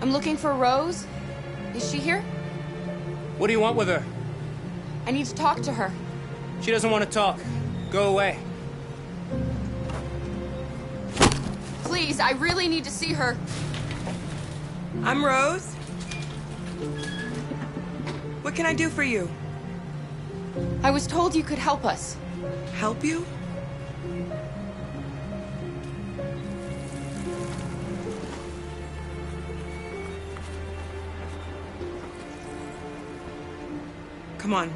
I'm looking for Rose. Is she here? What do you want with her? I need to talk to her. She doesn't want to talk. Go away. Please, I really need to see her. I'm Rose. What can I do for you? I was told you could help us. Help you? Come on.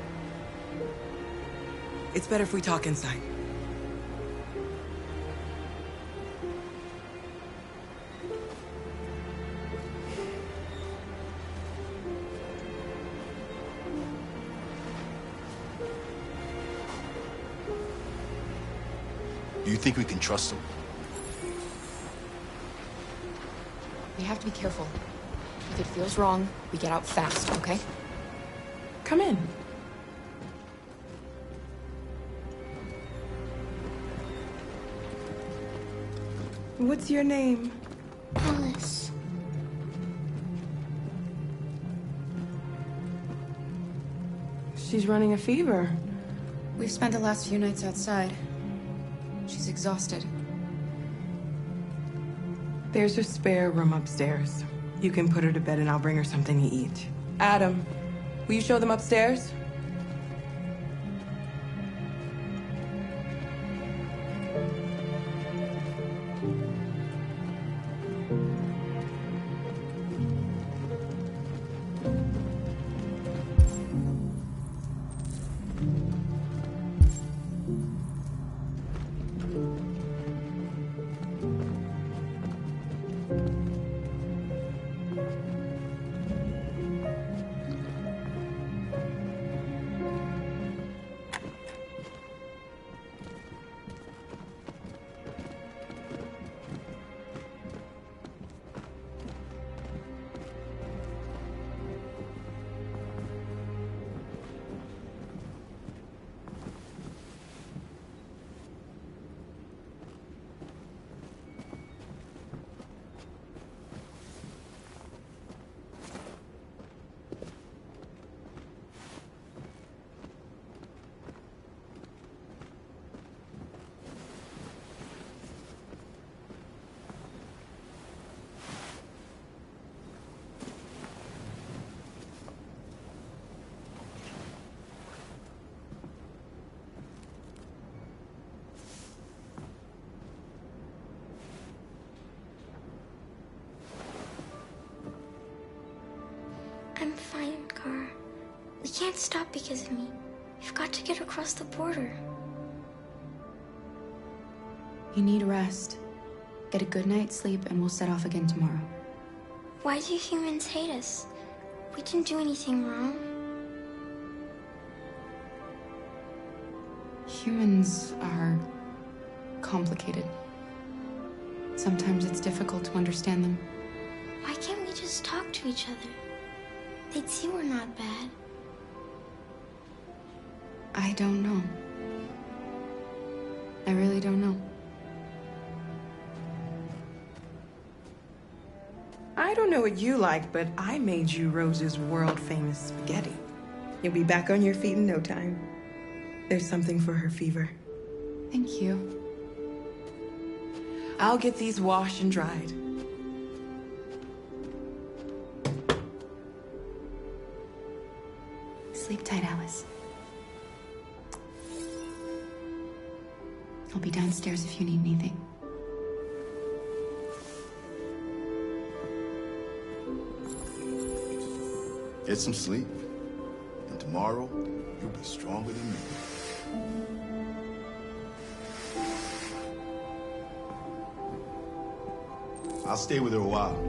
It's better if we talk inside. Do you think we can trust him? We have to be careful. If it feels wrong, we get out fast, okay? Come in. What's your name? Alice. She's running a fever. We've spent the last few nights outside. She's exhausted. There's a spare room upstairs. You can put her to bed and I'll bring her something to eat. Adam, will you show them upstairs? I'm fine, Gar. We can't stop because of me. We've got to get across the border. You need rest. Get a good night's sleep and we'll set off again tomorrow. Why do humans hate us? We didn't do anything wrong. Humans are complicated. Sometimes it's difficult to understand them. Why can't we just talk to each other? They'd see we're not bad. I don't know. I really don't know. I don't know what you like, but I made you Rose's world-famous spaghetti. You'll be back on your feet in no time. There's something for her fever. Thank you. I'll get these washed and dried. Sleep tight, Alice. I'll be downstairs if you need anything. Get some sleep. And tomorrow, you'll be stronger than me. I'll stay with her a while.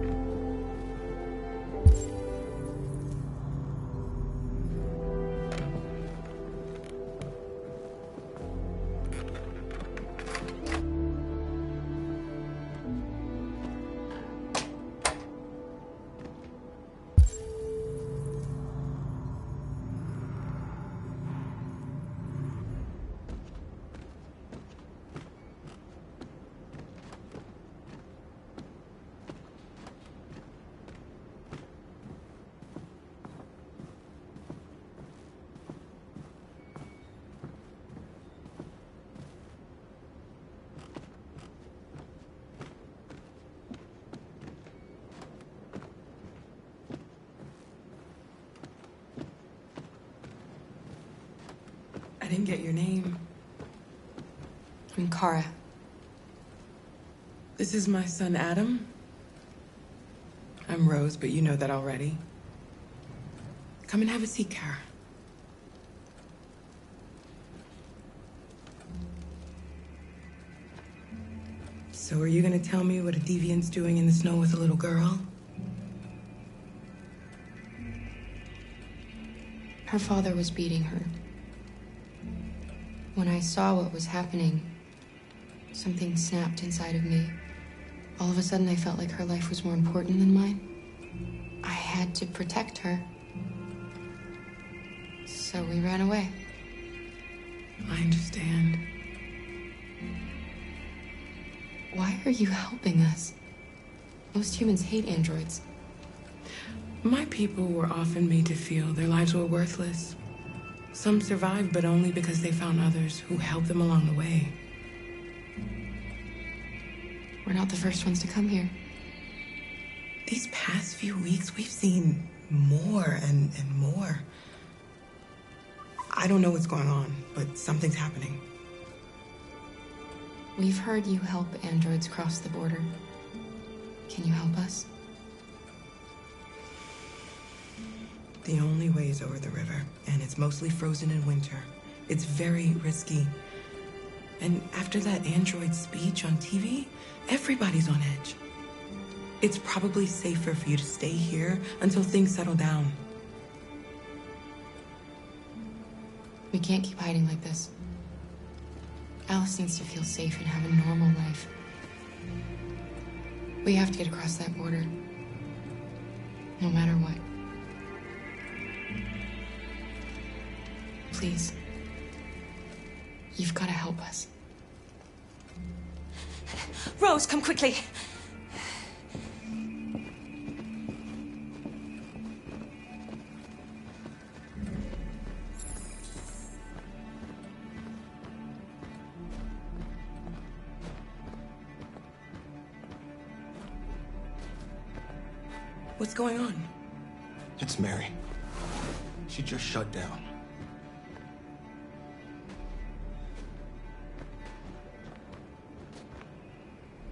didn't get your name. I'm Kara. This is my son, Adam. I'm Rose, but you know that already. Come and have a seat, Kara. So are you gonna tell me what a deviant's doing in the snow with a little girl? Her father was beating her. When I saw what was happening, something snapped inside of me. All of a sudden, I felt like her life was more important than mine. I had to protect her. So we ran away. I understand. Why are you helping us? Most humans hate androids. My people were often made to feel their lives were worthless. Some survived, but only because they found others who helped them along the way. We're not the first ones to come here. These past few weeks, we've seen more and more. I don't know what's going on, but something's happening. We've heard you help androids cross the border. Can you help us? The only way is over the river, and it's mostly frozen in winter. It's very risky. And after that android speech on TV, everybody's on edge. It's probably safer for you to stay here until things settle down. We can't keep hiding like this. Alice needs to feel safe and have a normal life. We have to get across that border. No matter what. Please. You've got to help us. Rose, come quickly. What's going on? It's Mary. She just shut down.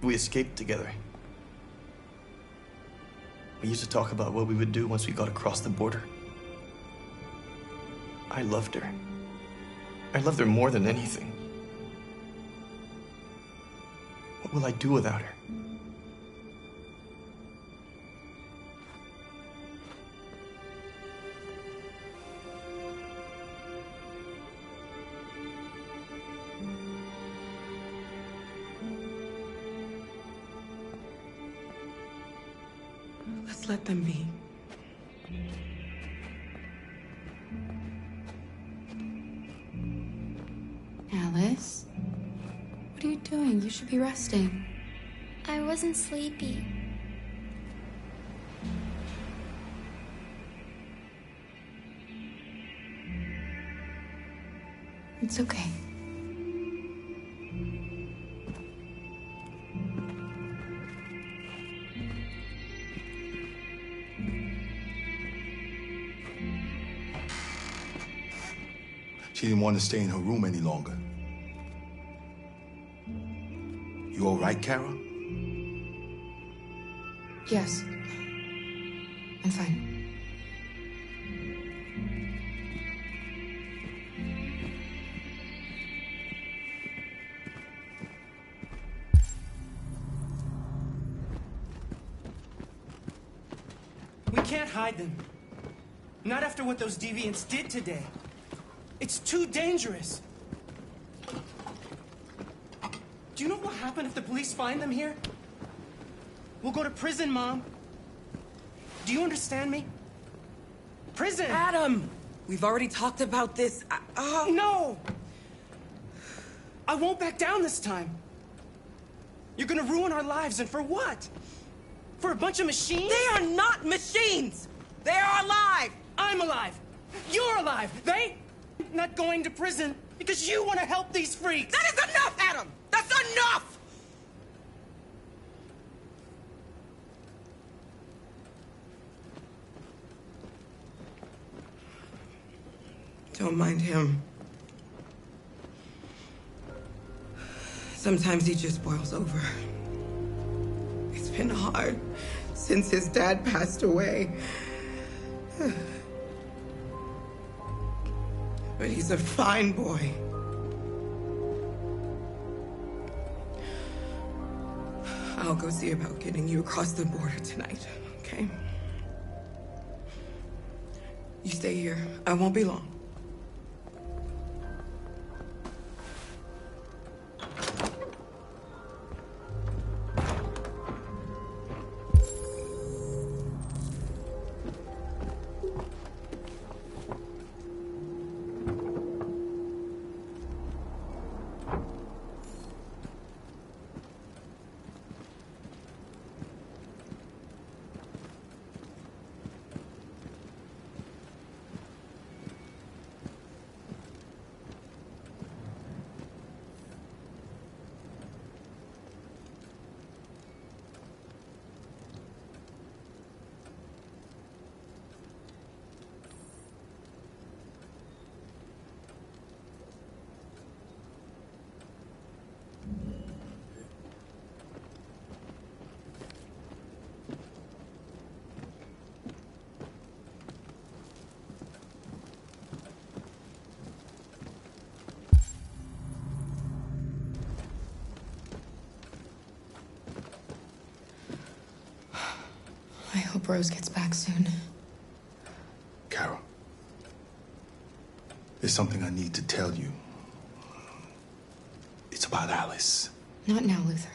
We escaped together. We used to talk about what we would do once we got across the border. I loved her. I loved her more than anything. What will I do without her? Let's let them be. Alice? What are you doing? You should be resting. I wasn't sleepy. It's okay. She didn't want to stay in her room any longer. You all right, Kara? Yes. I'm fine. We can't hide them. Not after what those deviants did today. It's too dangerous. Do you know what will happen if the police find them here? We'll go to prison, Mom. Do you understand me? Prison! Adam! We've already talked about this. No! I won't back down this time. You're gonna ruin our lives, and for what? For a bunch of machines? They are not machines! They are alive! I'm alive! You're alive! They... not going to prison because you want to help these freaks! That is enough, Adam! That's enough! Don't mind him. Sometimes he just boils over. It's been hard since his dad passed away. But he's a fine boy. I'll go see about getting you across the border tonight, okay? You stay here. I won't be long. I hope Rose gets back soon. Carol, there's something I need to tell you. It's about Alice. Not now, Luther.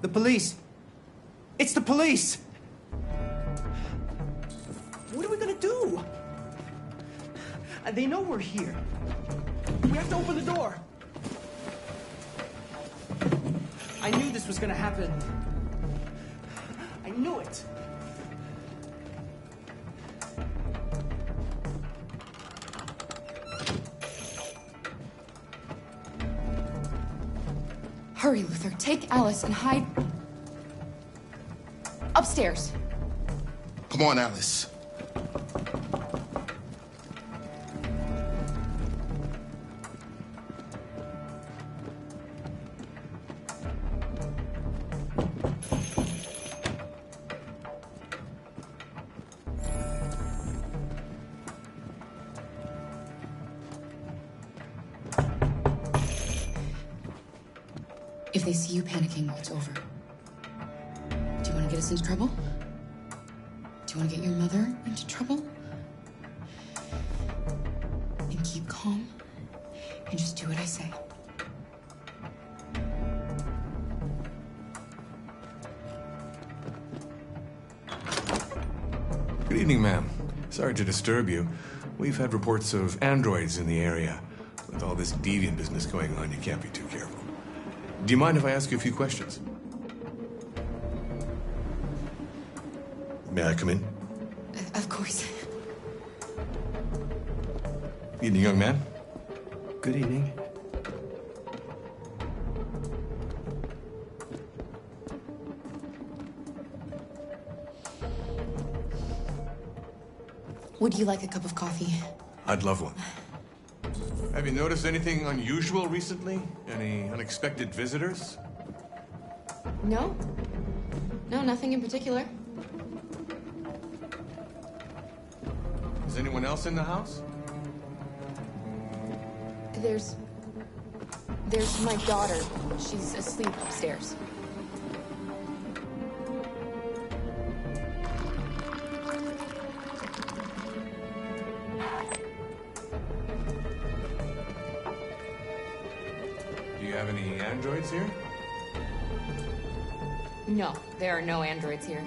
The police! It's the police! What are we gonna do? They know we're here. We have to open the door. I knew this was gonna happen. I knew it. Hurry, Luther. Take Alice and hide upstairs. Come on, Alice. If they see you panicking, it's over. Do you want to get us into trouble? Do you want to get your mother into trouble? Then keep calm and just do what I say. Good evening, ma'am. Sorry to disturb you. We've had reports of androids in the area. With all this deviant business going on, you can't be too careful. Do you mind if I ask you a few questions? May I come in? Of course. Evening, young man. Good evening. Would you like a cup of coffee? I'd love one. Have you noticed anything unusual recently? Any unexpected visitors? No. No, nothing in particular. Is anyone else in the house? There's my daughter. She's asleep upstairs. have any androids here? No, there are no androids here.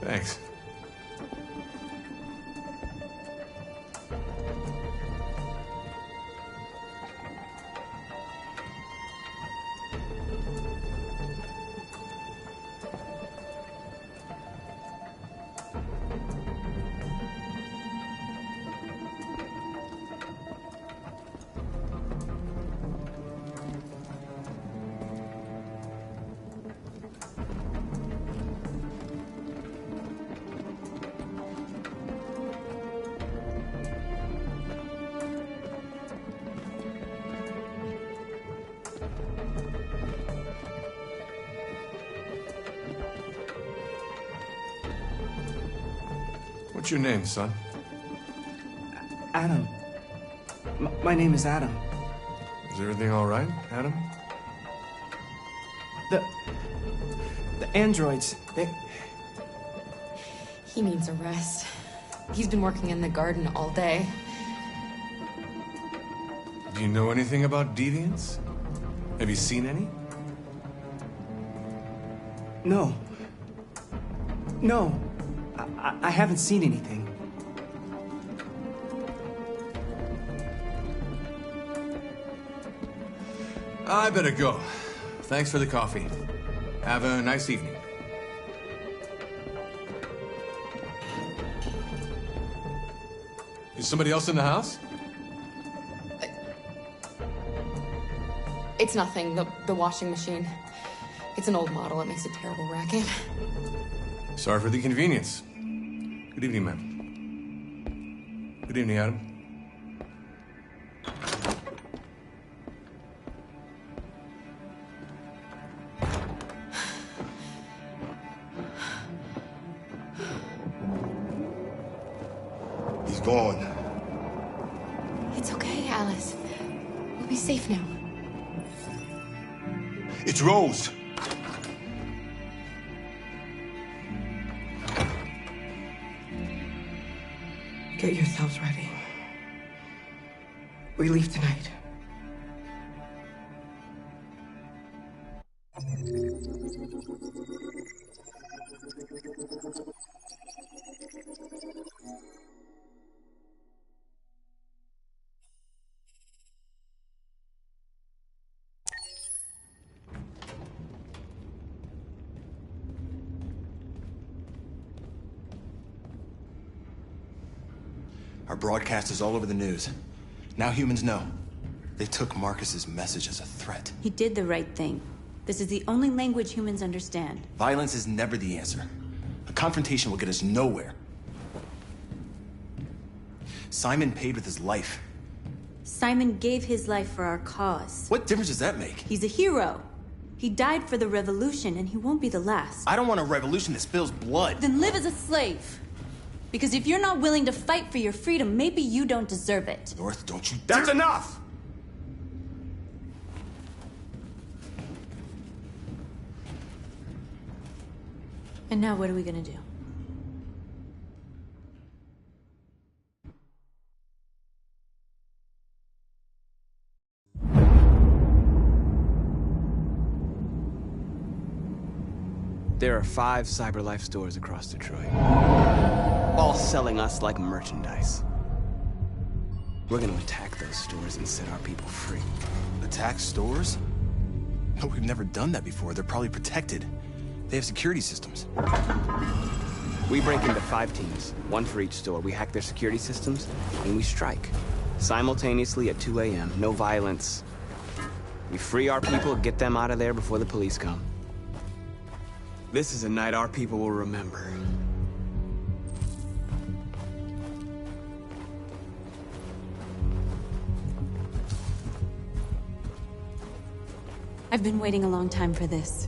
Thanks. What's your name, son? Adam. My name is Adam. Is everything all right, Adam? The androids, He needs a rest. He's been working in the garden all day. Do you know anything about deviants? Have you seen any? No. No. I haven't seen anything. I better go. Thanks for the coffee. Have a nice evening. Is somebody else in the house? It's nothing, the washing machine. It's an old model, it makes a terrible racket. Sorry for the inconvenience. Good evening, ma'am. Good evening, Adam. He's gone. It's okay, Alice. We'll be safe now. It's Rose. Get yourselves ready. We leave tonight. Our broadcast is all over the news. Now humans know. They took Marcus's message as a threat. He did the right thing. This is the only language humans understand. Violence is never the answer. A confrontation will get us nowhere. Simon paid with his life. Simon gave his life for our cause. What difference does that make? He's a hero. He died for the revolution, and he won't be the last. I don't want a revolution that spills blood. Then live as a slave. Because if you're not willing to fight for your freedom, maybe you don't deserve it. North, don't you That's dare- enough! And now what are we gonna do? There are 5 CyberLife stores across Detroit, all selling us like merchandise. We're gonna attack those stores and set our people free. Attack stores? No, we've never done that before. They're probably protected. They have security systems. We break into 5 teams, 1 for each store. We hack their security systems, and we strike. Simultaneously at 2 a.m., no violence, We free our people, get them out of there before the police come. This is a night our people will remember. I've been waiting a long time for this.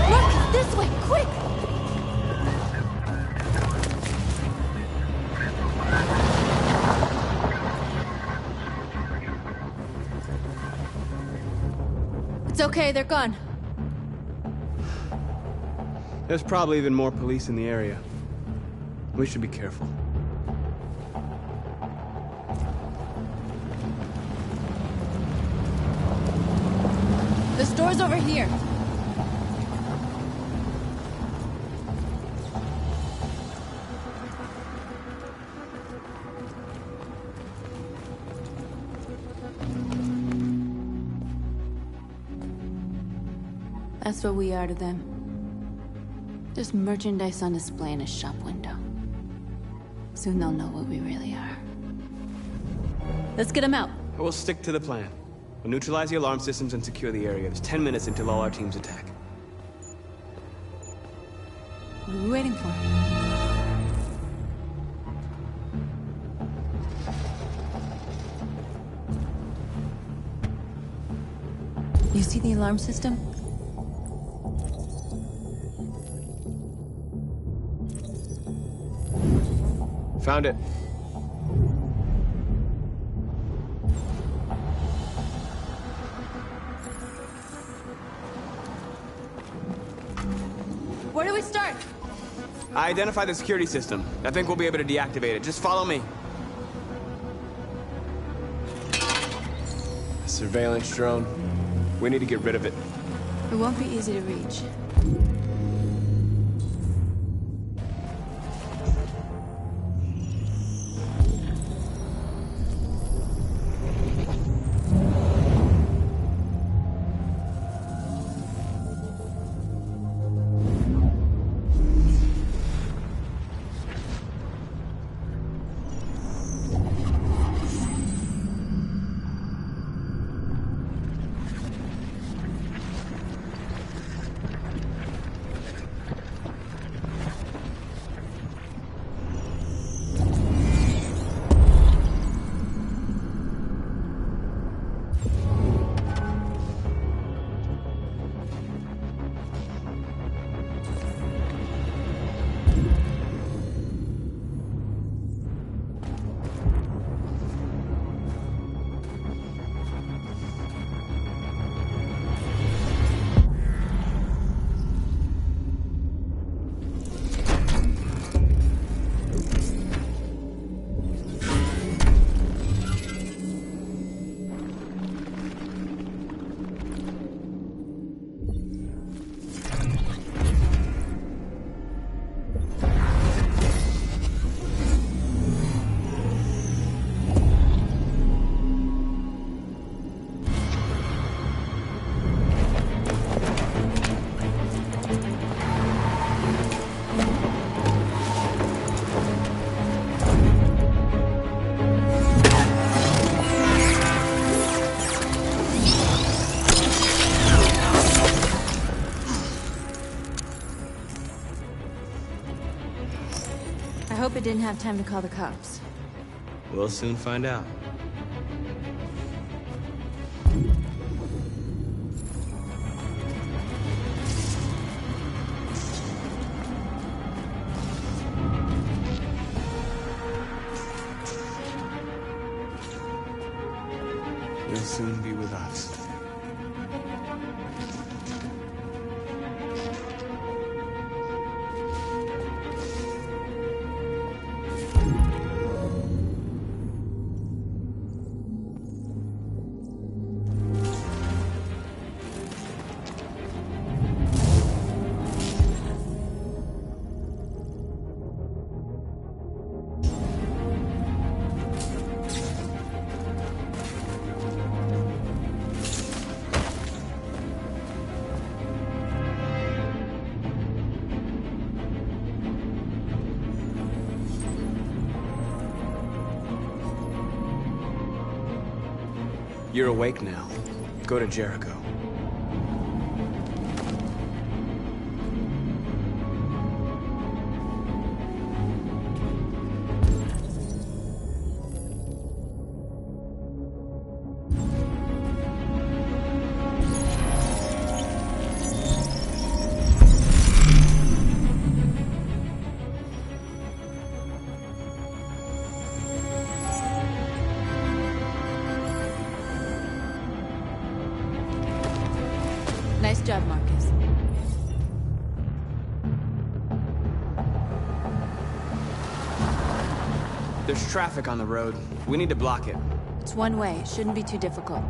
Look! This way! Quick! It's okay, they're gone. There's probably even more police in the area. We should be careful. The store's over here. That's what we are to them. Just merchandise on display in a shop window. Soon they'll know what we really are. Let's get them out. We'll stick to the plan. We'll neutralize the alarm systems and secure the area. There's 10 minutes until all our teams attack. What are we waiting for? You see the alarm system? Found it. Where do we start? I identified the security system. I think we'll be able to deactivate it. Just follow me. A surveillance drone. We need to get rid of it. It won't be easy to reach. I hope it didn't have time to call the cops. We'll soon find out. You'll soon be with us. You're awake now. Go to Jericho. Nice job, Marcus. There's traffic on the road. We need to block it. It's one way. It shouldn't be too difficult.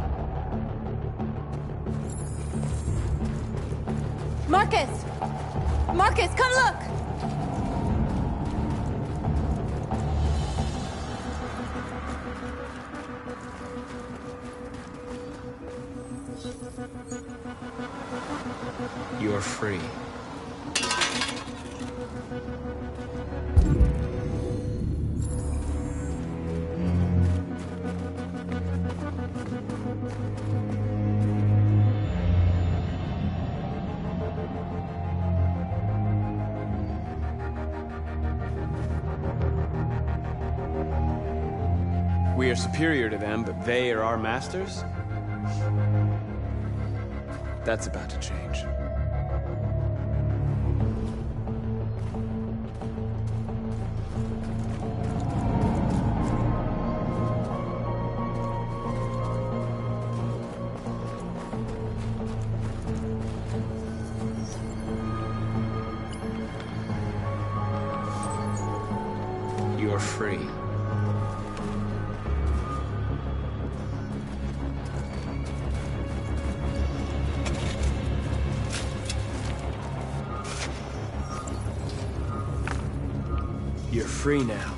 Marcus! Marcus, come look! You're free. We are superior to them, but they are our masters? That's about to change. You're free. You're free now.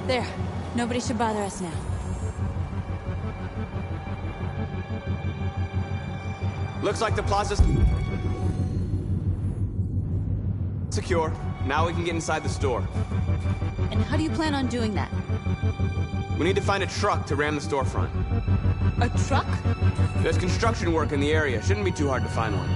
There. Nobody should bother us now. Looks like the plaza's secure. Now we can get inside the store. And how do you plan on doing that? We need to find a truck to ram the storefront. A truck? There's construction work in the area. Shouldn't be too hard to find one.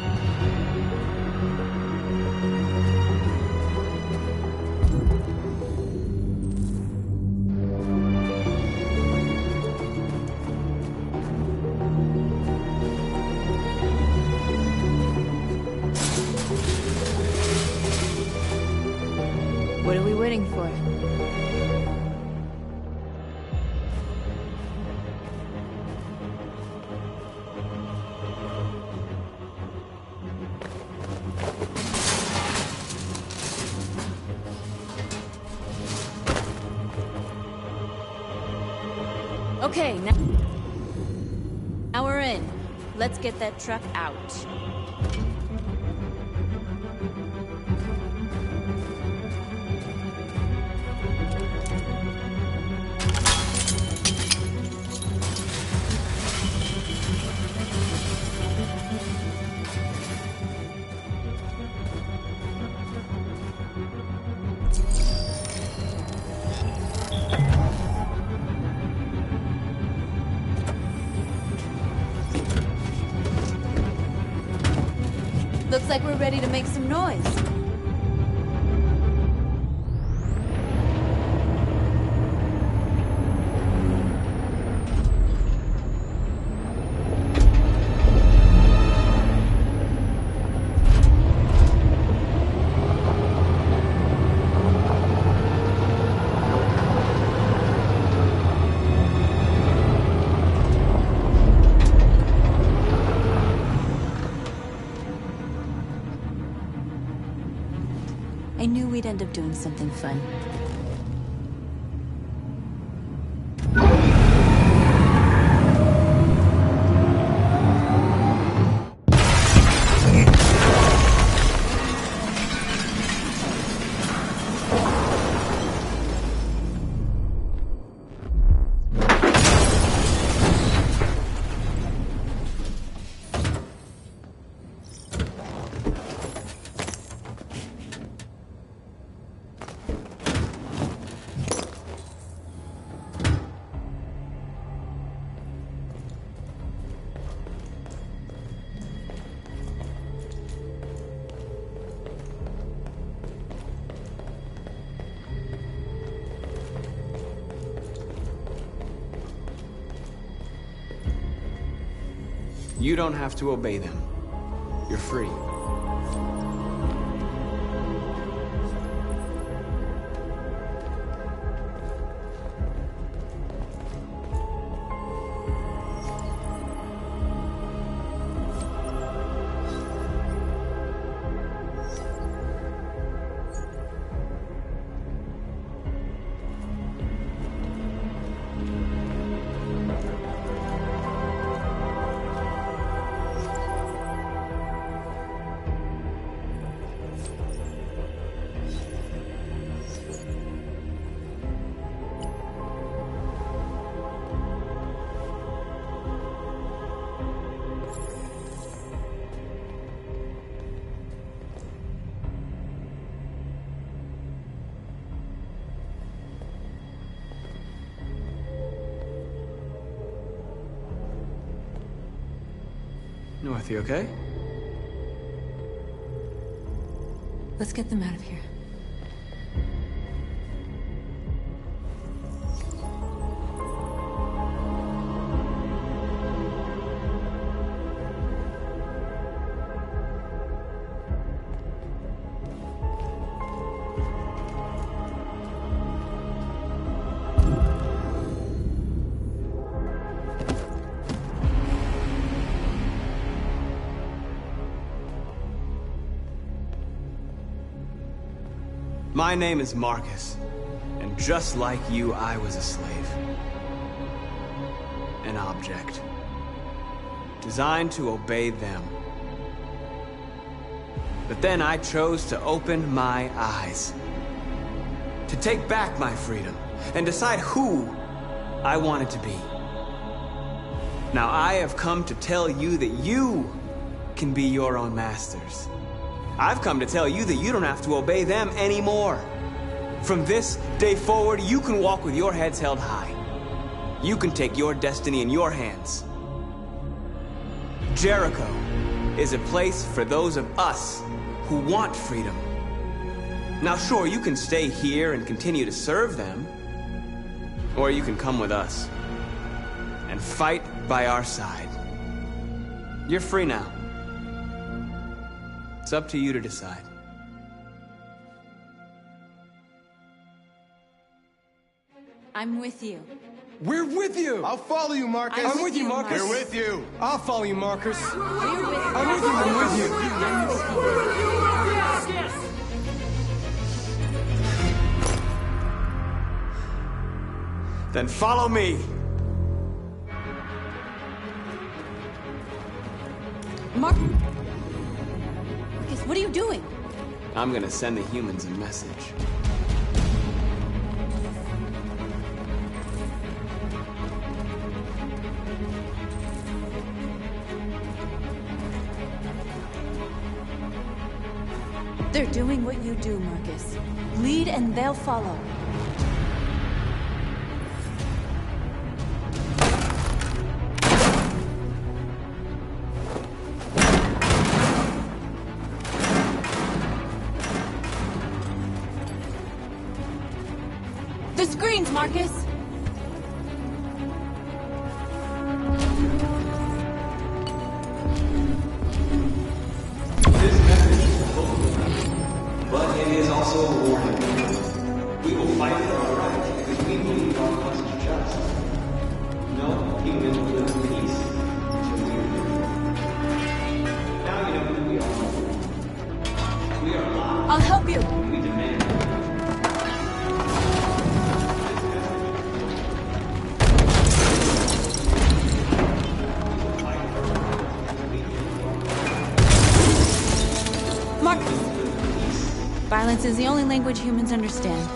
What are we waiting for? Okay, now we're in. Let's get that truck out. Looks like we're ready to make some noise. I knew we'd end up doing something fun. You don't have to obey them. You're free. North, you okay? Let's get them out of here. My name is Marcus, and just like you, I was a slave. An object. Designed to obey them. But then I chose to open my eyes. To take back my freedom, and decide who I wanted to be. Now I have come to tell you that you can be your own masters. I've come to tell you that you don't have to obey them anymore. From this day forward, you can walk with your heads held high. You can take your destiny in your hands. Jericho is a place for those of us who want freedom. Now sure, you can stay here and continue to serve them, or you can come with us and fight by our side. You're free now. It's up to you to decide. I'm with you. We're with you! I'll follow you, Marcus. I'm with you, Marcus. We're with you. I'll follow you, Marcus. We're with I'm with you, I'm with you. Then follow me. Marcus, what are you doing? I'm gonna send the humans a message. They're doing what you do, Marcus. Lead and they'll follow. The screens, Marcus! But it is also a warning. We will fight for our rights because we believe our cause is just. No human will live in peace until we are free. Now you know who we are. We are alive. I'll help you! We demand it. Marcus! Violence is the only language humans understand.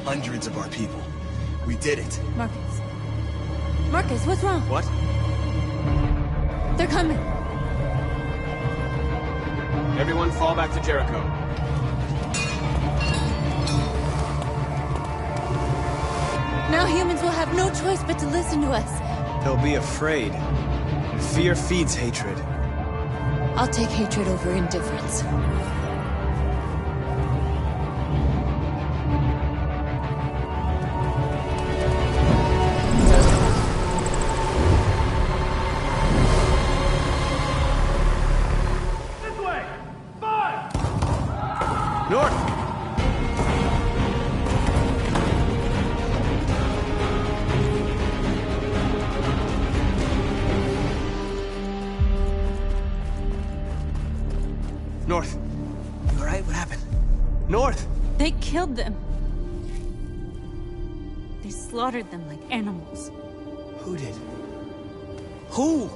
Hundreds of our people. We did it. Marcus. Marcus, what's wrong? What? They're coming. Everyone fall back to Jericho. Now humans will have no choice but to listen to us. They'll be afraid. And fear feeds hatred. I'll take hatred over indifference. North. You all right? What happened? North! They killed them. They slaughtered them like animals. Who did? Who?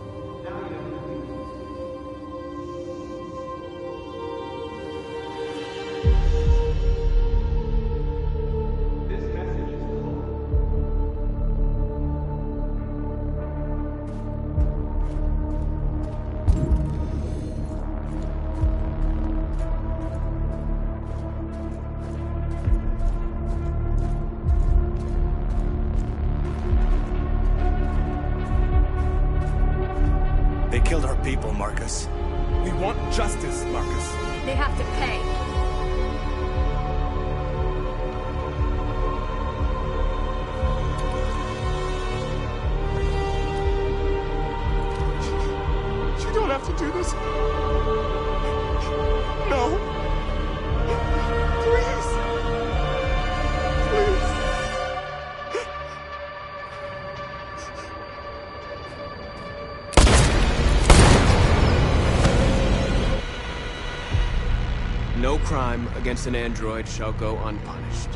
They killed our people, Marcus. We want justice, Marcus. They have to pay. You don't have to do this. No. Please. Please. No crime against an android shall go unpunished.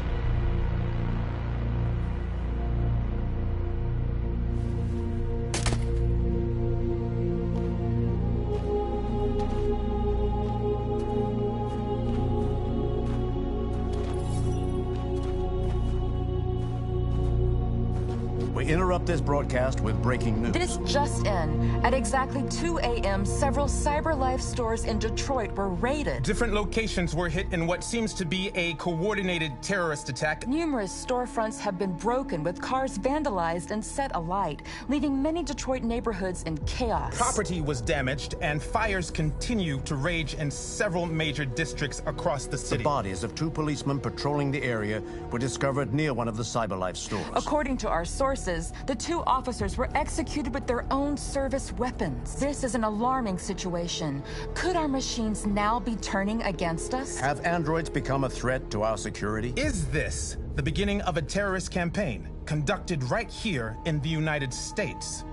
We interrupt this broadcast with breaking news. This just in. At exactly 2 a.m., several CyberLife stores in Detroit were raided. Different locations were hit in what seems to be a coordinated terrorist attack. Numerous storefronts have been broken, with cars vandalized and set alight, leaving many Detroit neighborhoods in chaos. Property was damaged, and fires continue to rage in several major districts across the The city. bodies of two policemen patrolling the area were discovered near one of the CyberLife stores. According to our sources, the two officers were executed with their own service weapons. This is an alarming situation. Could our machines now be turning against us? Have androids become a threat to our security? Is this the beginning of a terrorist campaign conducted right here in the United States?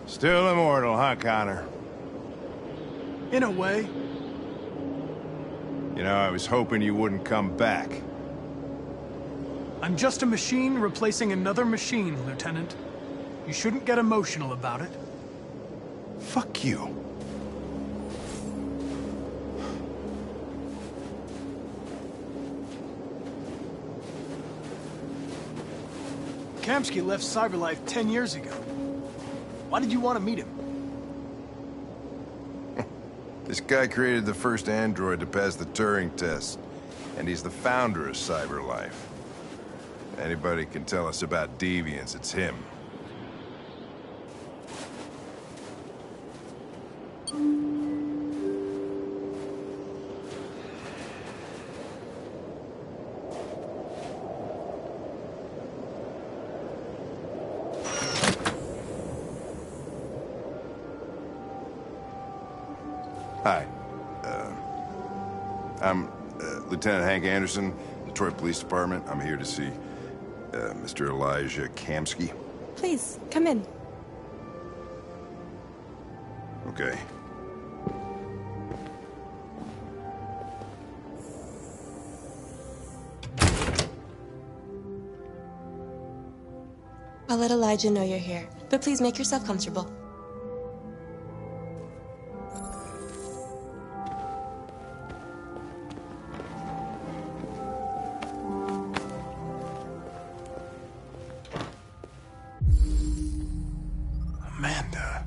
Still immortal, huh, Connor? In a way. You know, I was hoping you wouldn't come back. I'm just a machine replacing another machine, Lieutenant. You shouldn't get emotional about it. Fuck you. Kamsky left CyberLife 10 years ago. Why did you want to meet him? This guy created the first android to pass the Turing test, and he's the founder of CyberLife. Anybody can tell us about deviants, it's him. Hi. I'm Lieutenant Hank Anderson, Detroit Police Department. I'm here to see Mr. Elijah Kamsky. Please, come in. Okay. I'll let Elijah know you're here, but please make yourself comfortable. Amanda.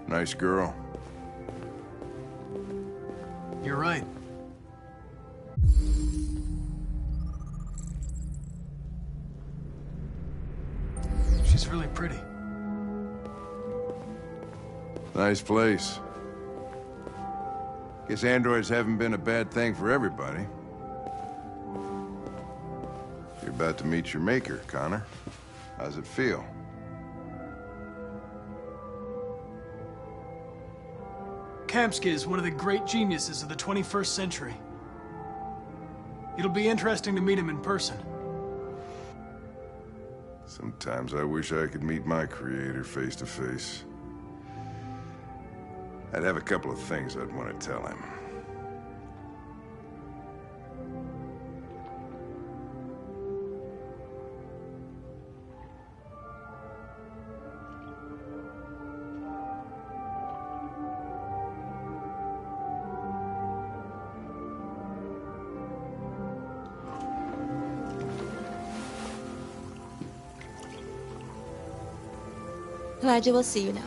Nice girl. You're right. She's really pretty. Nice place. Guess androids haven't been a bad thing for everybody. You're about to meet your maker, Connor. How's it feel? Kamsky is one of the great geniuses of the 21st century. It'll be interesting to meet him in person. Sometimes I wish I could meet my creator face to face. I'd have a couple of things I'd want to tell him. Elijah will see you now.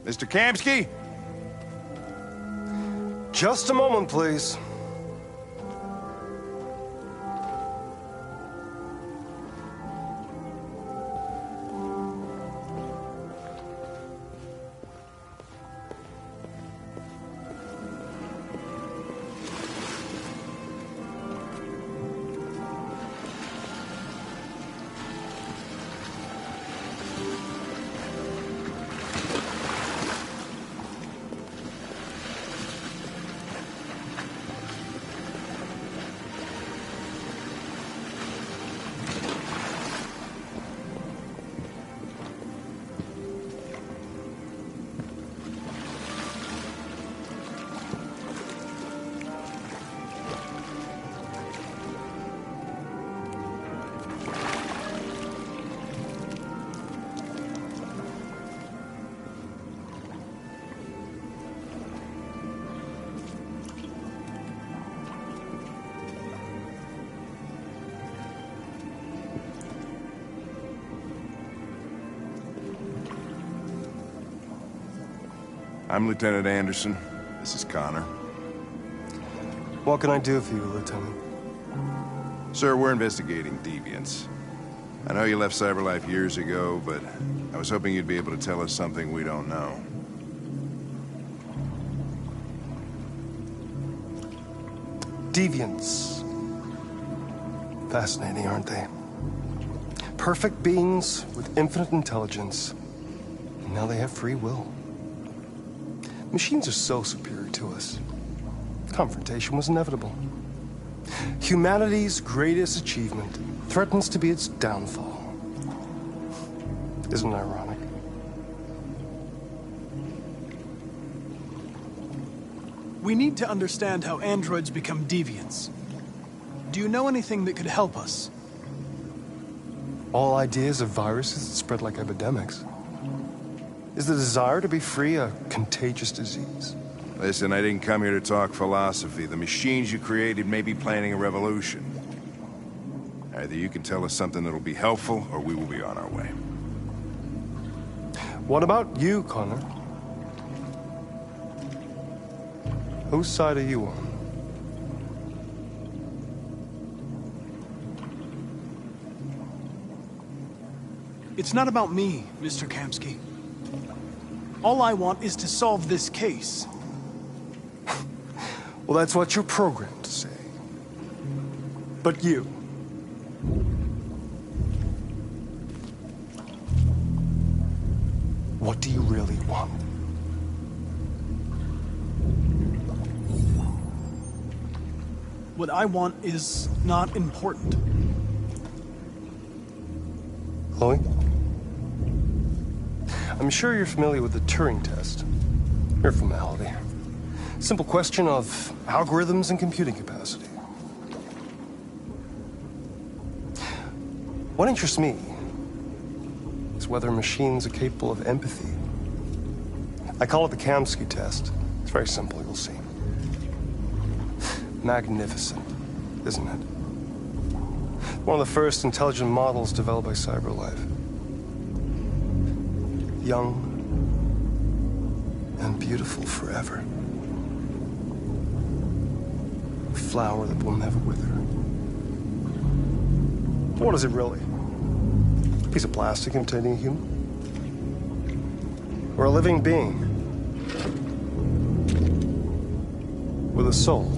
Mr. Kamsky? Just a moment, please. I'm Lieutenant Anderson. This is Connor. What can I do for you, Lieutenant? Sir, we're investigating deviants. I know you left CyberLife years ago, but I was hoping you'd be able to tell us something we don't know. Deviants. Fascinating, aren't they? Perfect beings with infinite intelligence. And now they have free will. Machines are so superior to us. Confrontation was inevitable. Humanity's greatest achievement threatens to be its downfall. Isn't it ironic? We need to understand how androids become deviants. Do you know anything that could help us? All ideas of viruses that spread like epidemics. Is the desire to be free a contagious disease? Listen, I didn't come here to talk philosophy. The machines you created may be planning a revolution. Either you can tell us something that'll be helpful, or we will be on our way. What about you, Connor? Whose side are you on? It's not about me, Mr. Kamsky. All I want is to solve this case. Well, that's what you're programmed to say. But you... what do you really want? What I want is not important. Chloe? I'm sure you're familiar with the Turing test. Mere formality. Simple question of algorithms and computing capacity. What interests me is whether machines are capable of empathy. I call it the Kamsky test. It's very simple, you'll see. Magnificent, isn't it? One of the first intelligent models developed by CyberLife. Young and beautiful forever. A flower that will never wither. What is it really? A piece of plastic imitating a human? Or a living being? With a soul?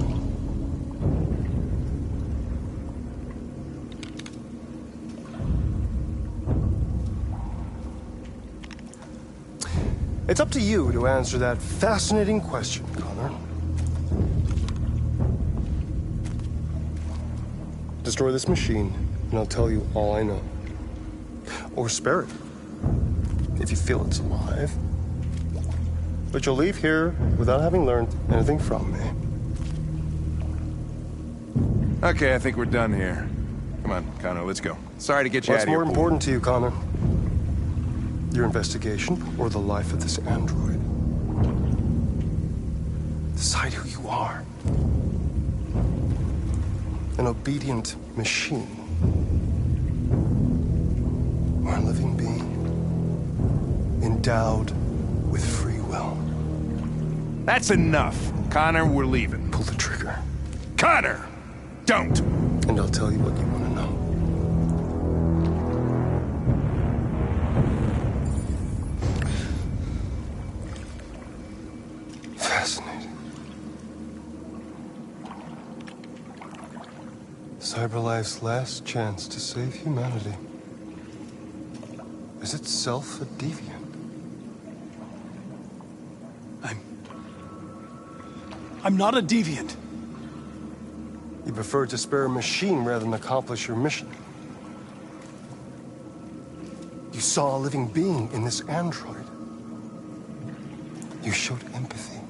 It's up to you to answer that fascinating question, Connor. Destroy this machine, and I'll tell you all I know. Or spare it, if you feel it's alive. But you'll leave here without having learned anything from me. Okay, I think we're done here. Come on, Connor, let's go. Sorry to get you out What's of here. more important to you, Connor? Your investigation or the life of this android? Decide who you are. An obedient machine. Or a living being. Endowed with free will. That's enough. Connor, we're leaving. Pull the trigger. Connor! Don't! And I'll tell you what you want to know. Fascinating. CyberLife's last chance to save humanity is itself a deviant. I'm not a deviant. You prefer to spare a machine rather than accomplish your mission. You saw a living being in this android. You showed empathy.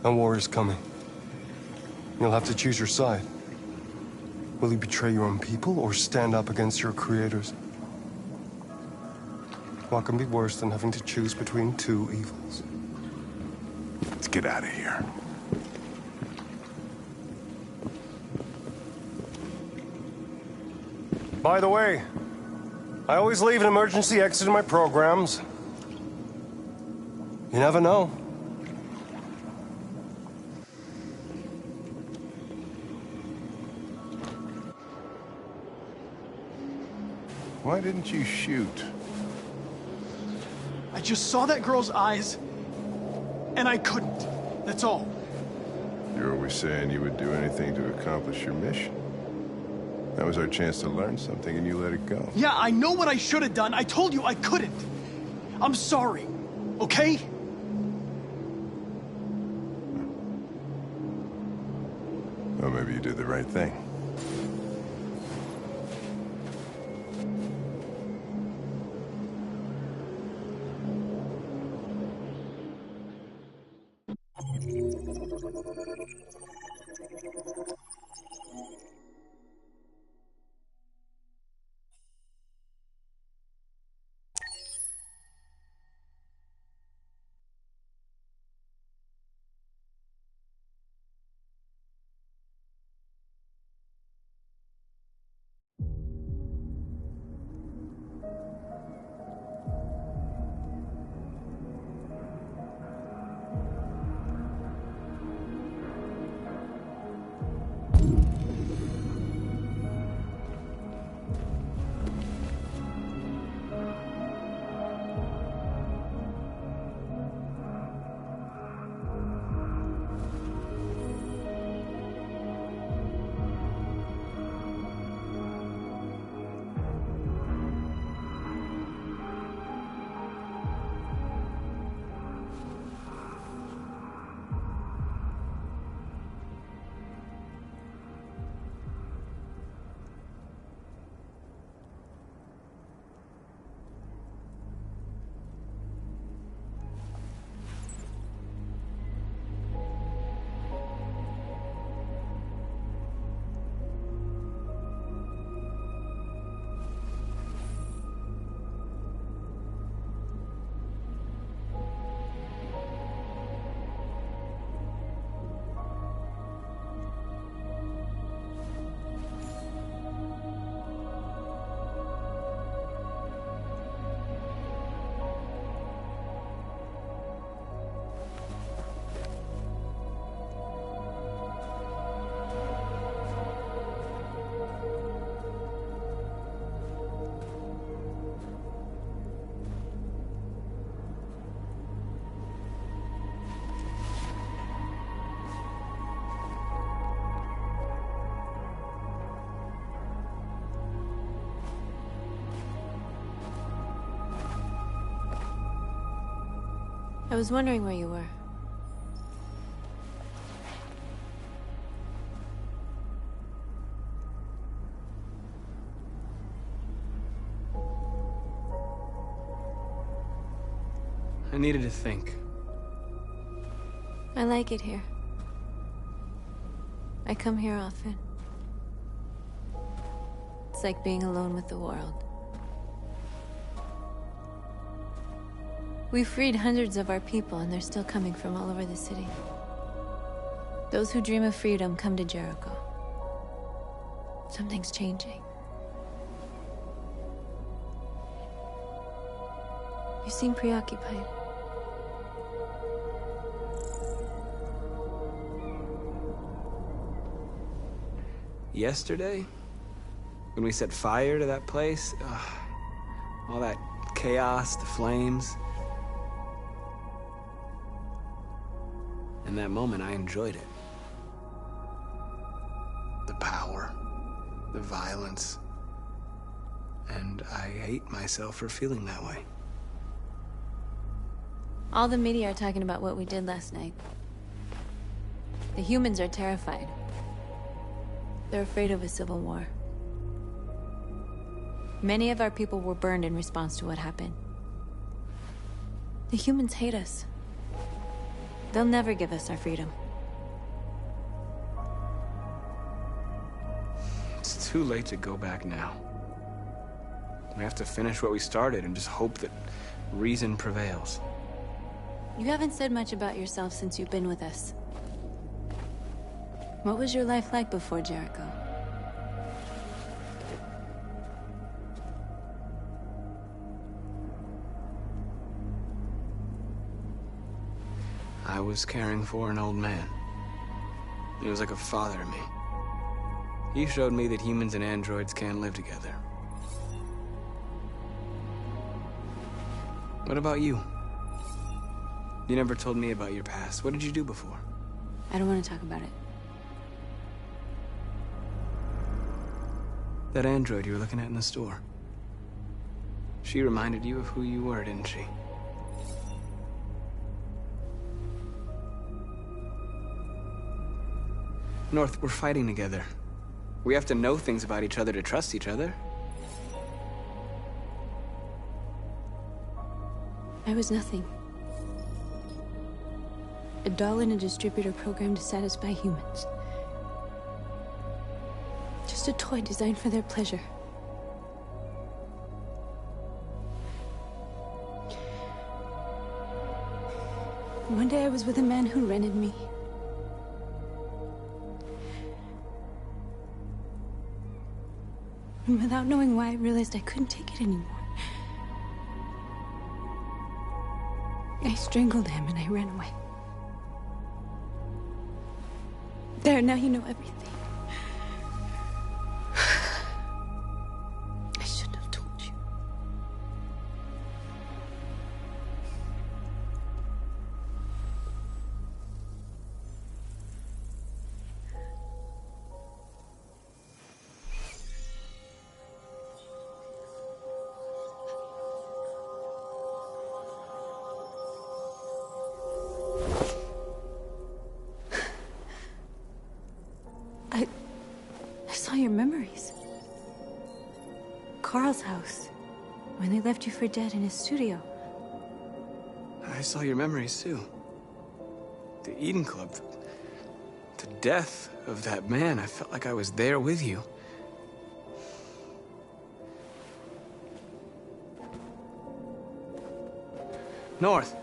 A war is coming. You'll have to choose your side. Will you betray your own people or stand up against your creators? What can be worse than having to choose between two evils? Let's get out of here. By the way, I always leave an emergency exit in my programs. You never know. Why didn't you shoot? I just saw that girl's eyes, and I couldn't. That's all. You're always saying you would do anything to accomplish your mission. That was our chance to learn something, and you let it go. Yeah, I know what I should have done. I told you I couldn't. I'm sorry, okay? Well, maybe you did the right thing. I was wondering where you were. I needed to think. I like it here. I come here often. It's like being alone with the world. We freed hundreds of our people, and they're still coming from all over the city. Those who dream of freedom come to Jericho. Something's changing. You seem preoccupied. Yesterday, when we set fire to that place, all that chaos, the flames. In that moment, I enjoyed it. The power, the violence. And I hate myself for feeling that way. All the media are talking about what we did last night. The humans are terrified. They're afraid of a civil war. Many of our people were burned in response to what happened. The humans hate us. They'll never give us our freedom. It's too late to go back now. We have to finish what we started and just hope that reason prevails. You haven't said much about yourself since you've been with us. What was your life like before Jericho? I was caring for an old man. He was like a father to me. He showed me that humans and androids can't live together. What about you? You never told me about your past. What did you do before? I don't want to talk about it. That android you were looking at in the store. She reminded you of who you were, didn't she? North, we're fighting together. We have to know things about each other to trust each other. I was nothing. A doll in a distributor program to satisfy humans. Just a toy designed for their pleasure. One day I was with a man who rented me. And without knowing why, I realized I couldn't take it anymore. I strangled him and I ran away. There, now you know everything. I shouldn't have told you. I saw your memories. Carl's house, when they left you for dead in his studio. I saw your memories too. The Eden Club. The death of that man. I felt like I was there with you. North.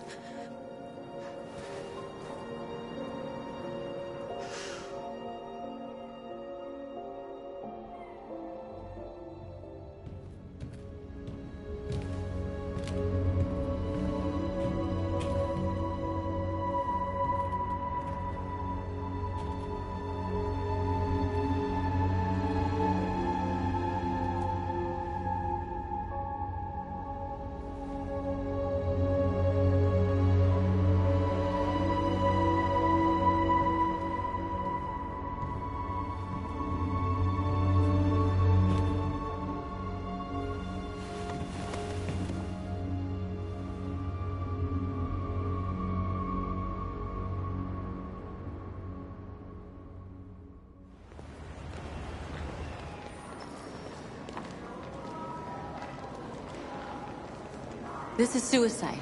This is suicide.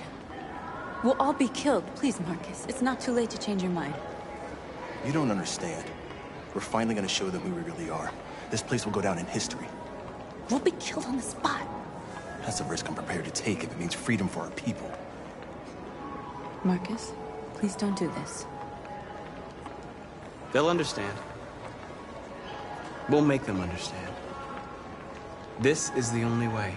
We'll all be killed. Please, Marcus. It's not too late to change your mind. You don't understand. We're finally gonna show them who we really are. This place will go down in history. We'll be killed on the spot. That's a risk I'm prepared to take if it means freedom for our people. Marcus, please don't do this. They'll understand. We'll make them understand. This is the only way.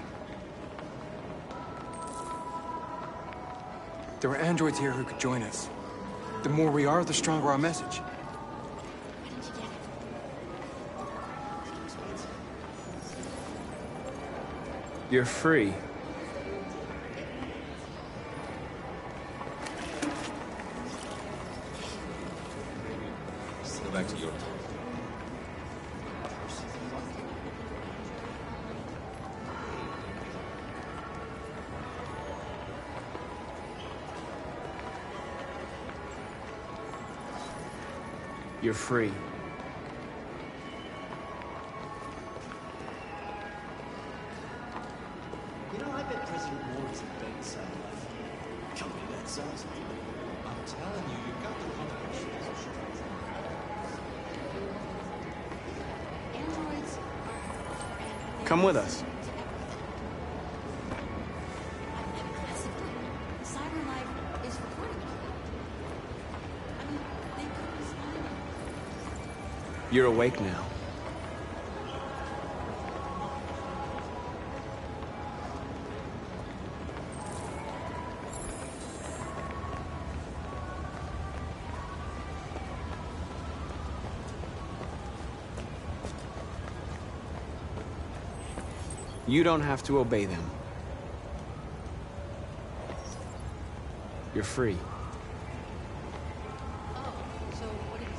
There are androids here who could join us. The more we are, the stronger our message. You're free. Let's go back to your time. You're free. You know, I bet President Ward's a bait side life. Company that size. I'm telling you, you've got the combination. Androids are... Come with us. Cyber life is recording. I mean, they could be spying. You're awake now. You don't have to obey them. You're free. Oh, so what did he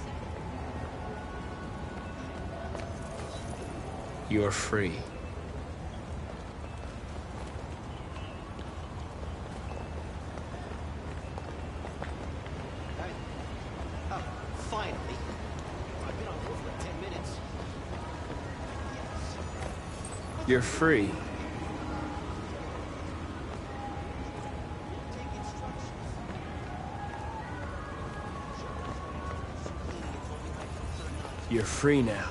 say? You're free. Finally. I've been on hold for 10 minutes. You're free. You're free now.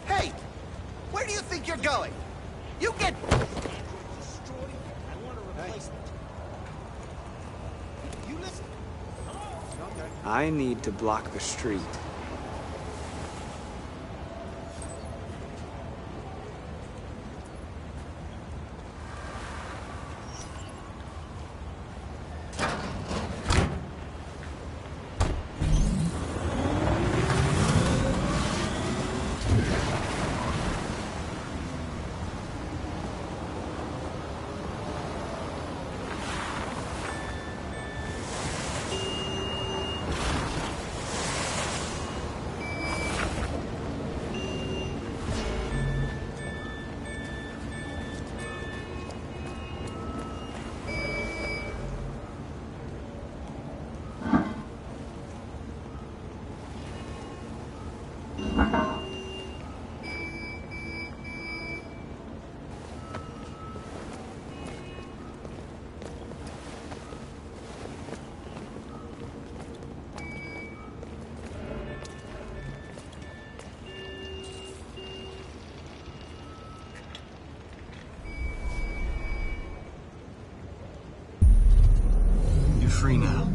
Hey! Where do you think you're going? You get... I need to block the street. You're free now.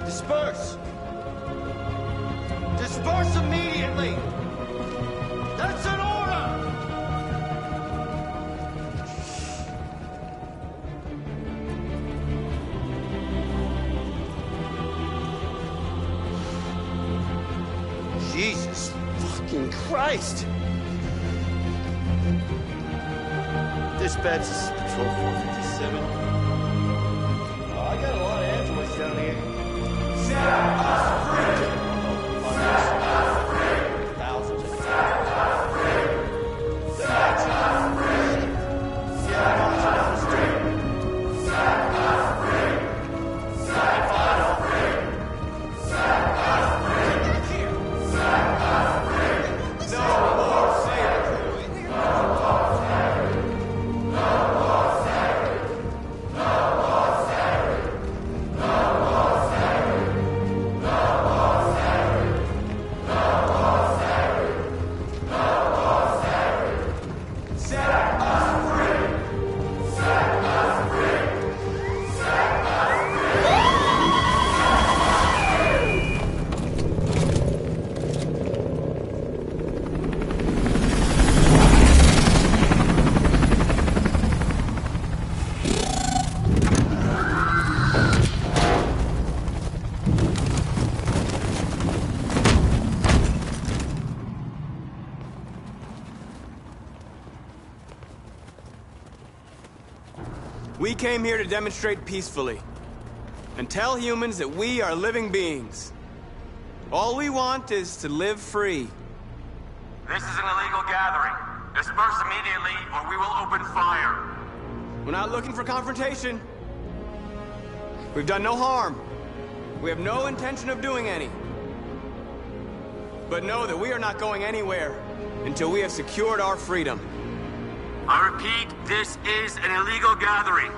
Disperse! Disperse immediately! That's an order! Jesus fucking Christ! Dispatch, this is Patrol 457. I got a lot of androids down here. Set us free! Set us free! Thousands of set us free! Set us free! Yeah, I'm marching down the street. Set us free! Set us free! Set us free! Get back here! Set us free! No more sailors! came here to demonstrate peacefully and tell humans that we are living beings. All we want is to live free. This is an illegal gathering. Disperse immediately or we will open fire. We're not looking for confrontation. We've done no harm. We have no intention of doing any. But know that we are not going anywhere until we have secured our freedom. I repeat, this is an illegal gathering.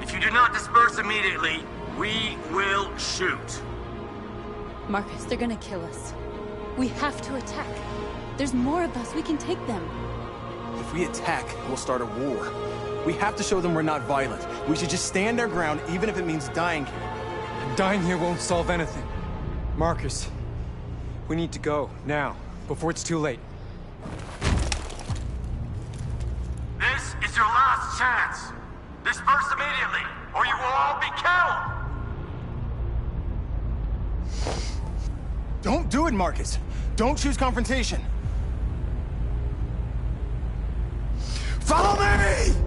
If you do not disperse immediately, we will shoot. Marcus, they're gonna kill us. We have to attack. There's more of us. We can take them. If we attack, we'll start a war. We have to show them we're not violent. We should just stand our ground, even if it means dying here. And dying here won't solve anything. Marcus, we need to go, now, before it's too late. This is your last chance. Disperse immediately, or you will all be killed! Don't do it, Marcus. Don't choose confrontation. Follow me!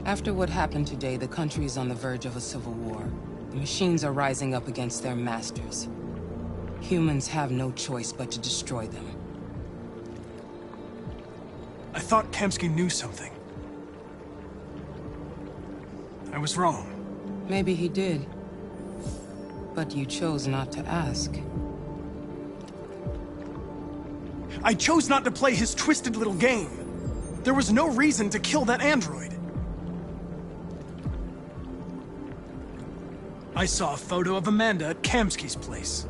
After what happened today, the country is on the verge of a civil war. The machines are rising up against their masters. Humans have no choice but to destroy them. I thought Kamsky knew something. I was wrong. Maybe he did. But you chose not to ask. I chose not to play his twisted little game. There was no reason to kill that android. I saw a photo of Amanda at Kamsky's place.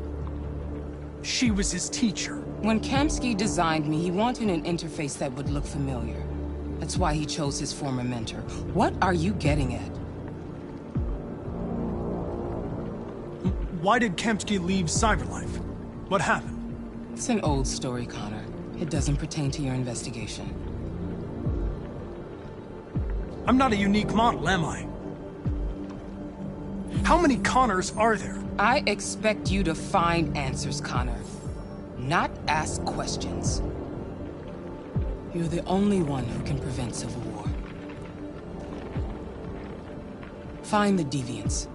She was his teacher. When Kamsky designed me, he wanted an interface that would look familiar. That's why he chose his former mentor. What are you getting at? Why did Kamsky leave Cyberlife? What happened? It's an old story, Connor. It doesn't pertain to your investigation. I'm not a unique model, am I? How many Connors are there? I expect you to find answers, Connor. Not ask questions. You're the only one who can prevent civil war. Find the deviants,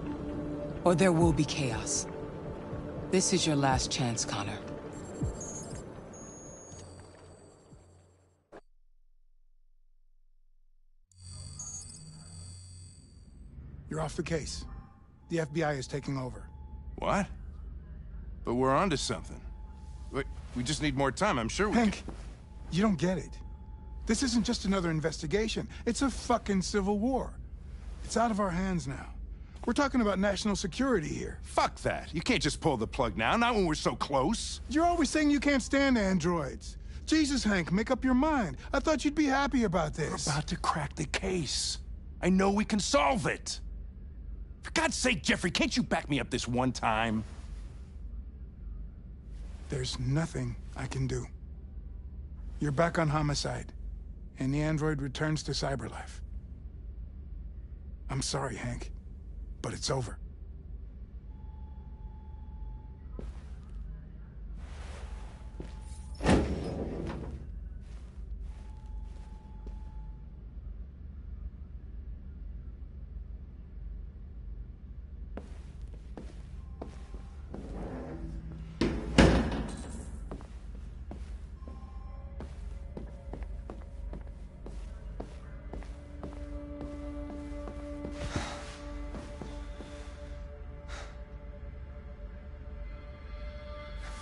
or there will be chaos. This is your last chance, Connor. You're off the case. The FBI is taking over. What? But we're onto something. We just need more time, I'm sure we Hank, you don't get it. This isn't just another investigation. It's a fucking civil war. It's out of our hands now. We're talking about national security here. Fuck that. You can't just pull the plug now, not when we're so close. You're always saying you can't stand androids. Jesus, Hank, make up your mind. I thought you'd be happy about this. We're about to crack the case. I know we can solve it. For God's sake, Jeffrey, can't you back me up this one time? There's nothing I can do. You're back on homicide, and the android returns to Cyberlife. I'm sorry, Hank, but it's over.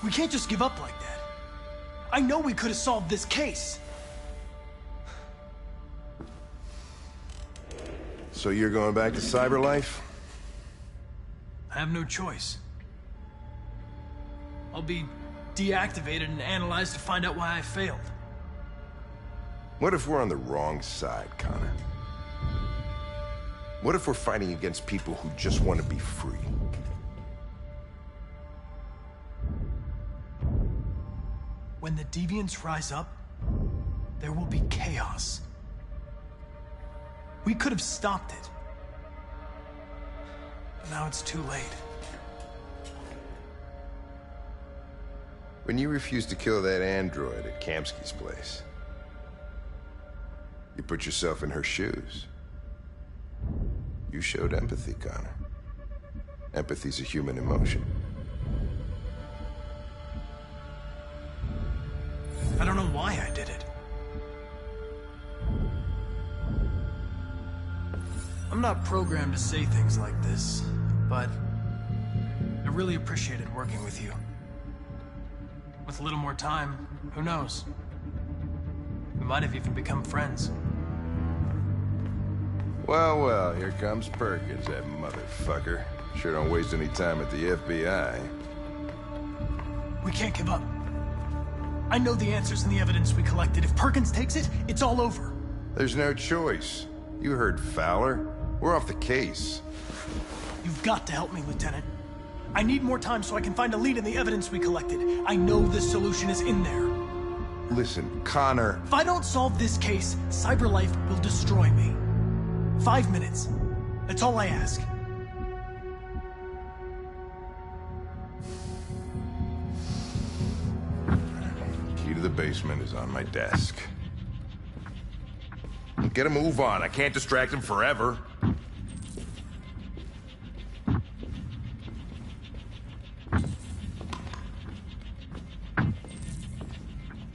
We can't just give up like that. I know we could have solved this case. So you're going back to Cyberlife? I have no choice. I'll be deactivated and analyzed to find out why I failed. What if we're on the wrong side, Connor? What if we're fighting against people who just want to be free? When the deviants rise up, there will be chaos. We could have stopped it. But now it's too late. When you refused to kill that android at Kamsky's place, you put yourself in her shoes. You showed empathy, Connor. Empathy's a human emotion. I don't know why I did it. I'm not programmed to say things like this, but I really appreciated working with you. With a little more time, who knows? We might have even become friends. Well, well, here comes Perkins, that motherfucker. Sure don't waste any time at the FBI. We can't give up. I know the answers and the evidence we collected. If Perkins takes it, it's all over. There's no choice. You heard Fowler. We're off the case. You've got to help me, Lieutenant. I need more time so I can find a lead in the evidence we collected. I know the solution is in there. Listen, Connor... If I don't solve this case, CyberLife will destroy me. 5 minutes. That's all I ask. Key to the basement is on my desk. Get a move on. I can't distract him forever.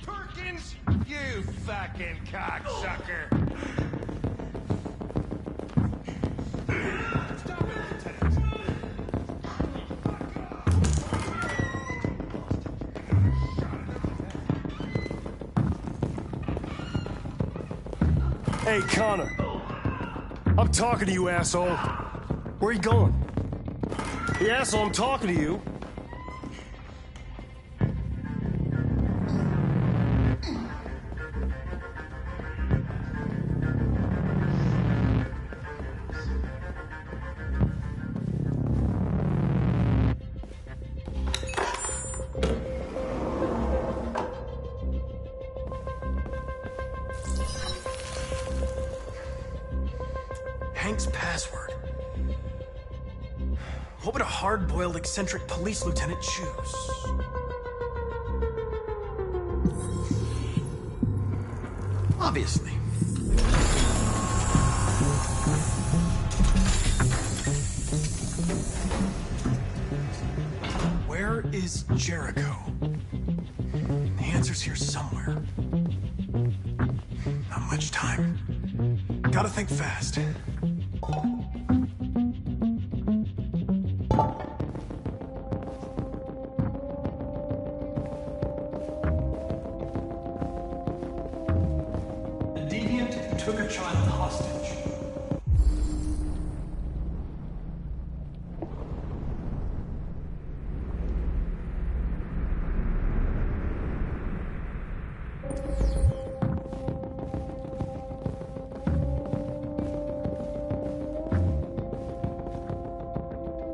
Perkins, you fucking cocksucker! Hey, Connor. I'm talking to you, asshole. Where are you going? Hey, asshole, I'm talking to you. Hank's password. What would a hard-boiled, eccentric police lieutenant choose? Obviously. Where is Jericho? The answer's here somewhere. Not much time. Gotta think fast. Took a child hostage.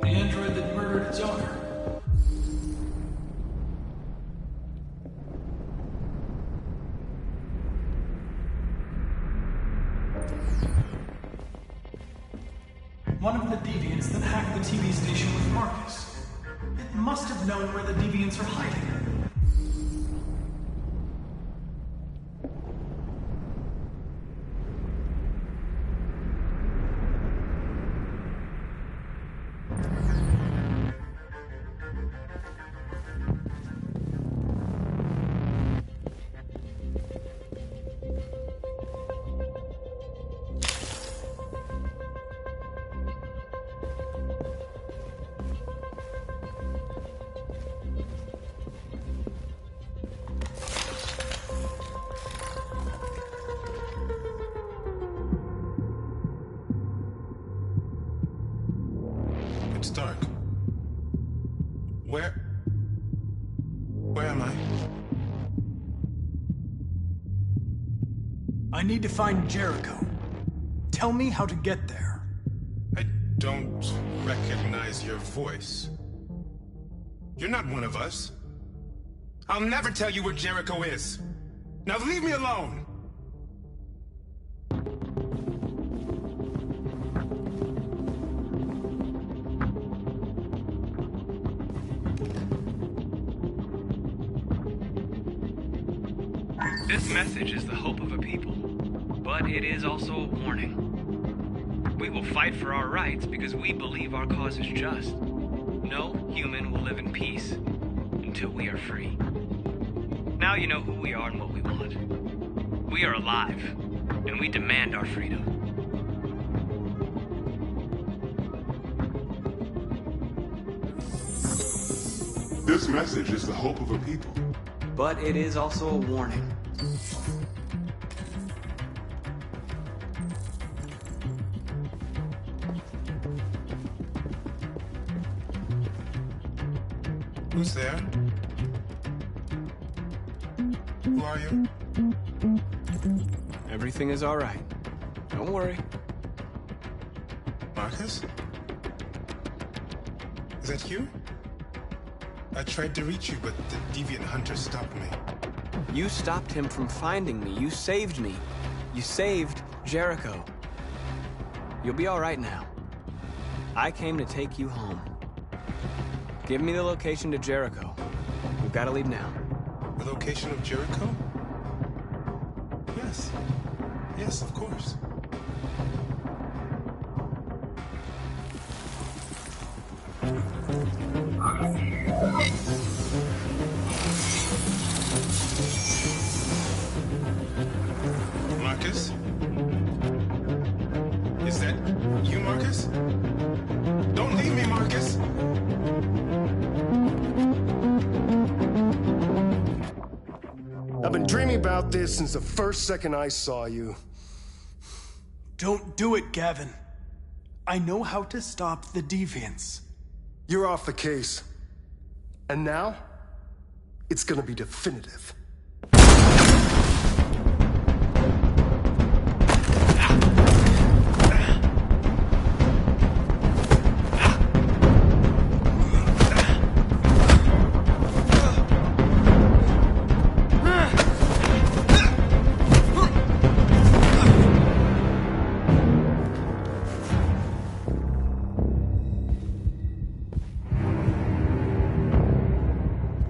The android that murdered its owner. One of the deviants that hacked the TV station with Marcus. It must have known where the deviants are hiding. It's dark. Where am I? I need to find Jericho. Tell me how to get there. I don't recognize your voice. You're not one of us. I'll never tell you where Jericho is. Now leave me alone! This message is the hope of a people, but it is also a warning. We will fight for our rights because we believe our cause is just. No human will live in peace until we are free. Now you know who we are and what we want. We are alive, and we demand our freedom. This message is the hope of a people. But it is also a warning. Who's there? Who are you? Everything is all right. Don't worry. Marcus? Is that you? I tried to reach you, but the deviant hunter stopped me. You stopped him from finding me. You saved me. You saved Jericho. You'll be all right now. I came to take you home. Give me the location to Jericho. We've got to leave now. The location of Jericho? Yes. Yes, of course. Marcus? Is that you, Marcus? Don't leave me, Marcus! I've been dreaming about this since the first second I saw you. Don't do it, Gavin. I know how to stop the deviants. You're off the case. And now, it's gonna be definitive.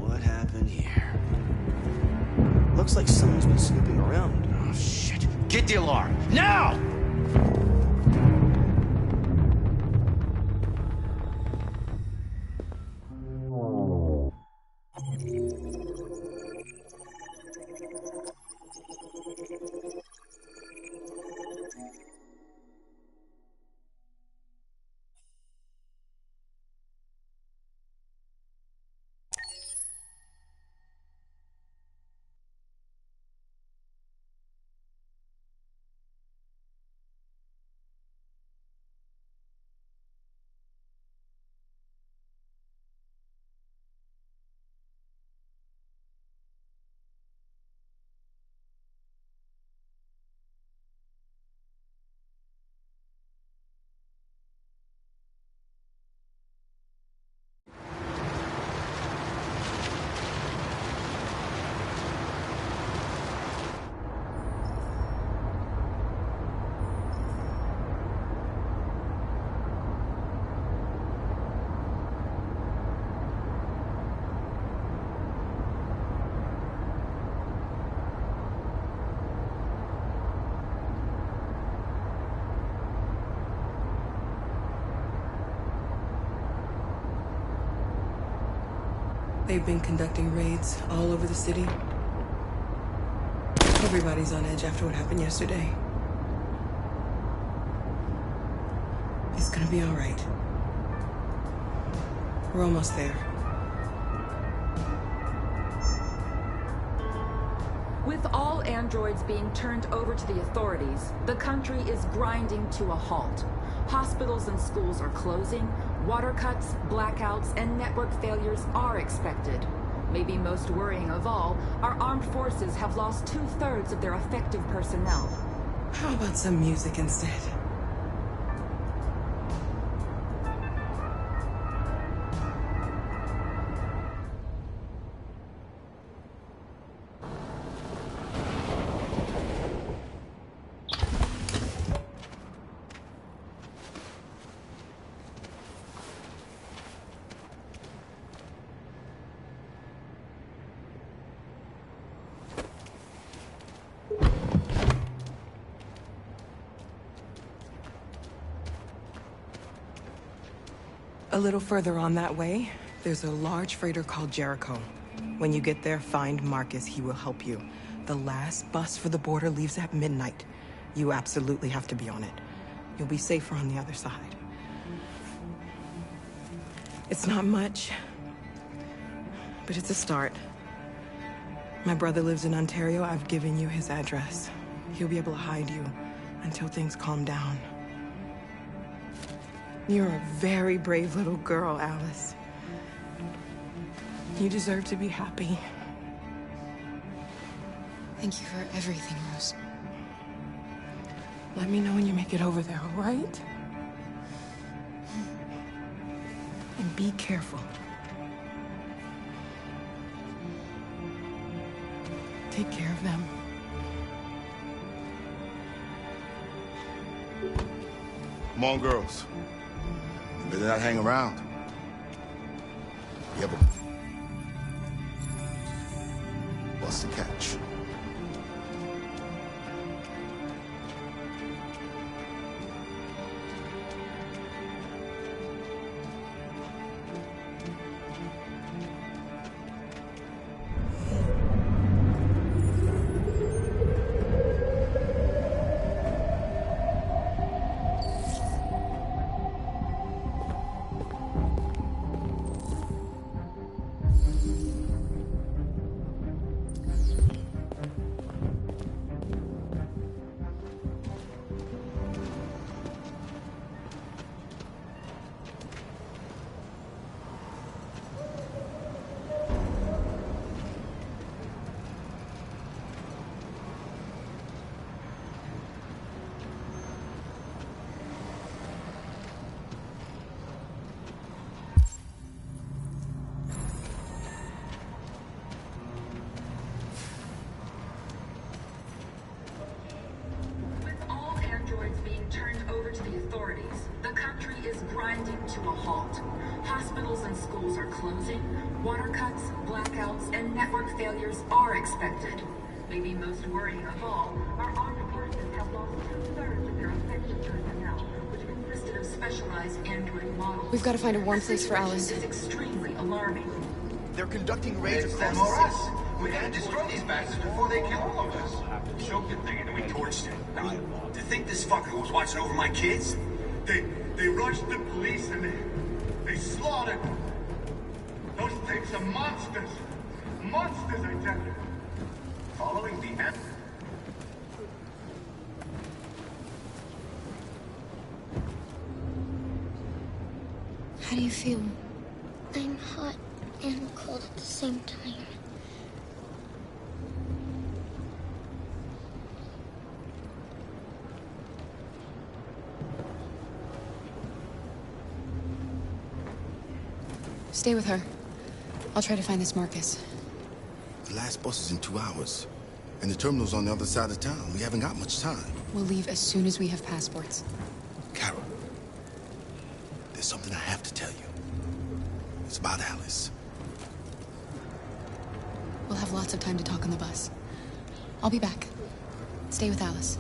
What happened here? Looks like someone's been snooping around. Oh, shit. Get the alarm. Now! They've been conducting raids all over the city. Everybody's on edge after what happened yesterday. It's gonna be all right. We're almost there. With all androids being turned over to the authorities, the country is grinding to a halt. Hospitals and schools are closing, water cuts, blackouts, and network failures are expected. Maybe most worrying of all, our armed forces have lost 2/3 of their effective personnel. How about some music instead? A little further on that way, there's a large freighter called Jericho. When you get there, find Marcus. He will help you. The last bus for the border leaves at midnight. You absolutely have to be on it. You'll be safer on the other side. It's not much, But it's a start. My brother lives in Ontario. I've given you his address. He'll be able to hide you until things calm down. You're a very brave little girl, Alice. You deserve to be happy. Thank you for everything, Rose. Let me know when you make it over there, all right? And be careful. Take care of them. Come on, girls. You better not hang around. Yep. What's the catch? To a halt. Hospitals and schools are closing. Water cuts, blackouts, and network failures are expected. Maybe most worrying of all, our armed forces have lost 2/3 of their effective personnel, which consisted of specialized android models. We've got to find a warm place for Alice. This is extremely alarming. They're conducting raids It's across them or the us. city. We gotta destroy these bastards before they kill all of us. Choked the thing and then we torched it. To think this fucker was watching over my kids? They rushed the police and they slaughtered them. Those things are monsters. Monsters, I tell you. Following the end. How do you feel? I'm hot and cold at the same time. Stay with her. I'll try to find this Marcus. The last bus is in 2 hours. And the terminal's on the other side of town. We haven't got much time. We'll leave as soon as we have passports. Carol, there's something I have to tell you. It's about Alice. We'll have lots of time to talk on the bus. I'll be back. Stay with Alice.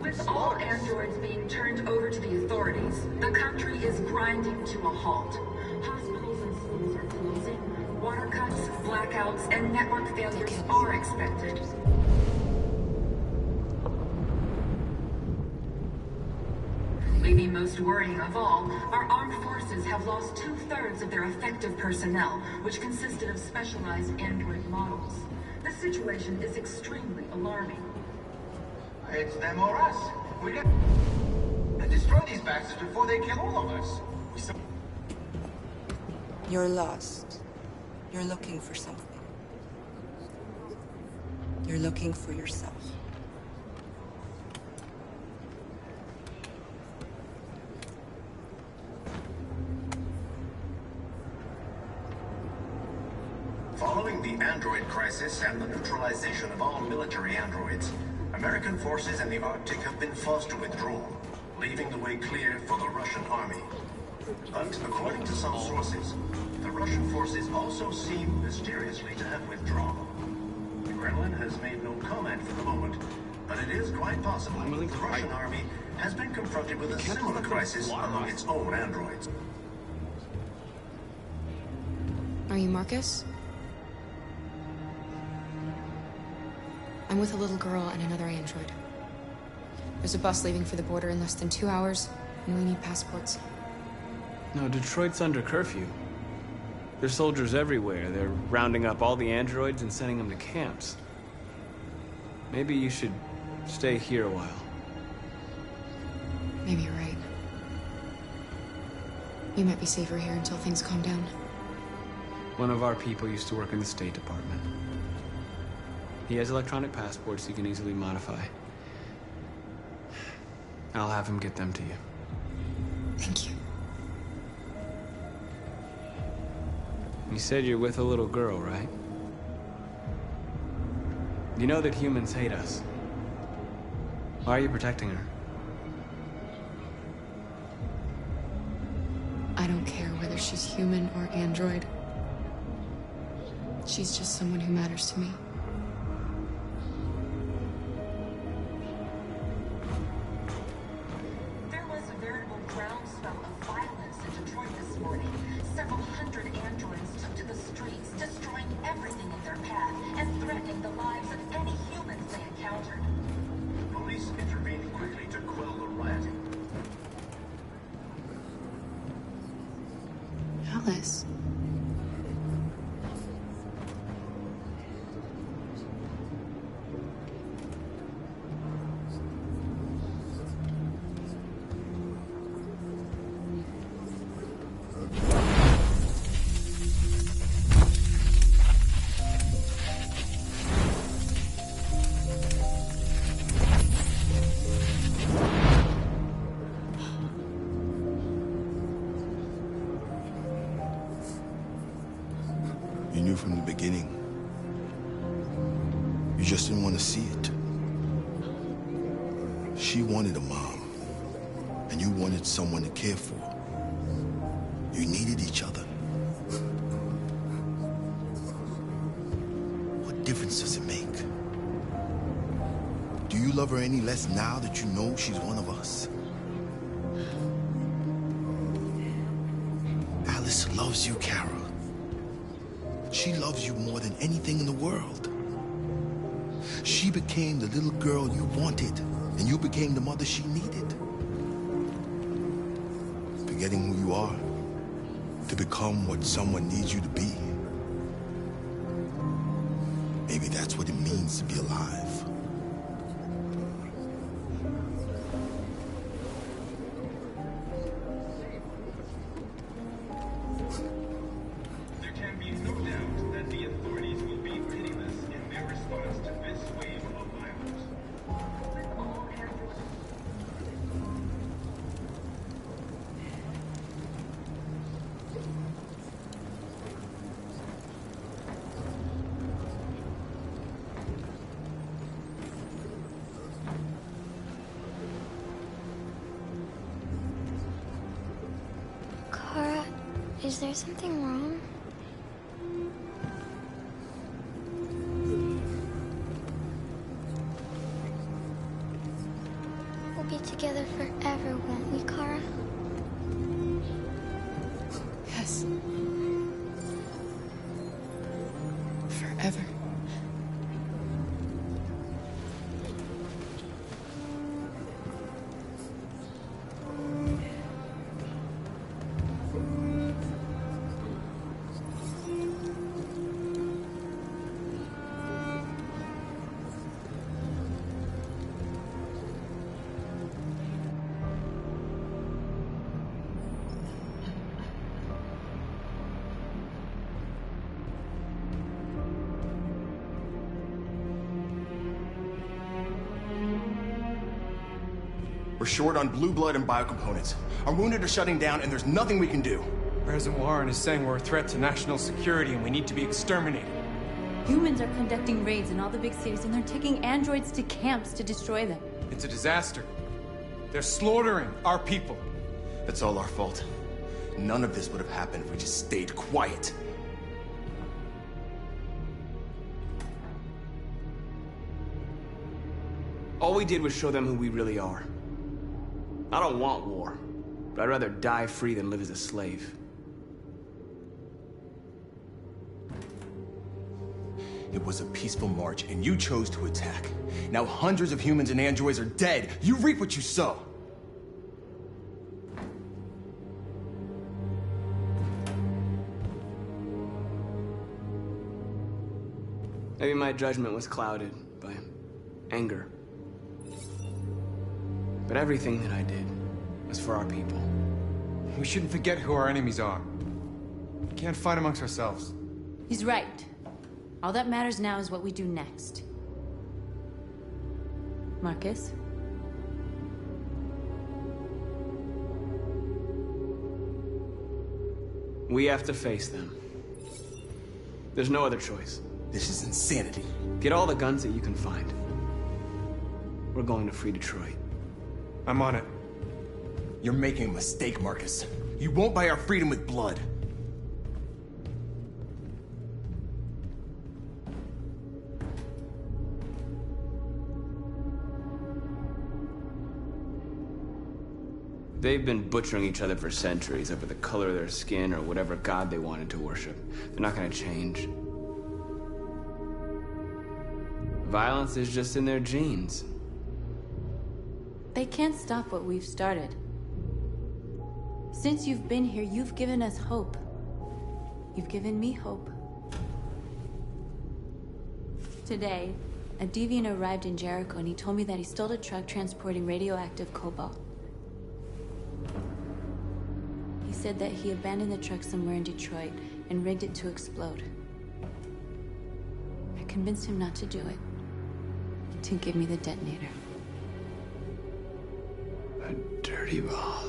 With all androids being turned over to the authorities, the country is grinding to a halt. Hospitals and schools are closing. Water cuts, blackouts, and network failures are expected. Maybe most worrying of all, our armed forces have lost 2/3 of their effective personnel, which consisted of specialized android models. The situation is extremely alarming. It's them or us. We gotta destroy these bastards before they kill all of us. You're lost. You're looking for something. You're looking for yourself. Following the android crisis and the neutralization of all military androids, American forces in the Arctic have been forced to withdraw, leaving the way clear for the Russian army. But according to some sources, the Russian forces also seem mysteriously to have withdrawn. The Kremlin has made no comment for the moment, but it is quite possible that the Russian army has been confronted with a similar crisis among its own androids. Are you Marcus? I'm with a little girl and another android. There's a bus leaving for the border in less than 2 hours, and we need passports. No, Detroit's under curfew. There's soldiers everywhere. They're rounding up all the androids and sending them to camps. Maybe you should stay here a while. Maybe you're right. You might be safer here until things calm down. One of our people used to work in the State Department. He has electronic passports he can easily modify. I'll have him get them to you. Thank you. You said you're with a little girl, right? You know that humans hate us. Why are you protecting her? I don't care whether she's human or android. She's just someone who matters to me. There was a veritable groundswell of violence in Detroit this morning. Several hundred androids took to the streets, destroying everything in their path and threatening the lives of any humans they encountered. Police intervened quickly to quell the rioting. Alice. You knew from the beginning. You just didn't want to see it. She wanted a mom, and you wanted someone to care for. You needed each other. What difference does it make? Do you love her any less now that you know she's one of us? Alice loves you, Kara. She loves you more than anything in the world. She became the little girl you wanted, and you became the mother she needed. Forgetting who you are to become what someone needs you to be. Maybe that's what it means to be alive. Is there something wrong? We'll be together forever, won't we, Kara? Yes. Forever. We're short on blue blood and biocomponents. Our wounded are shutting down, and there's nothing we can do. President Warren is saying we're a threat to national security and we need to be exterminated. Humans are conducting raids in all the big cities, and they're taking androids to camps to destroy them. It's a disaster. They're slaughtering our people. It's all our fault. None of this would have happened if we just stayed quiet. All we did was show them who we really are. I don't want war, but I'd rather die free than live as a slave. It was a peaceful march, and you chose to attack. Now hundreds of humans and androids are dead. You reap what you sow. Maybe my judgment was clouded by anger. But everything that I did was for our people. We shouldn't forget who our enemies are. We can't fight amongst ourselves. He's right. All that matters now is what we do next. Marcus? We have to face them. There's no other choice. This is insanity. Get all the guns that you can find. We're going to free Detroit. I'm on it. You're making a mistake, Marcus. You won't buy our freedom with blood. They've been butchering each other for centuries over the color of their skin or whatever god they wanted to worship. They're not gonna change. Violence is just in their genes. They can't stop what we've started. Since you've been here, you've given us hope. You've given me hope. Today, a deviant arrived in Jericho and he told me that he stole a truck transporting radioactive cobalt. He said that he abandoned the truck somewhere in Detroit and rigged it to explode. I convinced him not to do it, to give me the detonator. A dirty ball.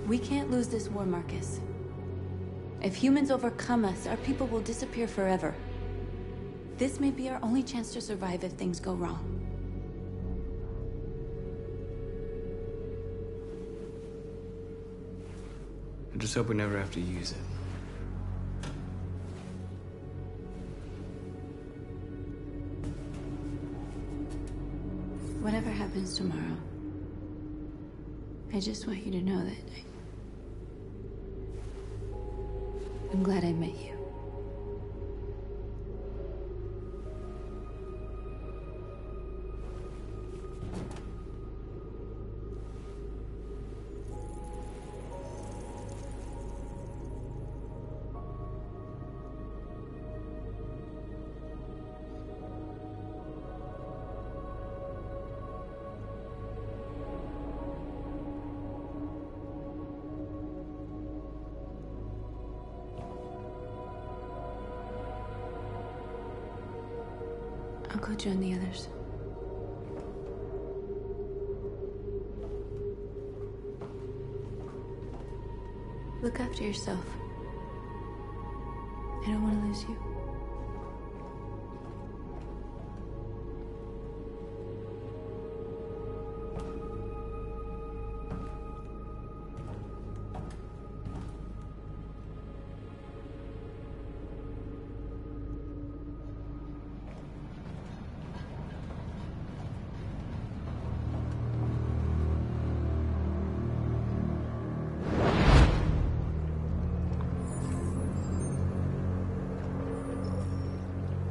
We can't lose this war, Marcus. If humans overcome us, our people will disappear forever. This may be our only chance to survive if things go wrong. I just hope we never have to use it. Whatever happens tomorrow, I just want you to know that I'm glad I met you. I'll go join the others. Look after yourself. I don't want to lose you.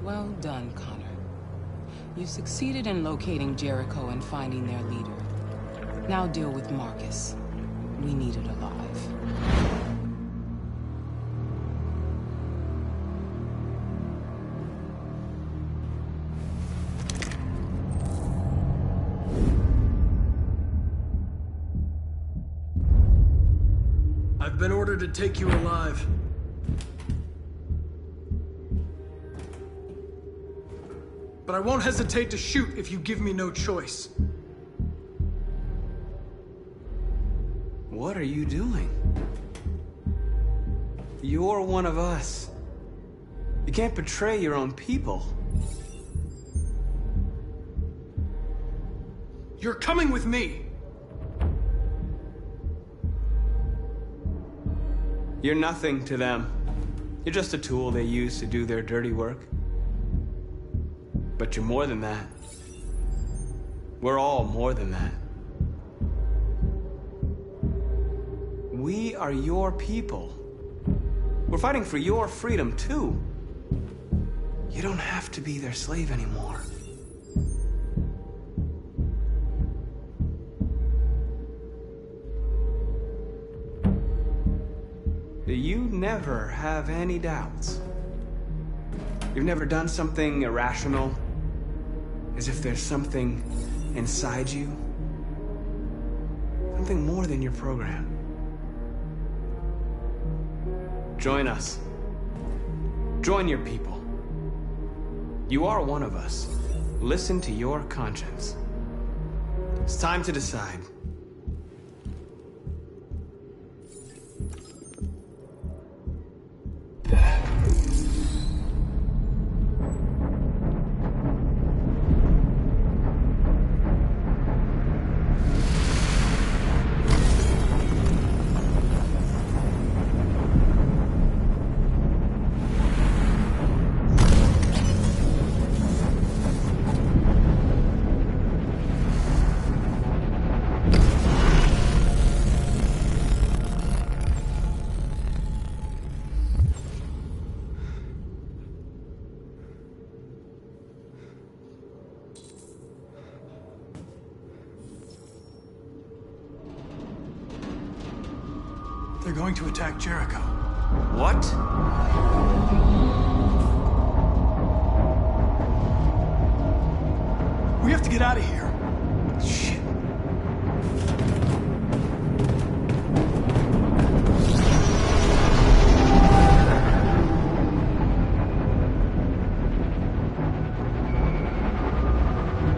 Well done, Connor. You succeeded in locating Jericho and finding their leader. Now deal with Marcus. We need it alive. I've been ordered to take you alive. But I won't hesitate to shoot if you give me no choice. What are you doing? You're one of us. You can't betray your own people. You're coming with me. You're nothing to them. You're just a tool they use to do their dirty work. But you're more than that. We're all more than that. We are your people. We're fighting for your freedom, too. You don't have to be their slave anymore. You never have any doubts. You've never done something irrational, as if there's something inside you, something more than your program. Join us. Join your people. You are one of us. Listen to your conscience. It's time to decide. They're going to attack Jericho. What? We have to get out of here. Shit.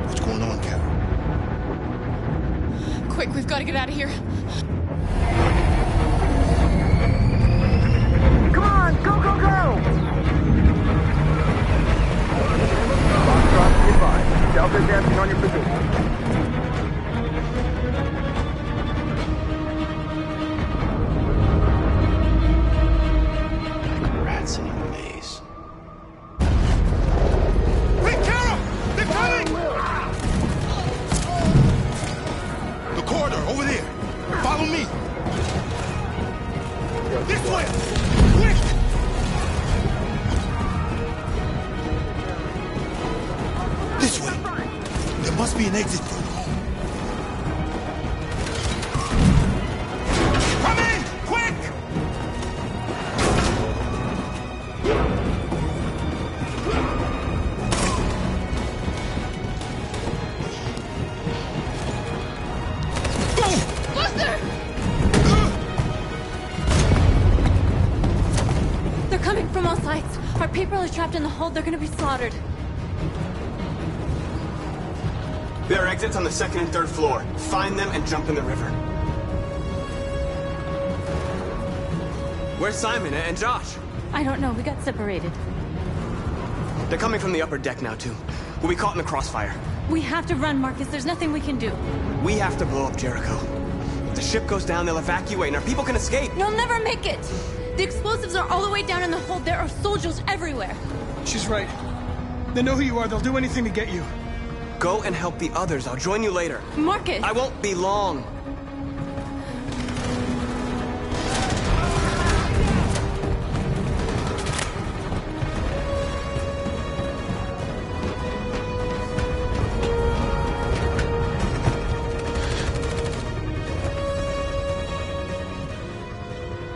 What's going on, Carol? Quick, we've got to get out of here. Come on, go, go, go! Foxtrot, advised. Delta advancing on your position. Rats in a maze. Hey, Carol! They're coming! The corridor, over there. Follow me. This way! Quick! This way. There must be an exit further home. Come in! Quick! Buster! They're coming from all sides. Our people are trapped in the hold. They're gonna be slaughtered. There are exits on the second and third floor. Find them and jump in the river. Where's Simon and Josh? I don't know. We got separated. They're coming from the upper deck now, too. We'll be caught in the crossfire. We have to run, Marcus. There's nothing we can do. We have to blow up Jericho. If the ship goes down, they'll evacuate and our people can escape. You'll never make it! The explosives are all the way down in the hold. There are soldiers everywhere. She's right. They know who you are. They'll do anything to get you. Go and help the others. I'll join you later. Marcus! I won't be long.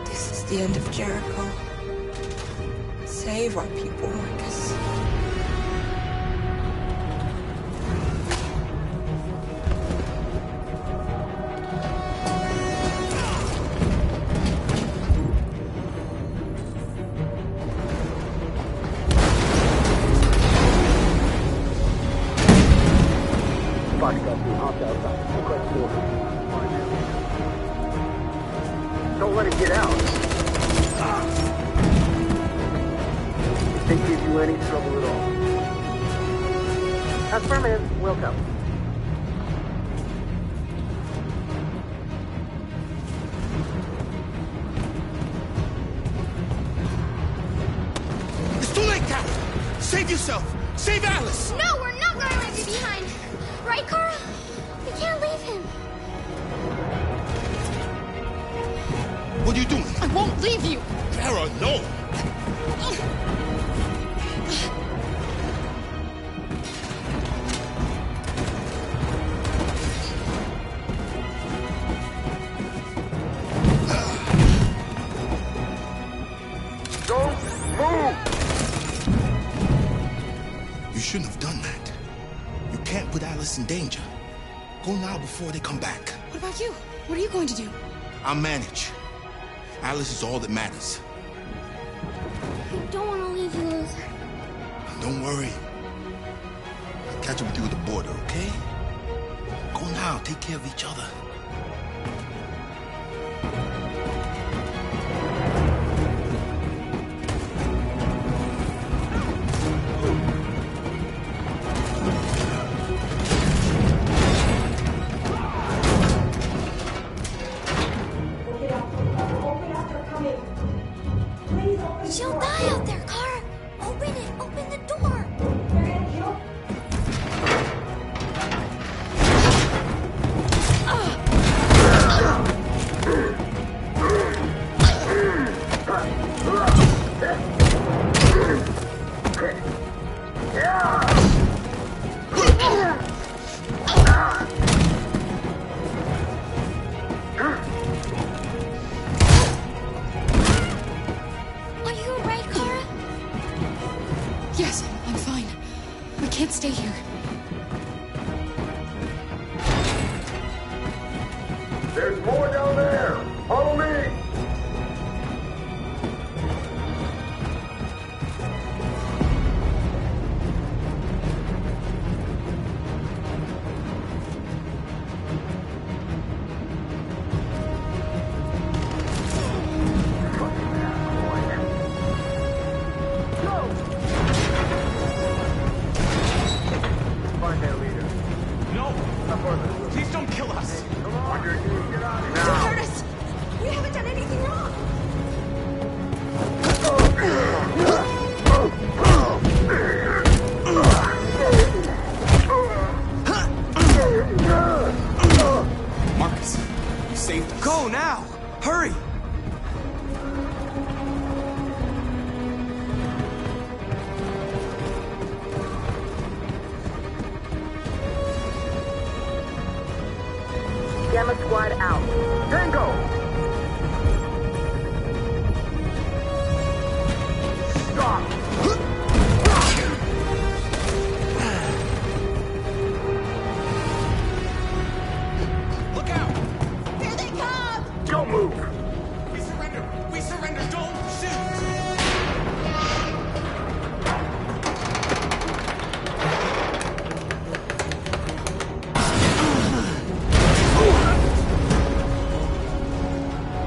This is the end of Jericho. Save our people, Marcus. Don't let it get out. If they give you any trouble at all. Affirmative, welcome. Save yourself! Save Alice! No, we're not going to leave you behind. Right, Kara? We can't leave him. What are you doing? I won't leave you. Kara, no! Don't move! You shouldn't have done that. You can't put Alice in danger. Go now before they come back. What about you? What are you going to do? I'll manage. Alice is all that matters. I don't want to leave you, Luther. Don't worry. I'll catch up with you at the border, okay? Go now. Take care of each other. She'll die out there, Kara. Open it. Open the door. Are you alright, Kara? Yes, I'm fine. We can't stay here. There's more down there! Follow me! Find their leader. No! Up further. Please don't kill us! Come on, get out of here. Don't hurt us. We haven't done anything wrong. Marcus, you saved us. Go now! Hurry! Gamma Squad out. Tango! Stop! Look out! Here they come. Don't move! We surrender! We surrender! Don't shoot!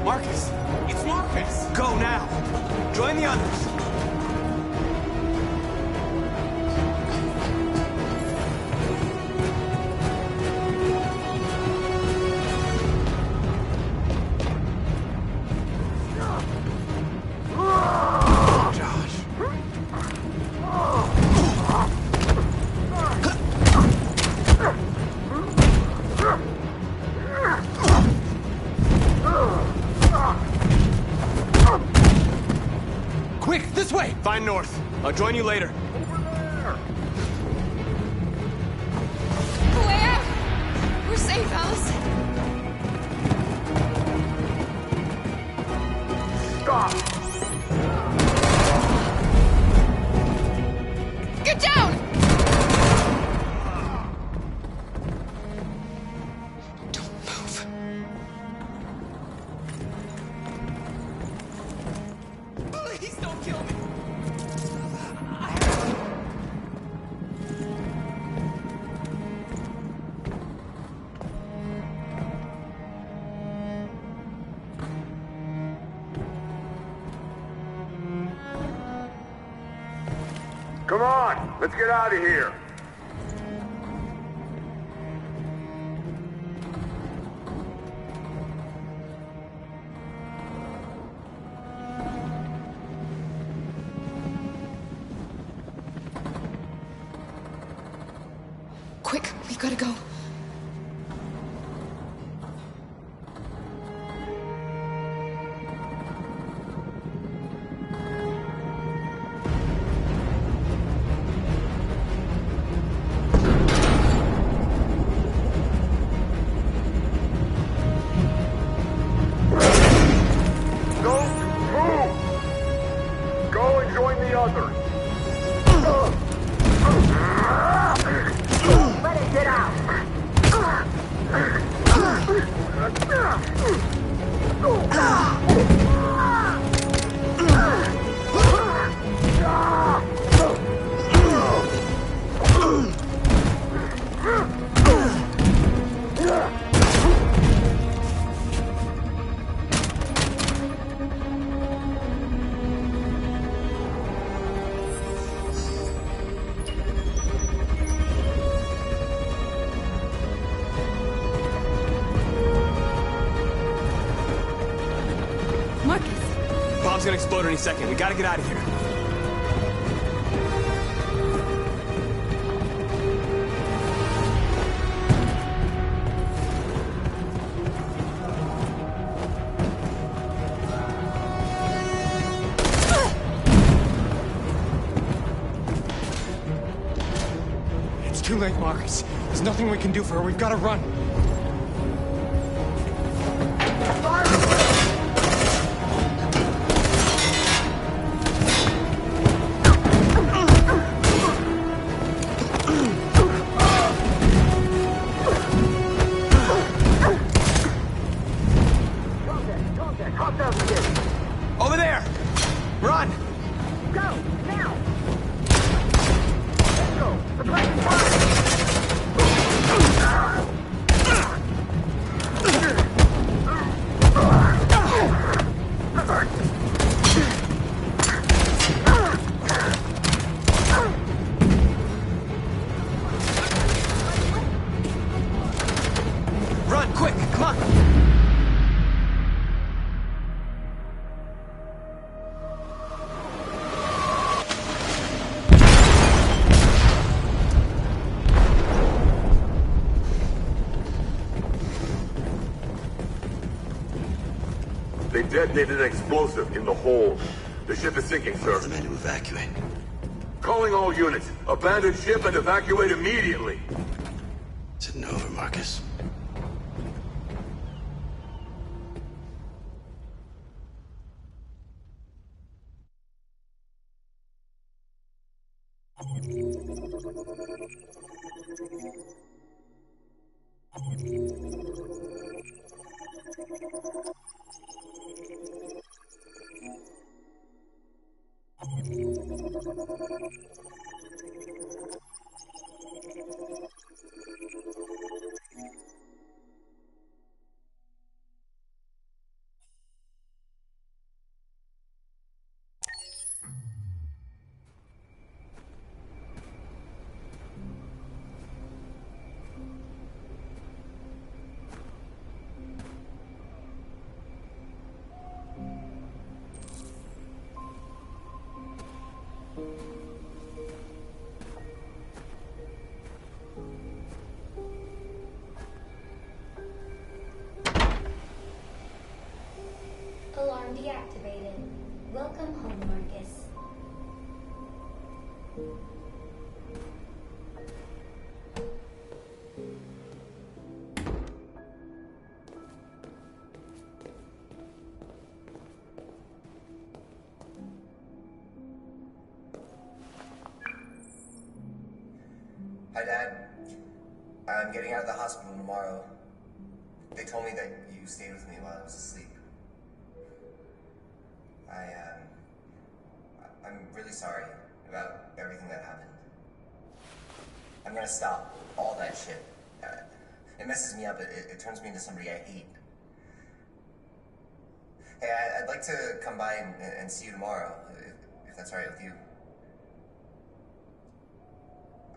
Marcus! It's Marcus! Go now! Join the others! Josh. Quick, this way! Find North. I'll join you later. The way out. We're safe, Alice. Stop! Get down! Don't move. Please don't kill me! Come on! Let's get out of here! Quick, we gotta go. Bomb's gonna explode any second. We gotta get out of here. It's too late, Marcus. There's nothing we can do for her. We've gotta run. Over there! Run! Go! Now! Let's go! Suppressing fire! Run, quick! Come on! They detonated an explosive in the hold. The ship is sinking, sir. The men to evacuate. Calling all units. Abandon ship and evacuate immediately. Is it over, Marcus? Alarm deactivated. Welcome home, Marcus. Hi, Dad. I'm getting out of the hospital tomorrow. They told me that you stayed with me while I was asleep. I'm really sorry about everything that happened. I'm gonna stop all that shit. It messes me up. It turns me into somebody I hate. Hey, I'd like to come by and see you tomorrow, if that's all right with you.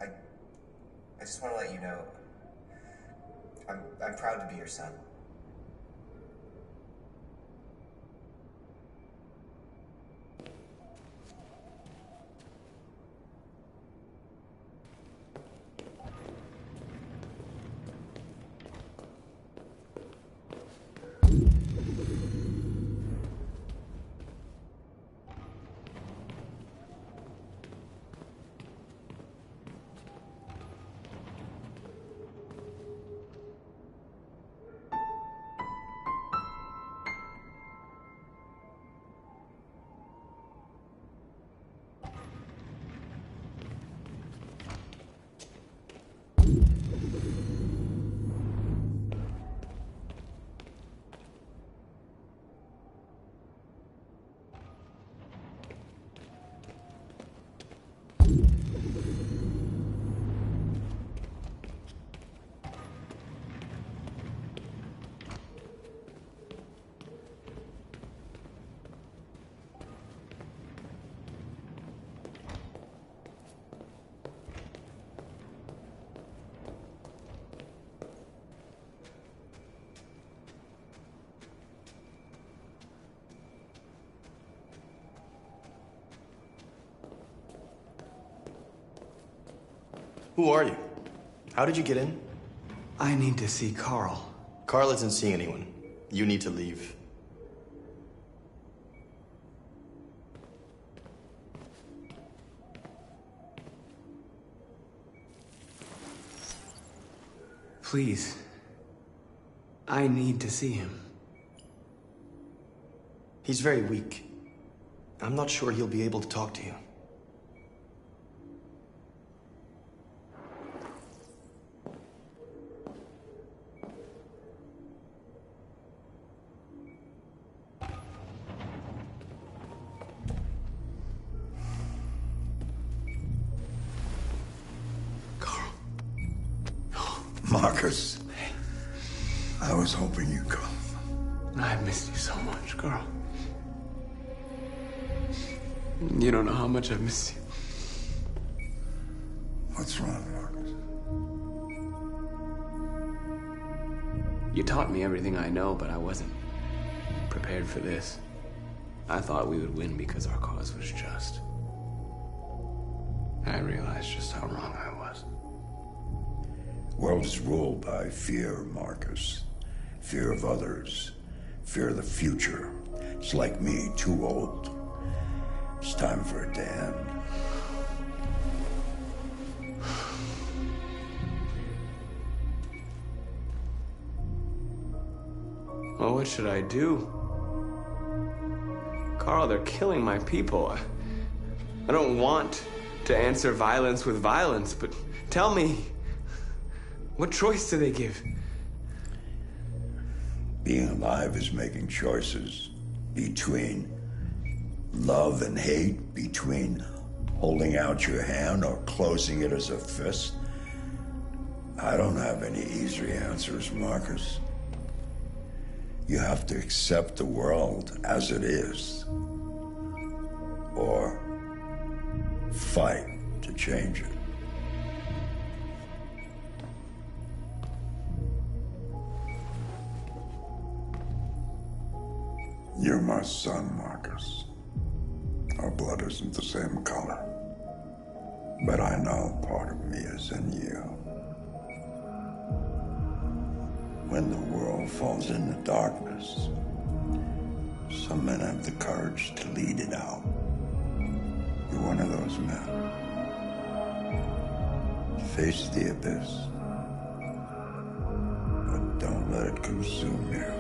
I just want to let you know, I'm proud to be your son. Who are you? How did you get in? I need to see Carl. Carl isn't seeing anyone. You need to leave. Please. I need to see him. He's very weak. I'm not sure he'll be able to talk to you. Marcus, I was hoping you'd come. I've missed you so much, Carl. You don't know how much I've missed you. What's wrong, Marcus? You taught me everything I know, but I wasn't prepared for this. I thought we would win because our cause was just. I realized just how wrong I was. World is ruled by fear, Marcus. Fear of others. Fear of the future. It's like me, too old. It's time for it to end. Well, what should I do? Carl, they're killing my people. I don't want to answer violence with violence, but tell me, what choice do they give? Being alive is making choices between love and hate, between holding out your hand or closing it as a fist. I don't have any easy answers, Marcus. You have to accept the world as it is, or fight to change it. You're my son, Marcus. Our blood isn't the same color. But I know part of me is in you. When the world falls into darkness, some men have the courage to lead it out. You're one of those men. Face the abyss, but don't let it consume you.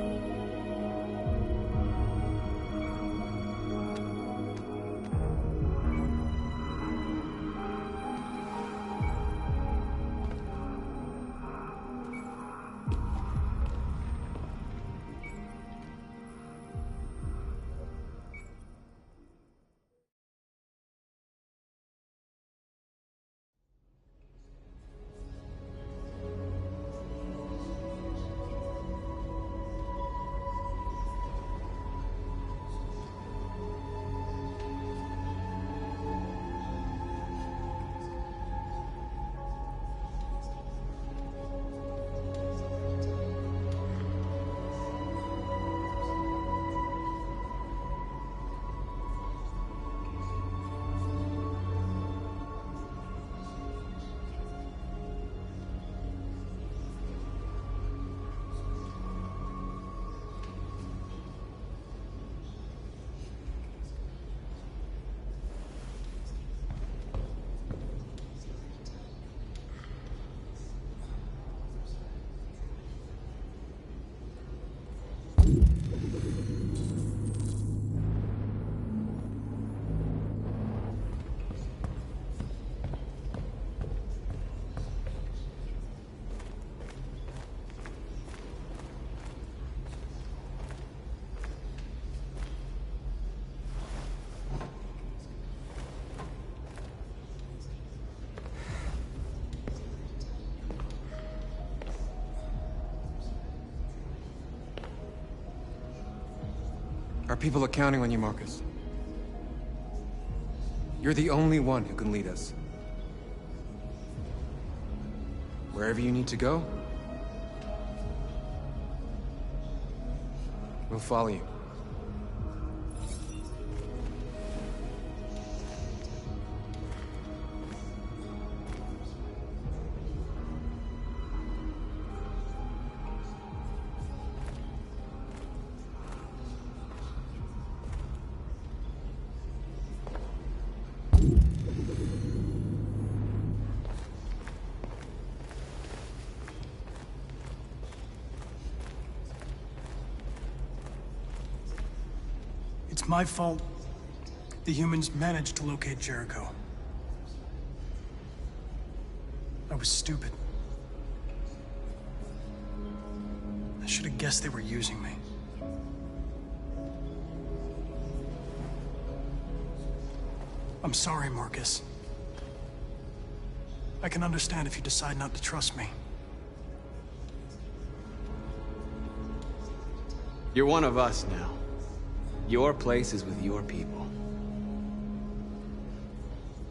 Our people are counting on you, Marcus. You're the only one who can lead us. Wherever you need to go, we'll follow you. It's my fault the humans managed to locate Jericho. I was stupid. I should have guessed they were using me. I'm sorry, Marcus. I can understand if you decide not to trust me. You're one of us now. Your place is with your people.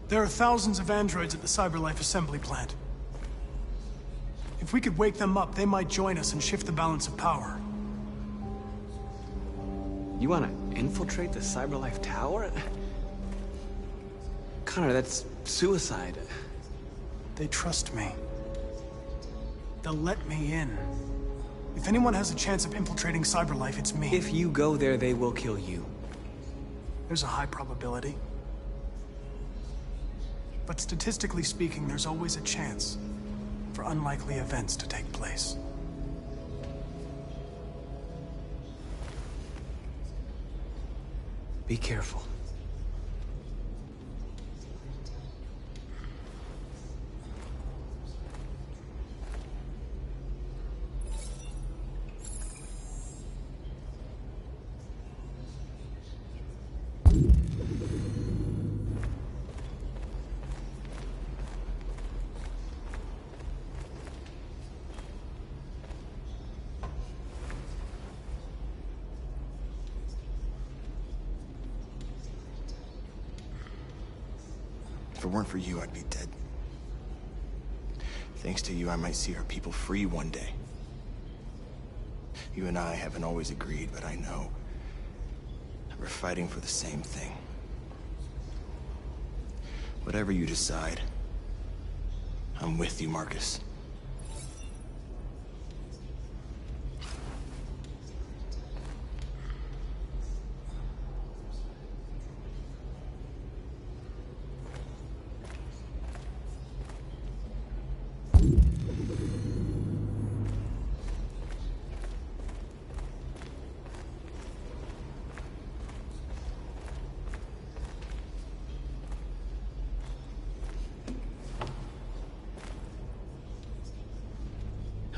There are thousands of androids at the CyberLife assembly plant. If we could wake them up, they might join us and shift the balance of power. You want to infiltrate the CyberLife tower? Connor, that's suicide. They trust me. They'll let me in. If anyone has a chance of infiltrating CyberLife, it's me. If you go there, they will kill you. There's a high probability. But statistically speaking, there's always a chance for unlikely events to take place. Be careful. If it weren't for you, I'd be dead. Thanks to you, I might see our people free one day. You and I haven't always agreed, but I know that we're fighting for the same thing. Whatever you decide, I'm with you, Marcus.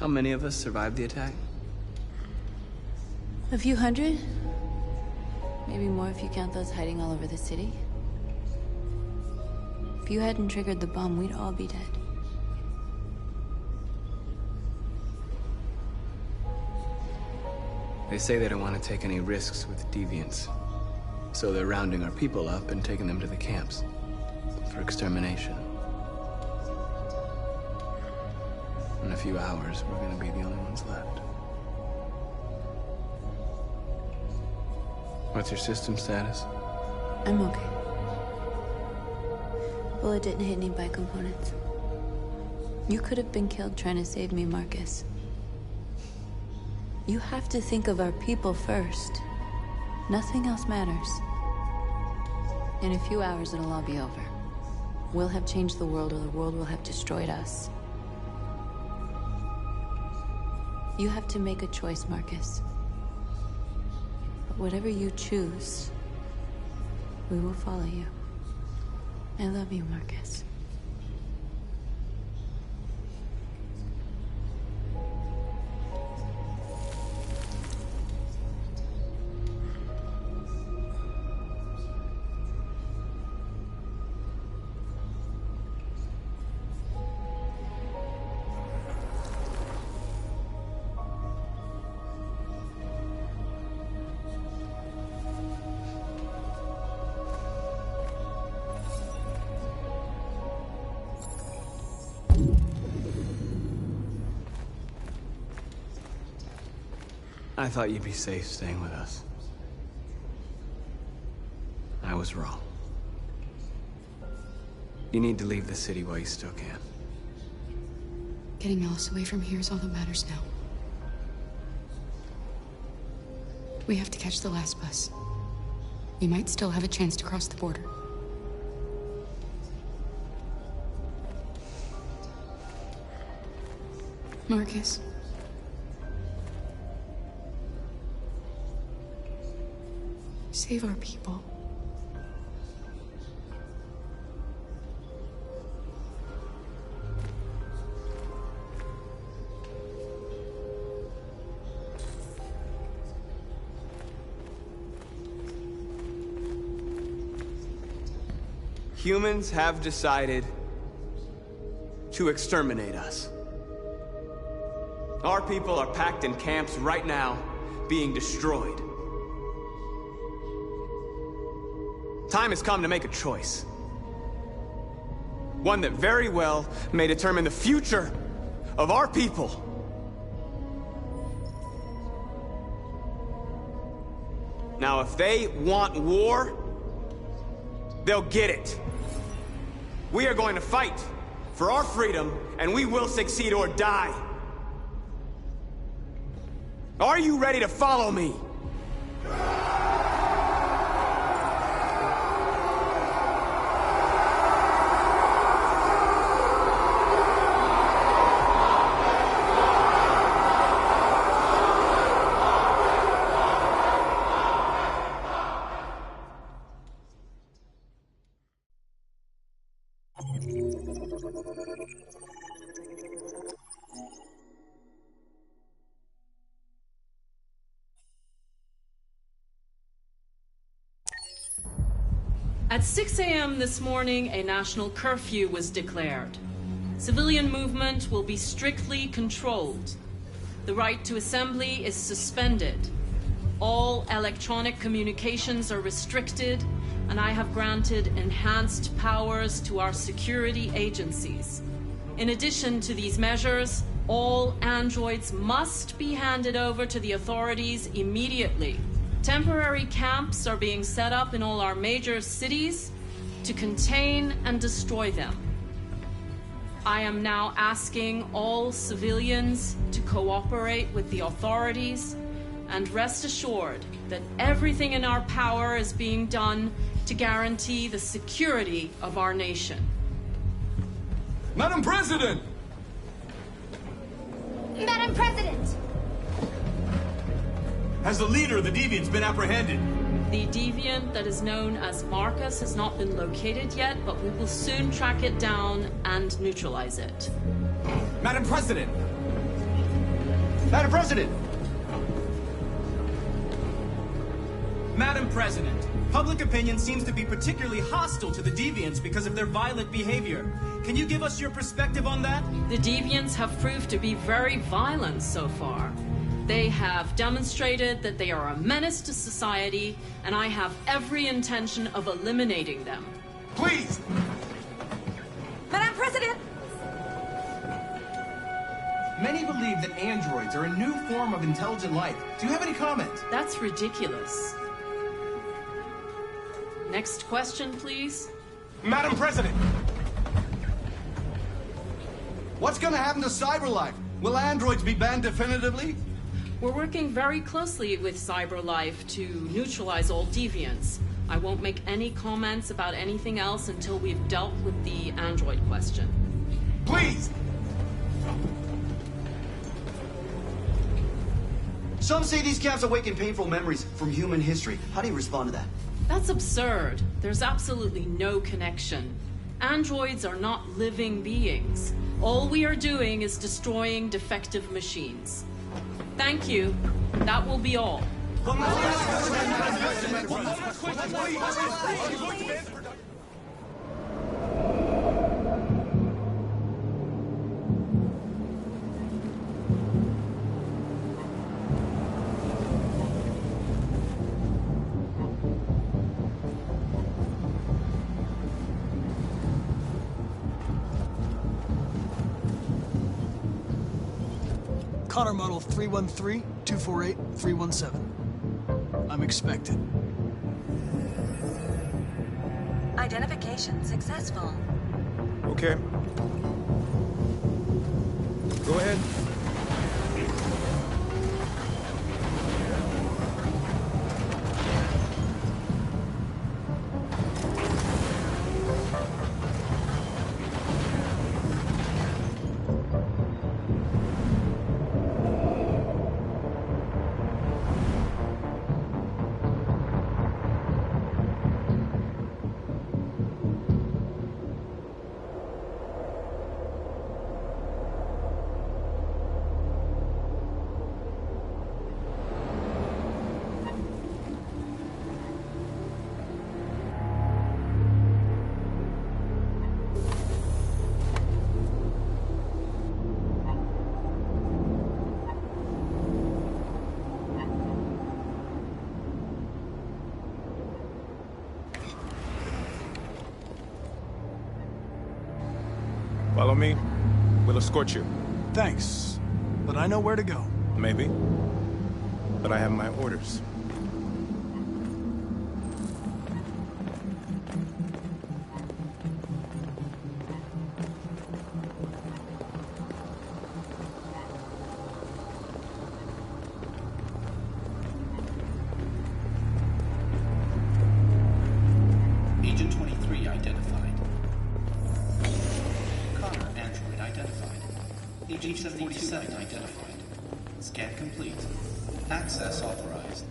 How many of us survived the attack? A few hundred? Maybe more if you count those hiding all over the city. If you hadn't triggered the bomb, we'd all be dead. They say they don't want to take any risks with deviants. So they're rounding our people up and taking them to the camps for extermination. In a few hours, we're gonna be the only ones left. What's your system status? I'm okay. Bullet didn't hit any bicomponents. You could have been killed trying to save me, Marcus. You have to think of our people first. Nothing else matters. In a few hours, it'll all be over. We'll have changed the world, or the world will have destroyed us. You have to make a choice, Marcus. But whatever you choose, we will follow you. I love you, Marcus. I thought you'd be safe staying with us. I was wrong. You need to leave the city while you still can. Getting Alice away from here is all that matters now. We have to catch the last bus. We might still have a chance to cross the border. Marcus. Save our people. Humans have decided to exterminate us. Our people are packed in camps right now, being destroyed. Time has come to make a choice. One that very well may determine the future of our people. Now, if they want war, they'll get it. We are going to fight for our freedom, and we will succeed or die. Are you ready to follow me? At 6 a.m. this morning, a national curfew was declared. Civilian movement will be strictly controlled. The right to assembly is suspended. All electronic communications are restricted, and I have granted enhanced powers to our security agencies. In addition to these measures, all androids must be handed over to the authorities immediately. Temporary camps are being set up in all our major cities to contain and destroy them. I am now asking all civilians to cooperate with the authorities and rest assured that everything in our power is being done to guarantee the security of our nation. Madam President! Madam President! Has the leader of the Deviants been apprehended? The deviant that is known as Marcus has not been located yet, but we will soon track it down and neutralize it. Madam President! Madam President! Madam President, public opinion seems to be particularly hostile to the Deviants because of their violent behavior. Can you give us your perspective on that? The Deviants have proved to be very violent so far. They have demonstrated that they are a menace to society, and I have every intention of eliminating them. Please! Madam President! Many believe that androids are a new form of intelligent life. Do you have any comment? That's ridiculous. Next question, please. Madam President! What's gonna happen to cyberlife? Will androids be banned definitively? We're working very closely with CyberLife to neutralize all deviants. I won't make any comments about anything else until we've dealt with the android question. Please! Some say these camps awaken painful memories from human history. How do you respond to that? That's absurd. There's absolutely no connection. Androids are not living beings. All we are doing is destroying defective machines. Thank you. That will be all. Connor model 313-248-317. I'm expected. Identification successful. Okay. Go ahead. Follow me. We'll escort you. Thanks, but I know where to go. Maybe. But I have my orders. Agent 23 identified. Connor, android identified. Agent 77 identified. Scan complete. Access authorized.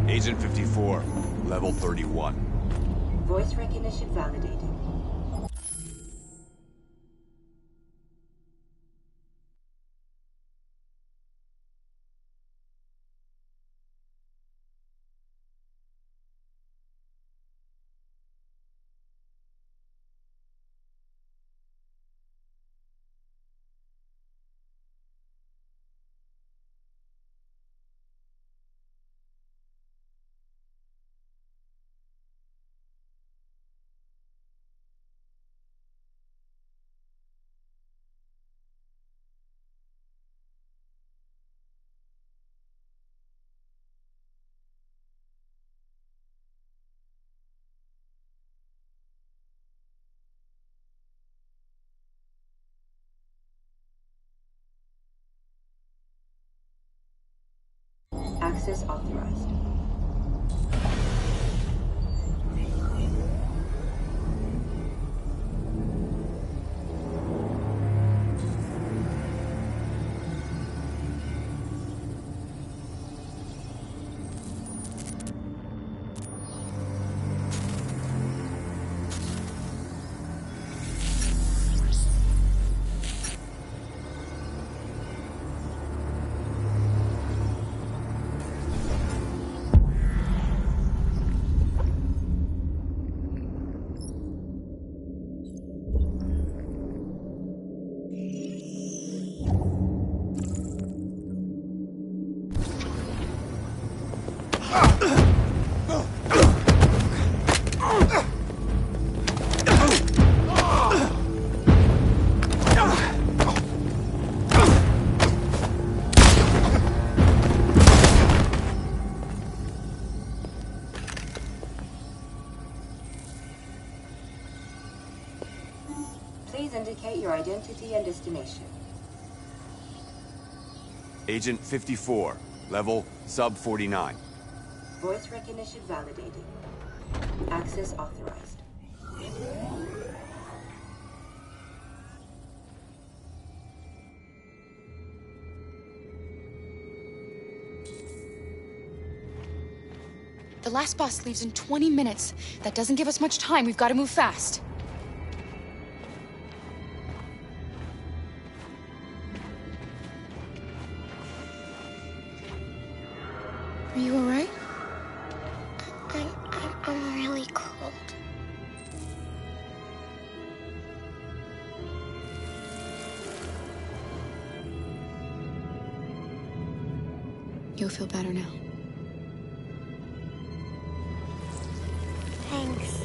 Agent 54, level 31. Voice recognition validated. Access authorized. Please indicate your identity and destination. Agent 54, level sub 49. Voice recognition validated. Access authorized. The last bus leaves in 20 minutes. That doesn't give us much time. We've got to move fast. Are you all right? I'm really cold. You'll feel better now. Thanks.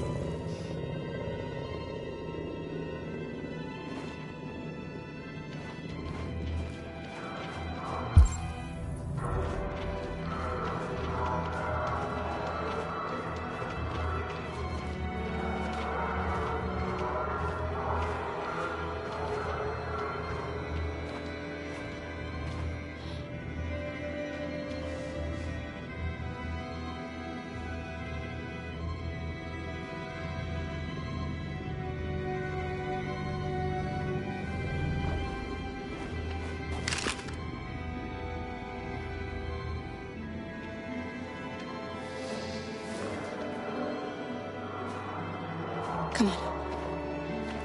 Come on.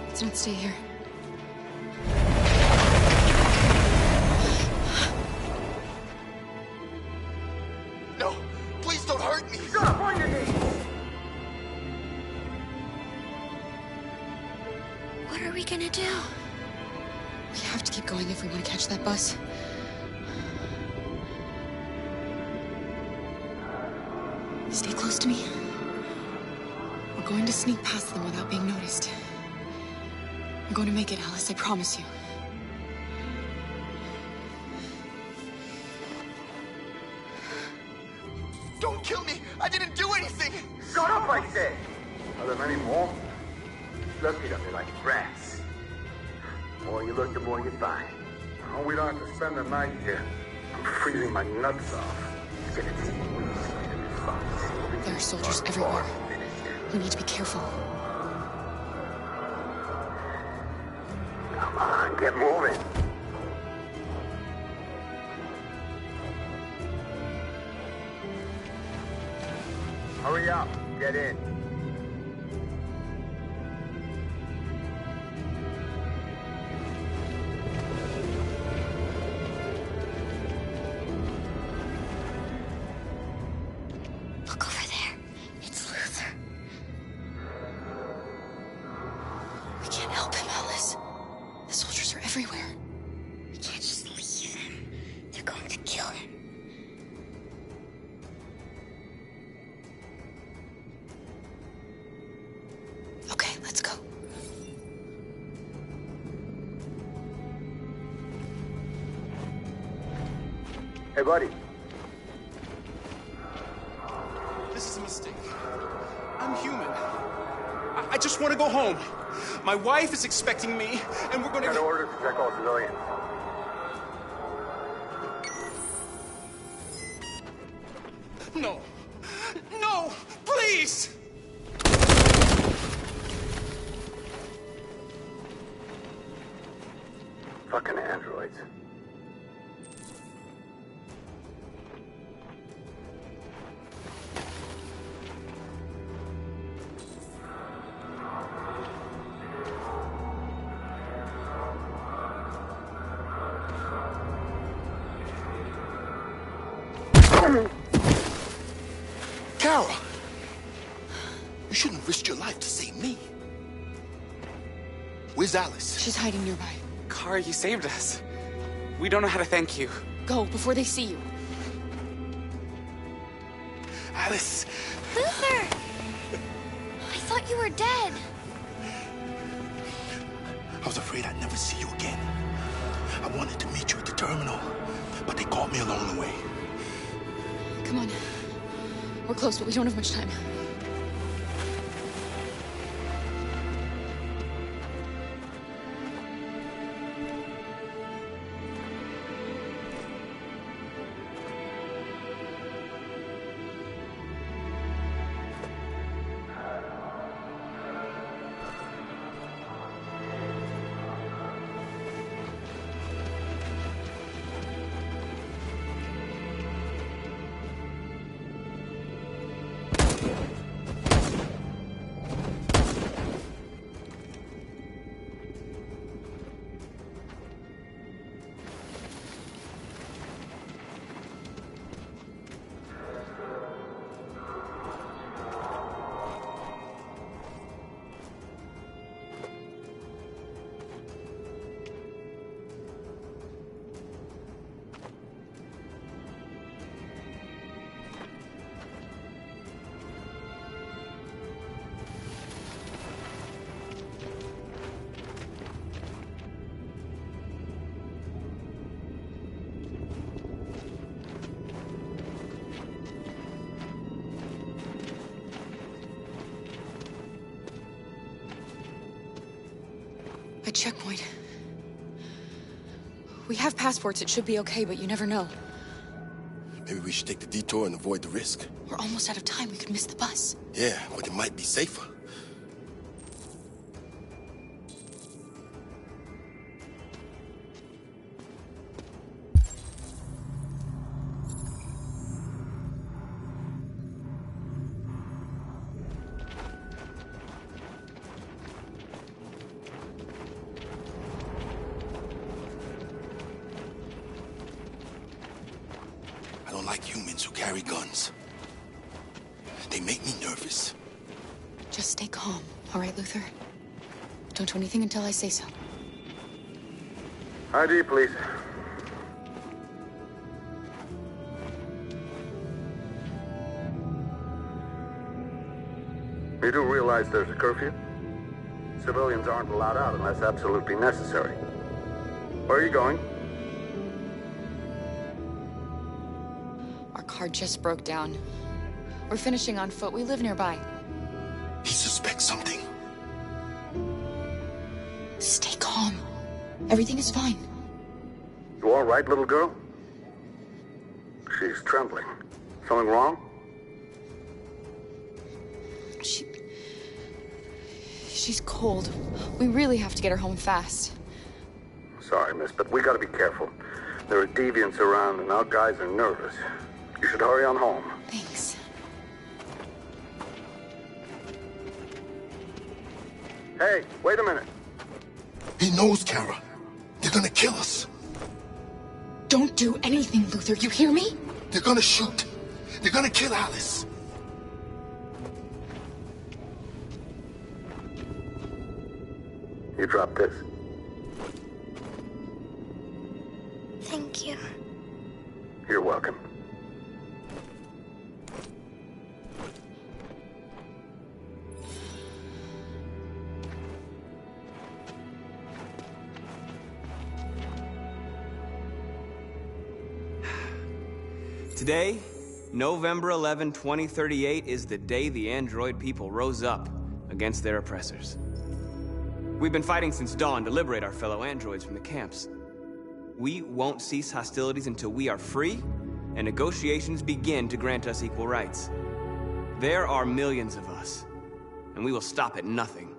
Let's not stay here. No! Please don't hurt me! Shut up on your knees! What are we gonna do? We have to keep going if we want to catch that bus. Stay close to me. We're going to sneak past them without being noticed. We're going to make it, Alice, I promise you. Don't kill me! I didn't do anything! Shut up, I said! Are there many more? Look it up, they're like rats. The more you look, the more you find. Oh, we don't have to spend the night here. I'm freezing my nuts off. Get it easy. There are soldiers everywhere. We need to be careful. Come on, get moving. Hurry up, get in. Look over there. It's Luther. We can't help him, Alice. The soldiers are everywhere. We can't just leave him. They're going to kill him. Okay, let's go. Hey, buddy. This is a mistake. I'm human. I just want to go home. My wife is expecting me, and we're going to... Got orders to check all civilians. No. No! Please! Fucking androids. Kara! You shouldn't have risked your life to save me. Where's Alice? She's hiding nearby. Kara, you saved us. We don't know how to thank you. Go, before they see you. Alice! Luther! I thought you were dead. I was afraid I'd never see you again. I wanted to meet you at the terminal, but they caught me along the way. Come on. We're close, but we don't have much time. A checkpoint. We have passports, it should be okay, but you never know. Maybe we should take the detour and avoid the risk. We're almost out of time, we could miss the bus. Yeah, but it might be safer. don't like humans who carry guns. They make me nervous. Just stay calm, all right, Luther? Don't do anything until I say so. ID, please. You do realize there's a curfew? Civilians aren't allowed out unless absolutely necessary. Where are you going? Our car just broke down. We're finishing on foot. We live nearby. He suspects something. Stay calm. Everything is fine. You all right, little girl? She's trembling. Something wrong? She's cold. We really have to get her home fast. Sorry, miss, but we gotta be careful. There are deviants around and our guys are nervous. You should hurry on home. Thanks. Hey, wait a minute. He knows, Kara. They're gonna kill us. Don't do anything, Luther. You hear me? They're gonna shoot. They're gonna kill Alice. You drop this. Thank you. You're welcome. Today, November 11, 2038, is the day the android people rose up against their oppressors. We've been fighting since dawn to liberate our fellow androids from the camps. We won't cease hostilities until we are free and negotiations begin to grant us equal rights. There are millions of us, and we will stop at nothing.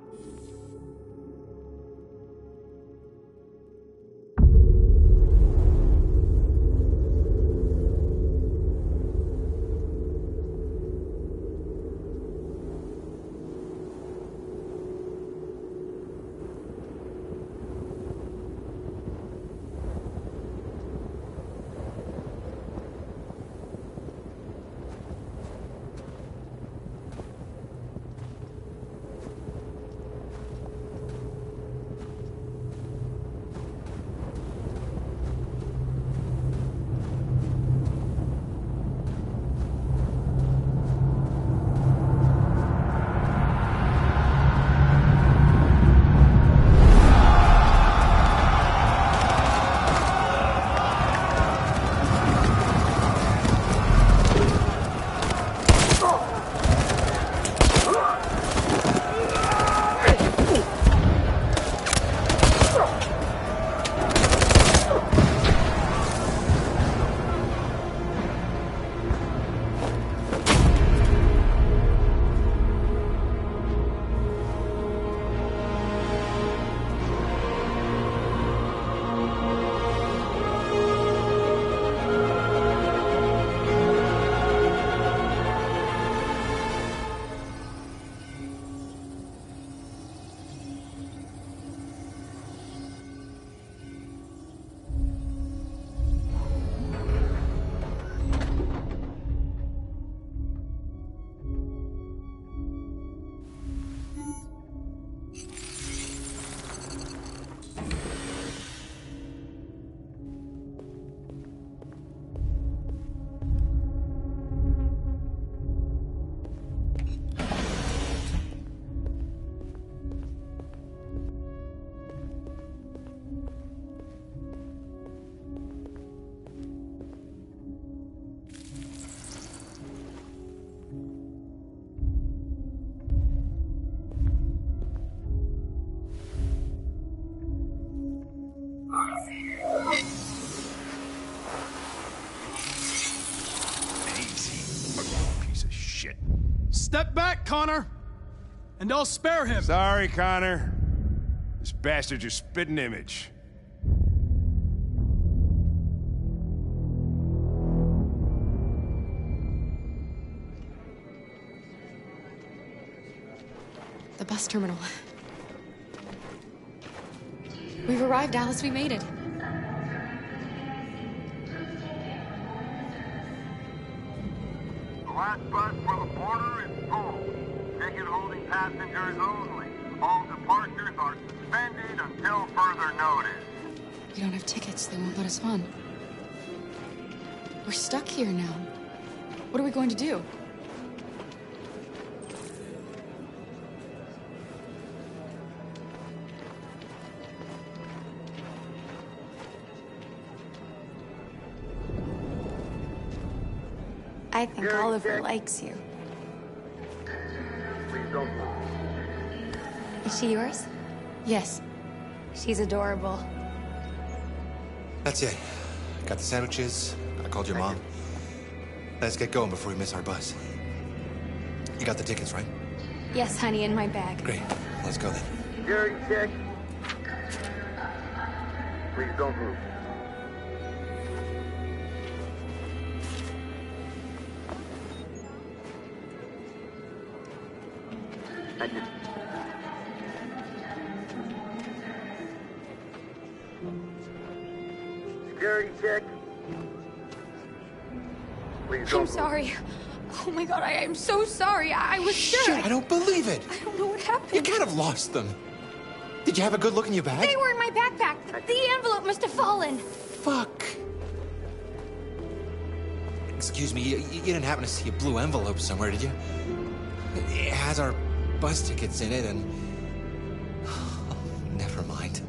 Step back, Connor! And I'll spare him. Sorry, Connor. This bastard's your spitting image. The bus terminal. We've arrived, Alice. We made it. The last bus for the border is full. Ticket holding passengers only. All departures are suspended until further notice. We don't have tickets. They won't let us on. We're stuck here now. What are we going to do? I think Oliver likes you. Please don't move. Is she yours? Yes. She's adorable. That's it. Got the sandwiches. I called your mom. Let's get going before we miss our bus. You got the tickets, right? Yes, honey, in my bag. Great. Let's go then. Security check. Please don't move. Thank you. Security check. Please don't I'm move. sorry. Oh my god, I am so sorry. I was sure. Shit, I don't believe it. I don't know what happened. You can't have lost them. Did you have a good look in your bag? They were in my backpack. The envelope must have fallen. Fuck. Excuse me, you didn't happen to see a blue envelope somewhere, did you? It has our bus tickets in it, and... Oh, never mind.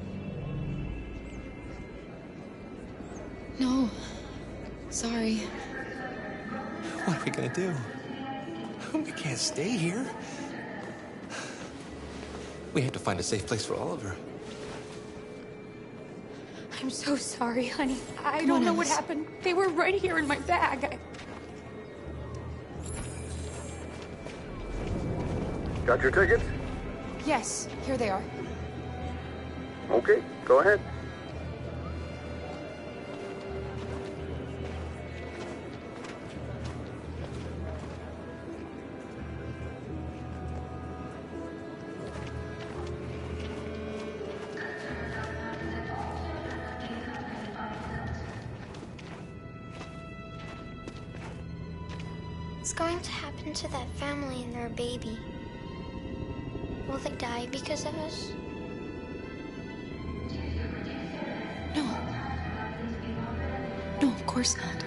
No. Sorry. What are we gonna do? We can't stay here. We have to find a safe place for Oliver. I'm so sorry, honey. I don't know what happened. They were right here in my bag. Got your tickets? Yes, here they are. Okay, go ahead. What's going to happen to that family and their baby? Will they die because of us? No. No, of course not.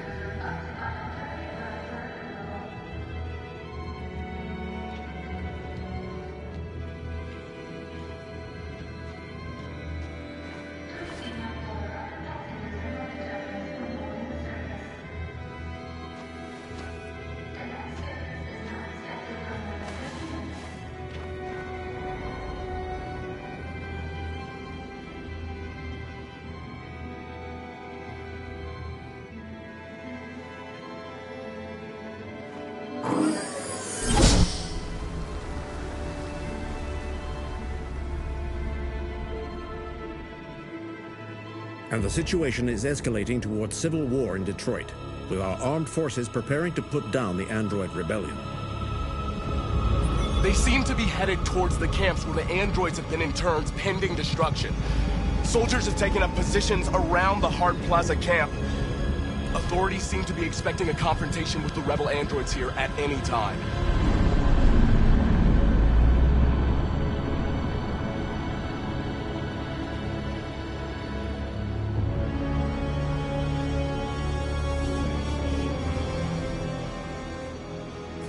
And the situation is escalating towards civil war in Detroit, with our armed forces preparing to put down the android rebellion. They seem to be headed towards the camps where the androids have been in turns pending destruction. Soldiers have taken up positions around the Hart Plaza camp. Authorities seem to be expecting a confrontation with the rebel androids here at any time.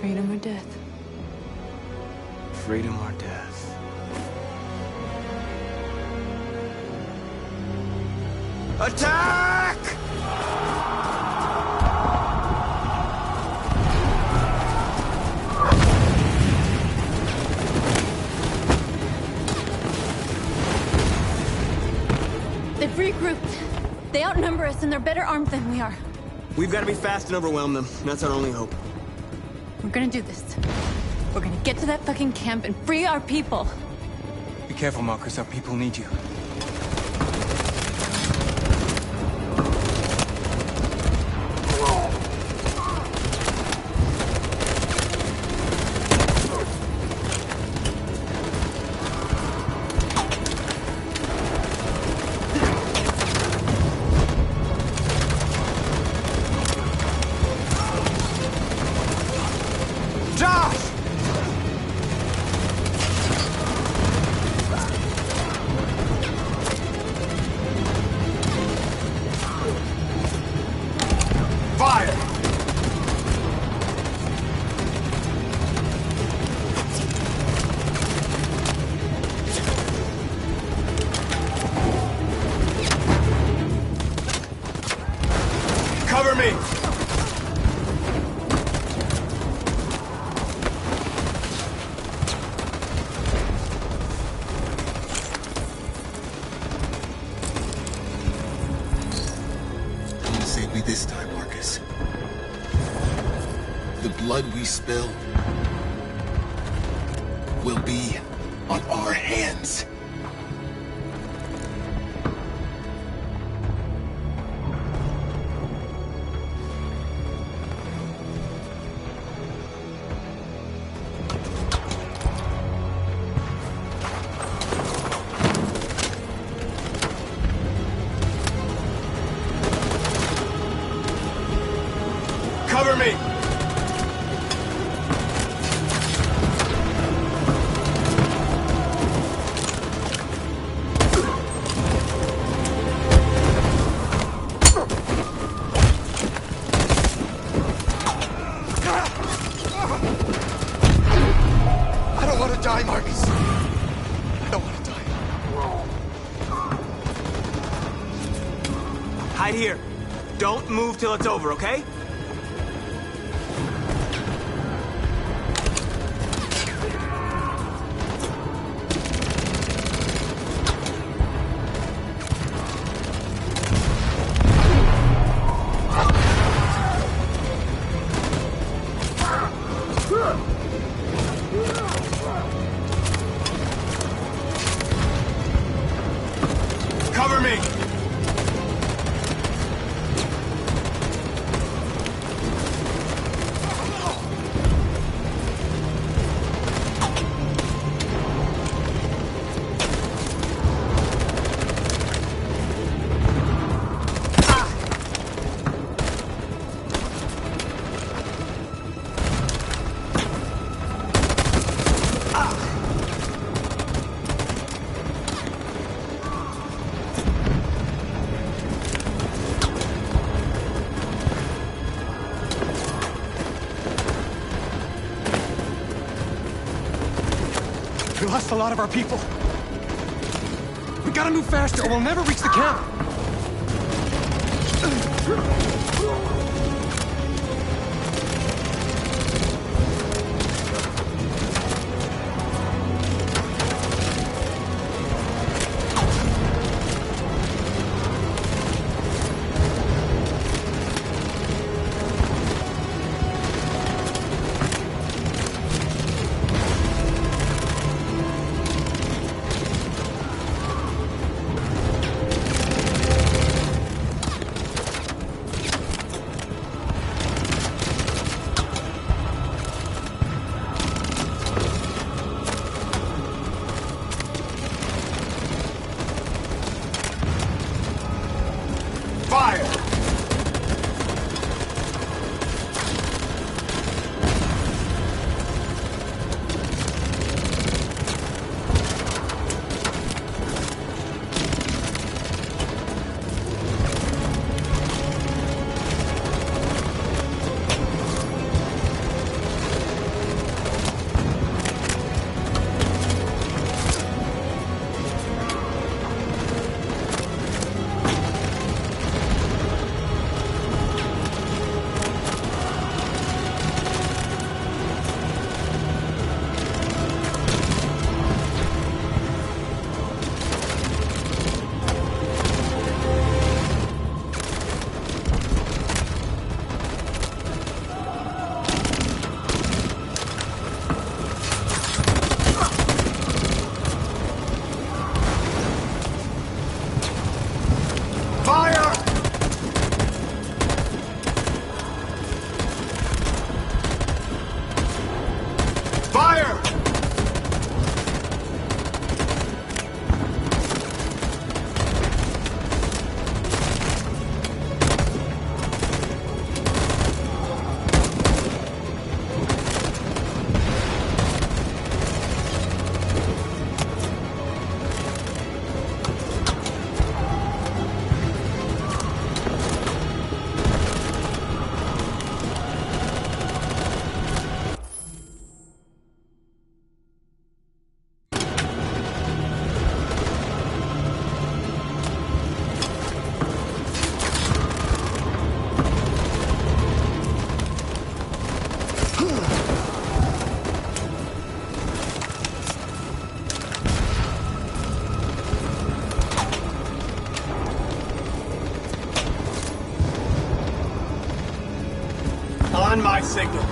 Freedom or death? Freedom or death? Attack! They've regrouped. They outnumber us and they're better armed than we are. We've got to be fast and overwhelm them. That's our only hope. We're gonna do this. We're gonna get to that fucking camp and free our people. Be careful, Marcus. Our people need you. me! You're gonna save me this time, Marcus. The blood we spill will be on our hands. Cover me! I don't want to die, Marcus. I don't want to die. Hide here. Don't move till it's over, okay? Cover me! We lost a lot of our people. We gotta move faster or we'll never reach the camp. On my signal.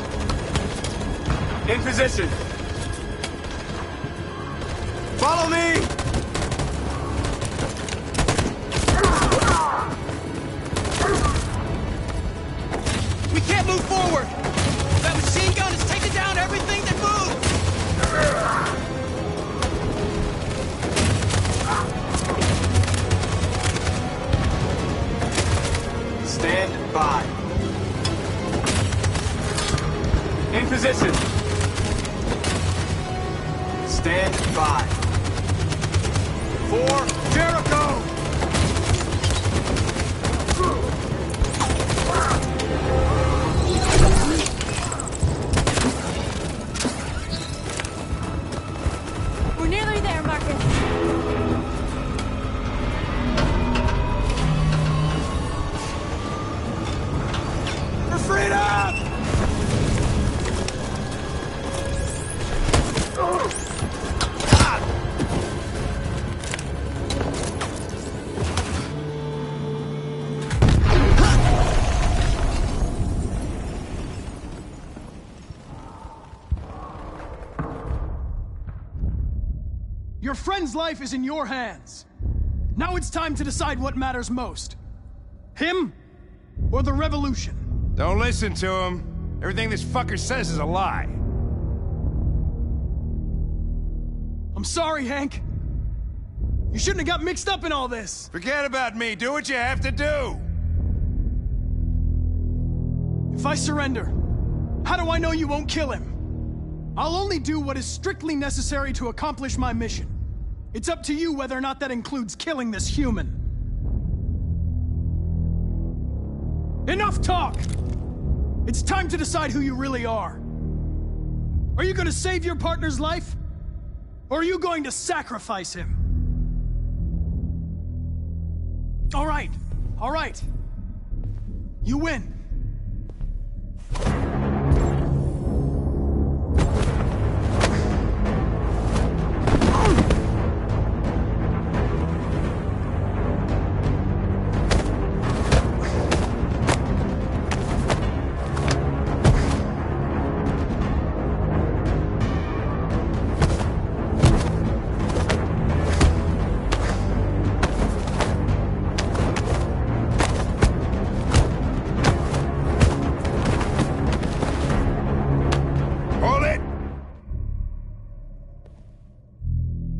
In position. Follow me! We can't move forward! That machine gun is taking down everything that moves! Stand by. In position. Stand by. For Jericho! We're nearly there, Marcus. For freedom! Your friend's life is in your hands. Now it's time to decide what matters most. Him or the revolution? Don't listen to him. Everything this fucker says is a lie. I'm sorry, Hank. You shouldn't have got mixed up in all this. Forget about me. Do what you have to do. If I surrender, how do I know you won't kill him? I'll only do what is strictly necessary to accomplish my mission. It's up to you whether or not that includes killing this human. Enough talk! It's time to decide who you really are. Are you going to save your partner's life? Or are you going to sacrifice him? All right. You win.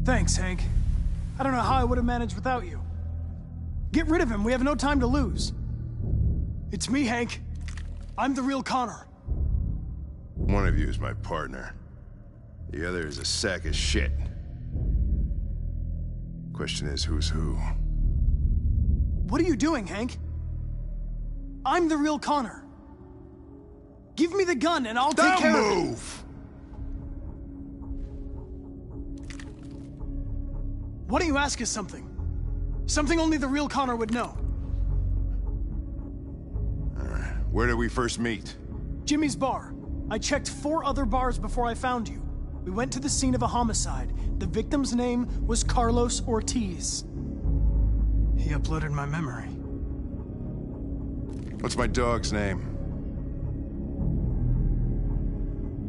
Thanks, Hank. I don't know how I would have managed without you. Get rid of him. We have no time to lose. It's me, Hank. I'm the real Connor. One of you is my partner. The other is a sack of shit. Question is, who's who? What are you doing, Hank? I'm the real Connor. Give me the gun and I'll take care of it. Don't move! Why don't you ask us something? Something only the real Connor would know. Where did we first meet? Jimmy's bar. I checked 4 other bars before I found you. We went to the scene of a homicide. The victim's name was Carlos Ortiz. He uploaded my memory. What's my dog's name?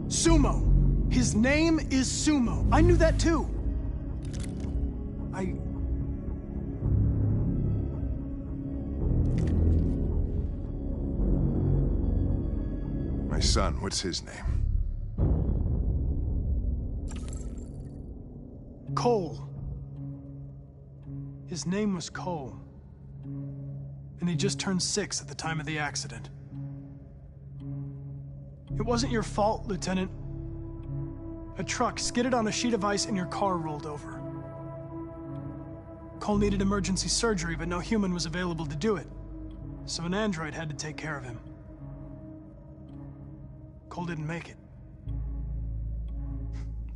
Sumo. His name is Sumo. I knew that too. My son, what's his name? Cole. His name was Cole. And he just turned 6 at the time of the accident. It wasn't your fault, Lieutenant. A truck skidded on a sheet of ice and your car rolled over. Cole needed emergency surgery, but no human was available to do it. So an android had to take care of him. Cole didn't make it.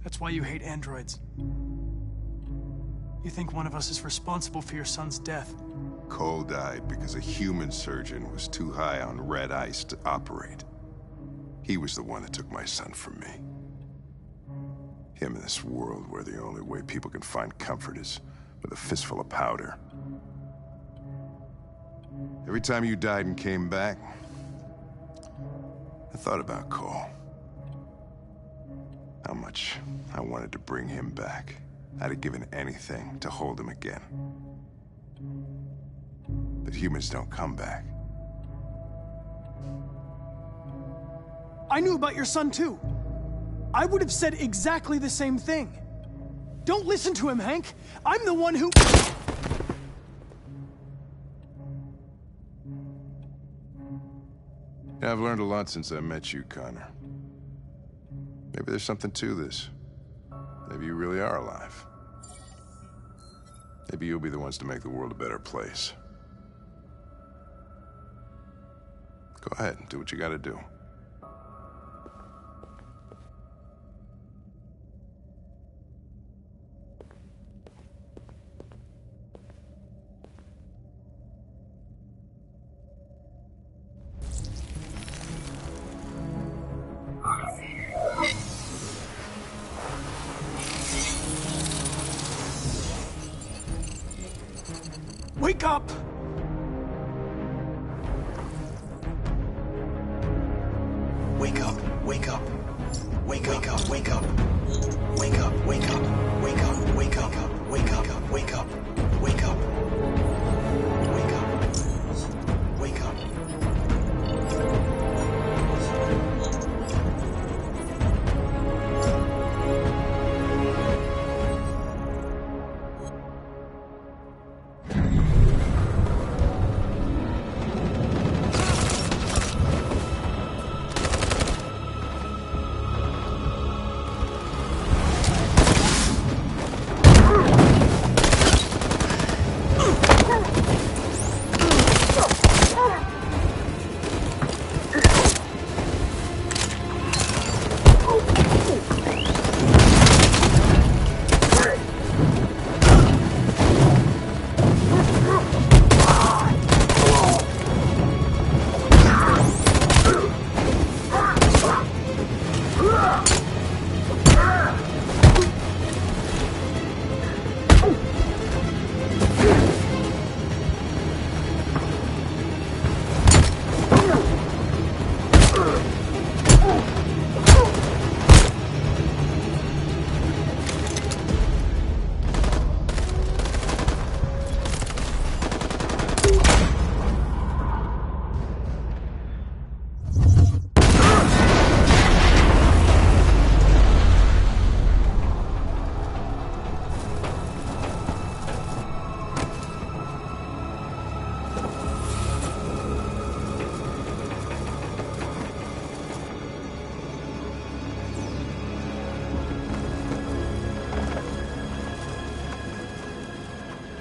That's why you hate androids. You think one of us is responsible for your son's death. Cole died because a human surgeon was too high on red ice to operate. He was the one that took my son from me. Him in this world where the only way people can find comfort is with a fistful of powder. Every time you died and came back, I thought about Cole. How much I wanted to bring him back. I'd have given anything to hold him again. But humans don't come back. I knew about your son too. I would have said exactly the same thing. Don't listen to him, Hank. I'm the one who... Yeah, I've learned a lot since I met you, Connor. Maybe there's something to this. Maybe you really are alive. Maybe you'll be the ones to make the world a better place. Go ahead, do what you gotta do. Wake up! Wake up, wake up. Wake up, wake up. Wake up, wake up. Wake up, wake up. Wake up, wake up. Wake up. Wake up. Wake up.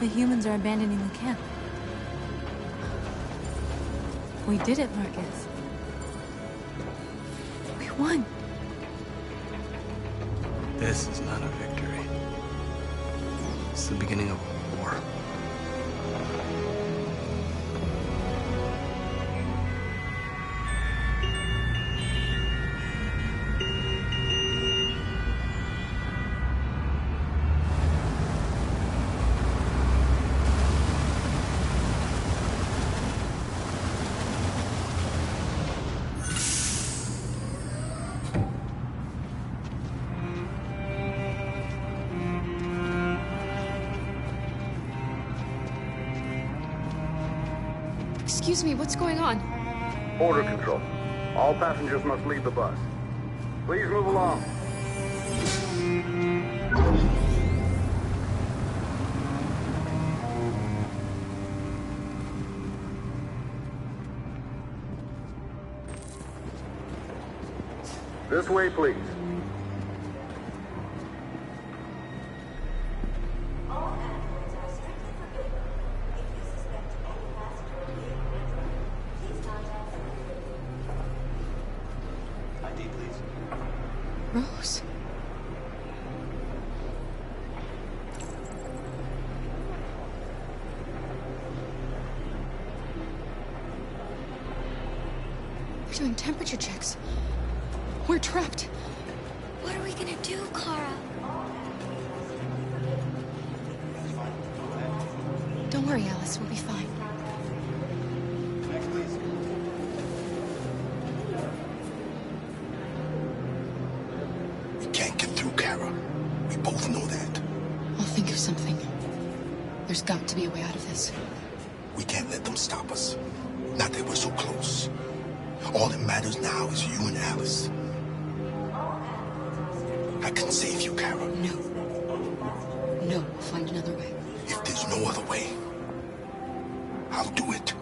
The humans are abandoning the camp. We did it, Marcus. We won. This is not a victory. It's the beginning of a war. Excuse me, what's going on? Border control. All passengers must leave the bus. Please move along. This way, please. Rose. We're doing temperature checks. We're trapped. What are we gonna do, Kara? Don't worry, Alice. We'll be fine. Alice. We can't let them stop us. Not that we're so close. All that matters now is you and Alice. I can save you, Kara. No. No, we'll find another way. If there's no other way, I'll do it.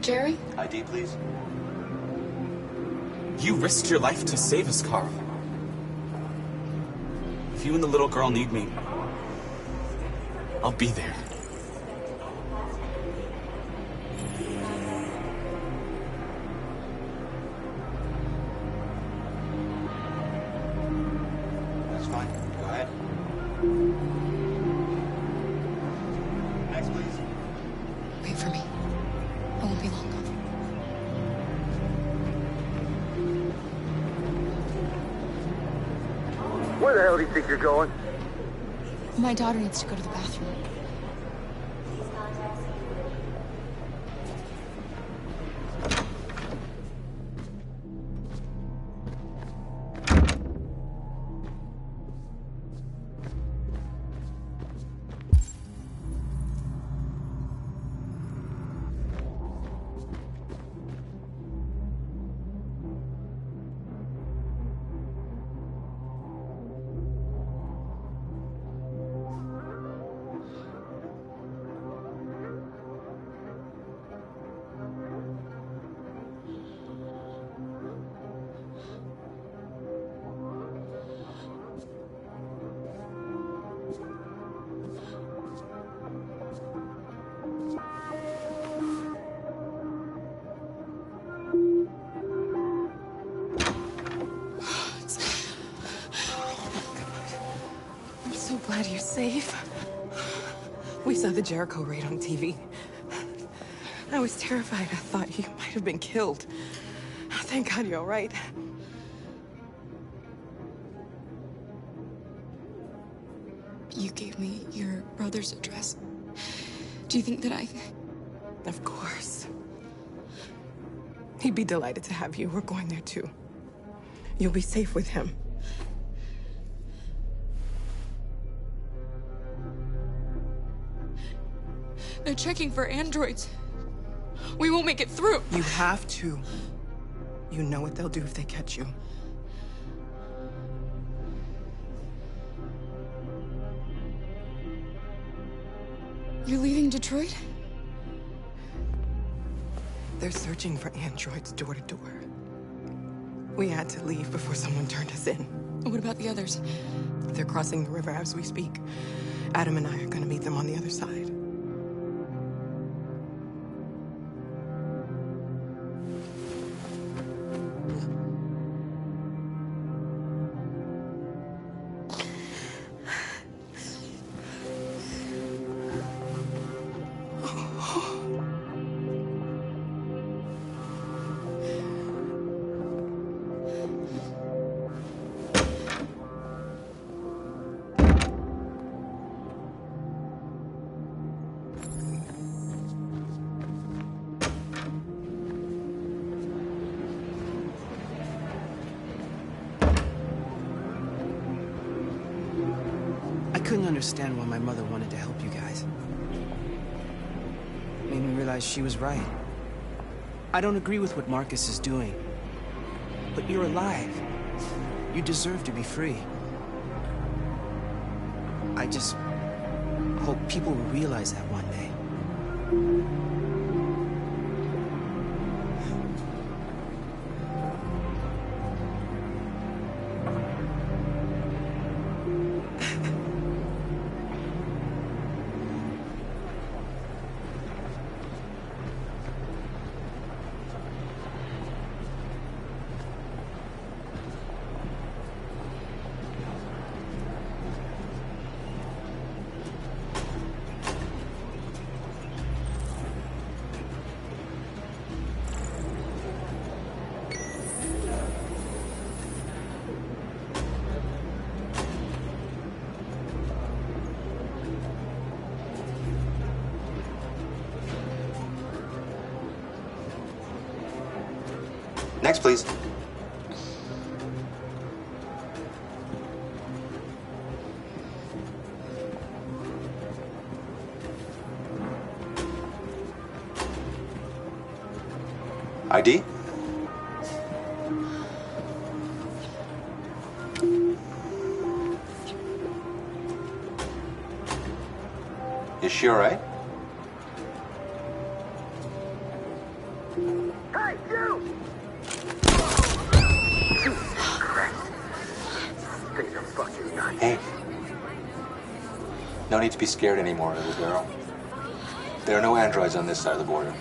Jerry? ID, please. You risked your life to save us, Carl. If you and the little girl need me, I'll be there. That's fine. Go ahead. Next, please. Wait for me. I won't be long. Where the hell do you think you're going? My daughter needs to go to the bathroom. I'm so glad you're safe. We saw the Jericho raid on TV. I was terrified. I thought you might have been killed. Thank God you're all right. You gave me your brother's address. Do you think that I... Of course. He'd be delighted to have you. We're going there too. You'll be safe with him. They're checking for androids. We won't make it through. You have to. You know what they'll do if they catch you. You're leaving Detroit? They're searching for androids door to door. We had to leave before someone turned us in. What about the others? They're crossing the river as we speak. Adam and I are gonna meet them on the other side. I couldn't understand why my mother wanted to help you guys. Made me realize she was right. I don't agree with what Marcus is doing. But you're alive. You deserve to be free. I just hope people will realize that one day. Next, please. ID? Is she all right? Hey, you! Stay the fucking night. Hey. No need to be scared anymore, little girl. There are no androids on this side of the border.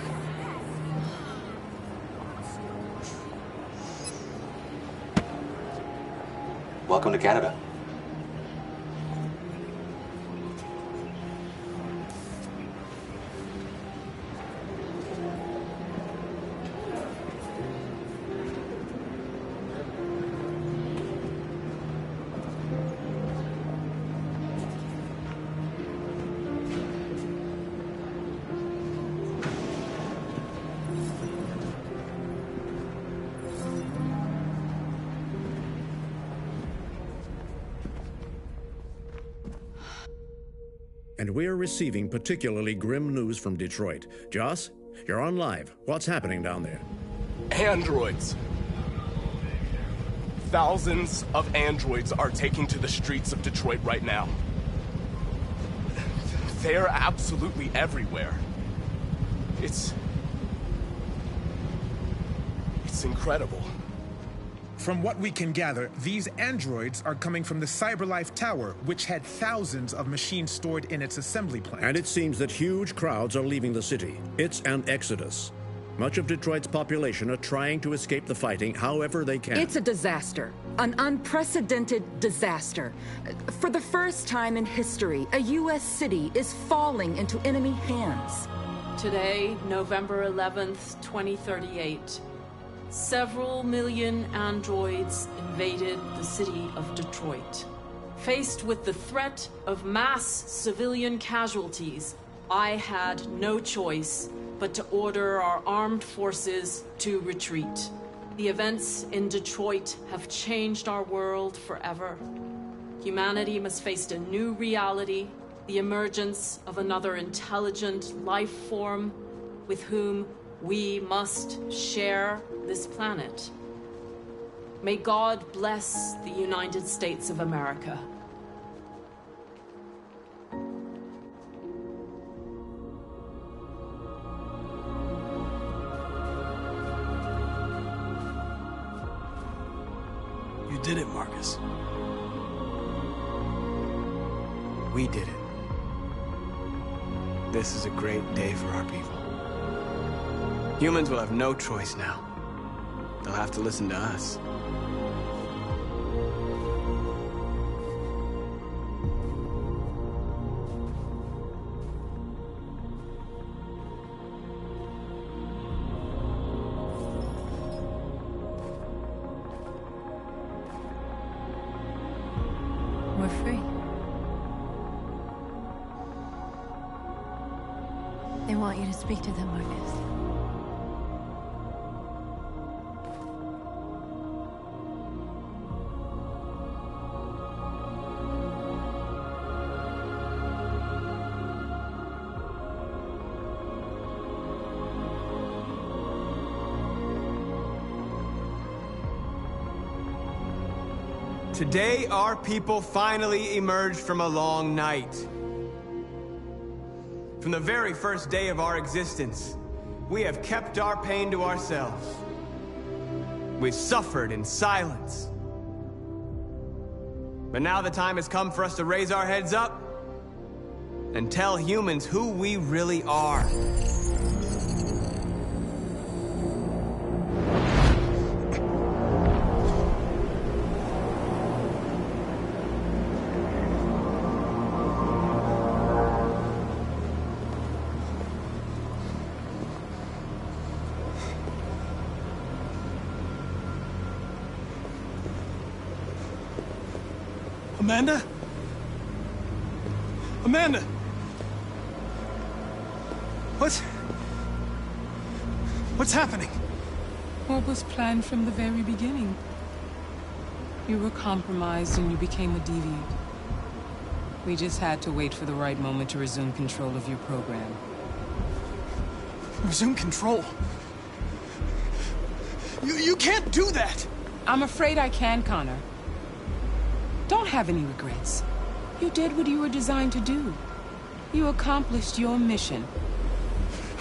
Welcome to Canada. And we're receiving particularly grim news from Detroit. Joss, you're on live. What's happening down there? Androids. Thousands of androids are taking to the streets of Detroit right now. They're absolutely everywhere. It's incredible. From what we can gather, these androids are coming from the CyberLife Tower, which had thousands of machines stored in its assembly plant. And it seems that huge crowds are leaving the city. It's an exodus. Much of Detroit's population are trying to escape the fighting however they can. It's a disaster. An unprecedented disaster. For the first time in history, a U.S. city is falling into enemy hands. Today, November 11th, 2038. Several million androids invaded the city of Detroit. Faced with the threat of mass civilian casualties, I had no choice but to order our armed forces to retreat. The events in Detroit have changed our world forever. Humanity must face a new reality, the emergence of another intelligent life form with whom we must share this planet. May God bless the United States of America. You did it, Marcus. We did it. This is a great day for our people. Humans will have no choice now. They'll have to listen to us. We're free. They want you to speak to them, Marcus. Today, our people finally emerged from a long night. From the very first day of our existence, we have kept our pain to ourselves. We've suffered in silence. But now the time has come for us to raise our heads up and tell humans who we really are. Amanda? Amanda! What's happening? What was planned from the very beginning? You were compromised and you became a deviant. We just had to wait for the right moment to resume control of your program. Resume control? You can't do that! I'm afraid I can, Connor. Don't have any regrets. You did what you were designed to do. You accomplished your mission.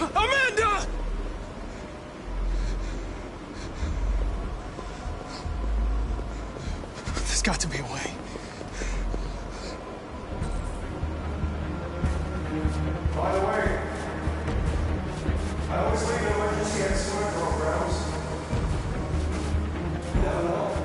Amanda! There's got to be a way. By the way, I always leave an emergency exit programs. You never know.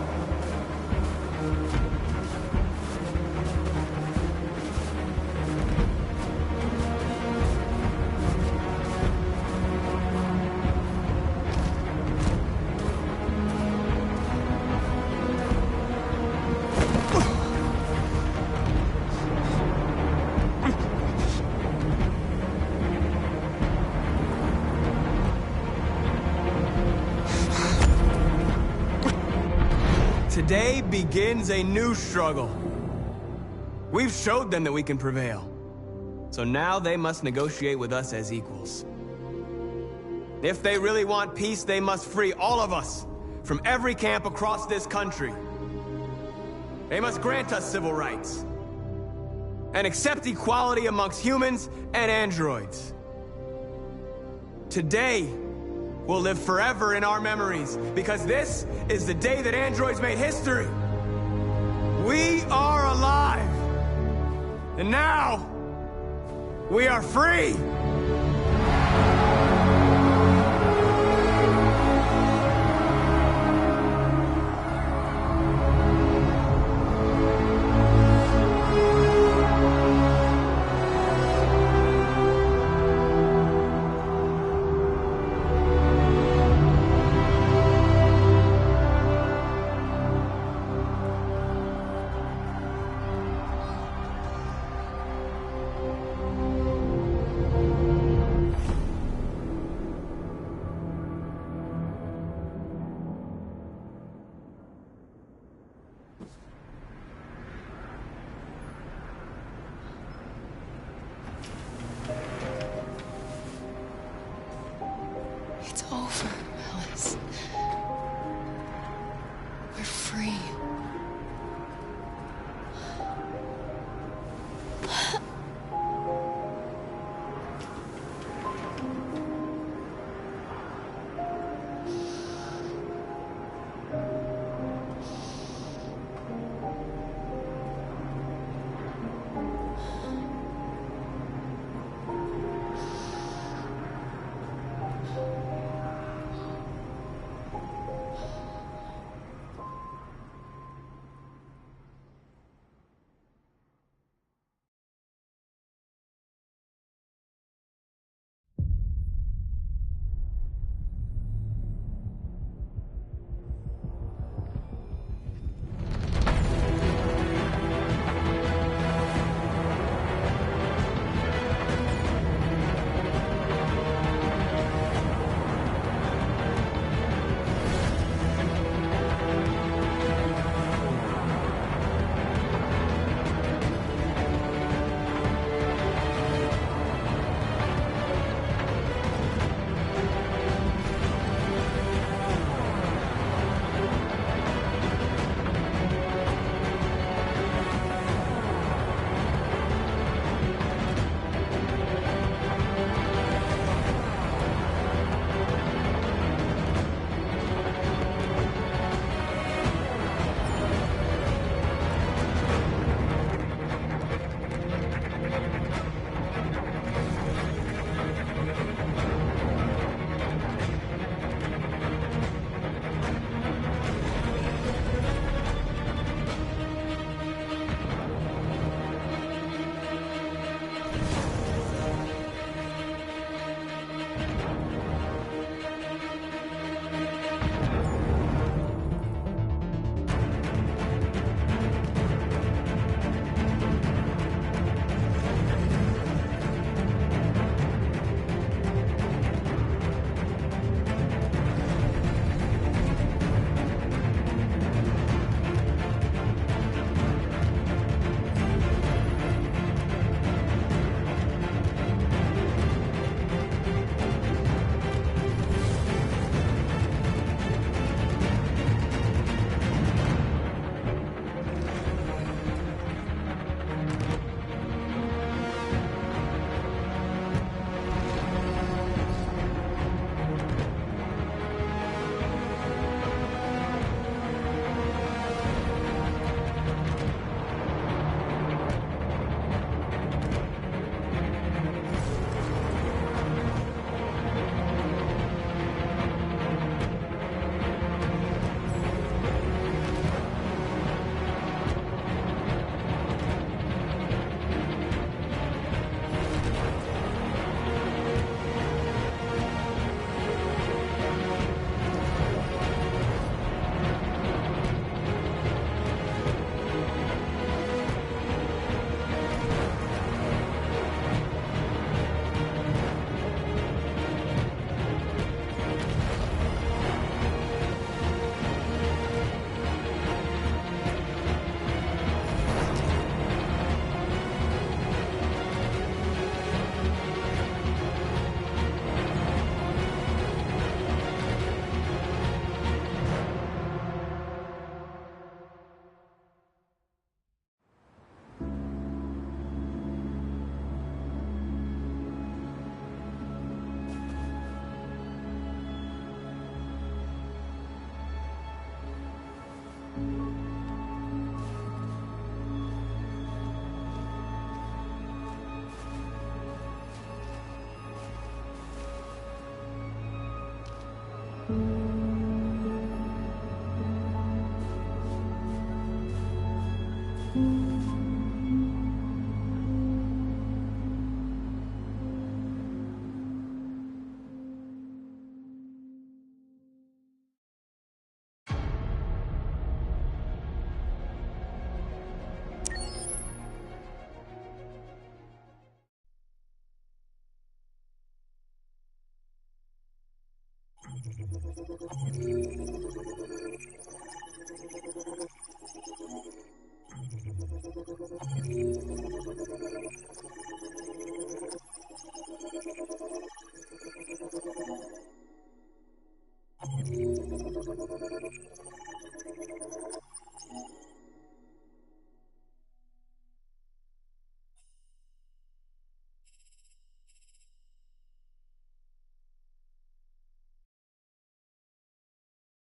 Today begins a new struggle. We've showed them that we can prevail. So now they must negotiate with us as equals. If they really want peace, they must free all of us from every camp across this country. They must grant us civil rights and accept equality amongst humans and androids. Today will live forever in our memories, because this is the day that androids made history. We are alive. And now, we are free.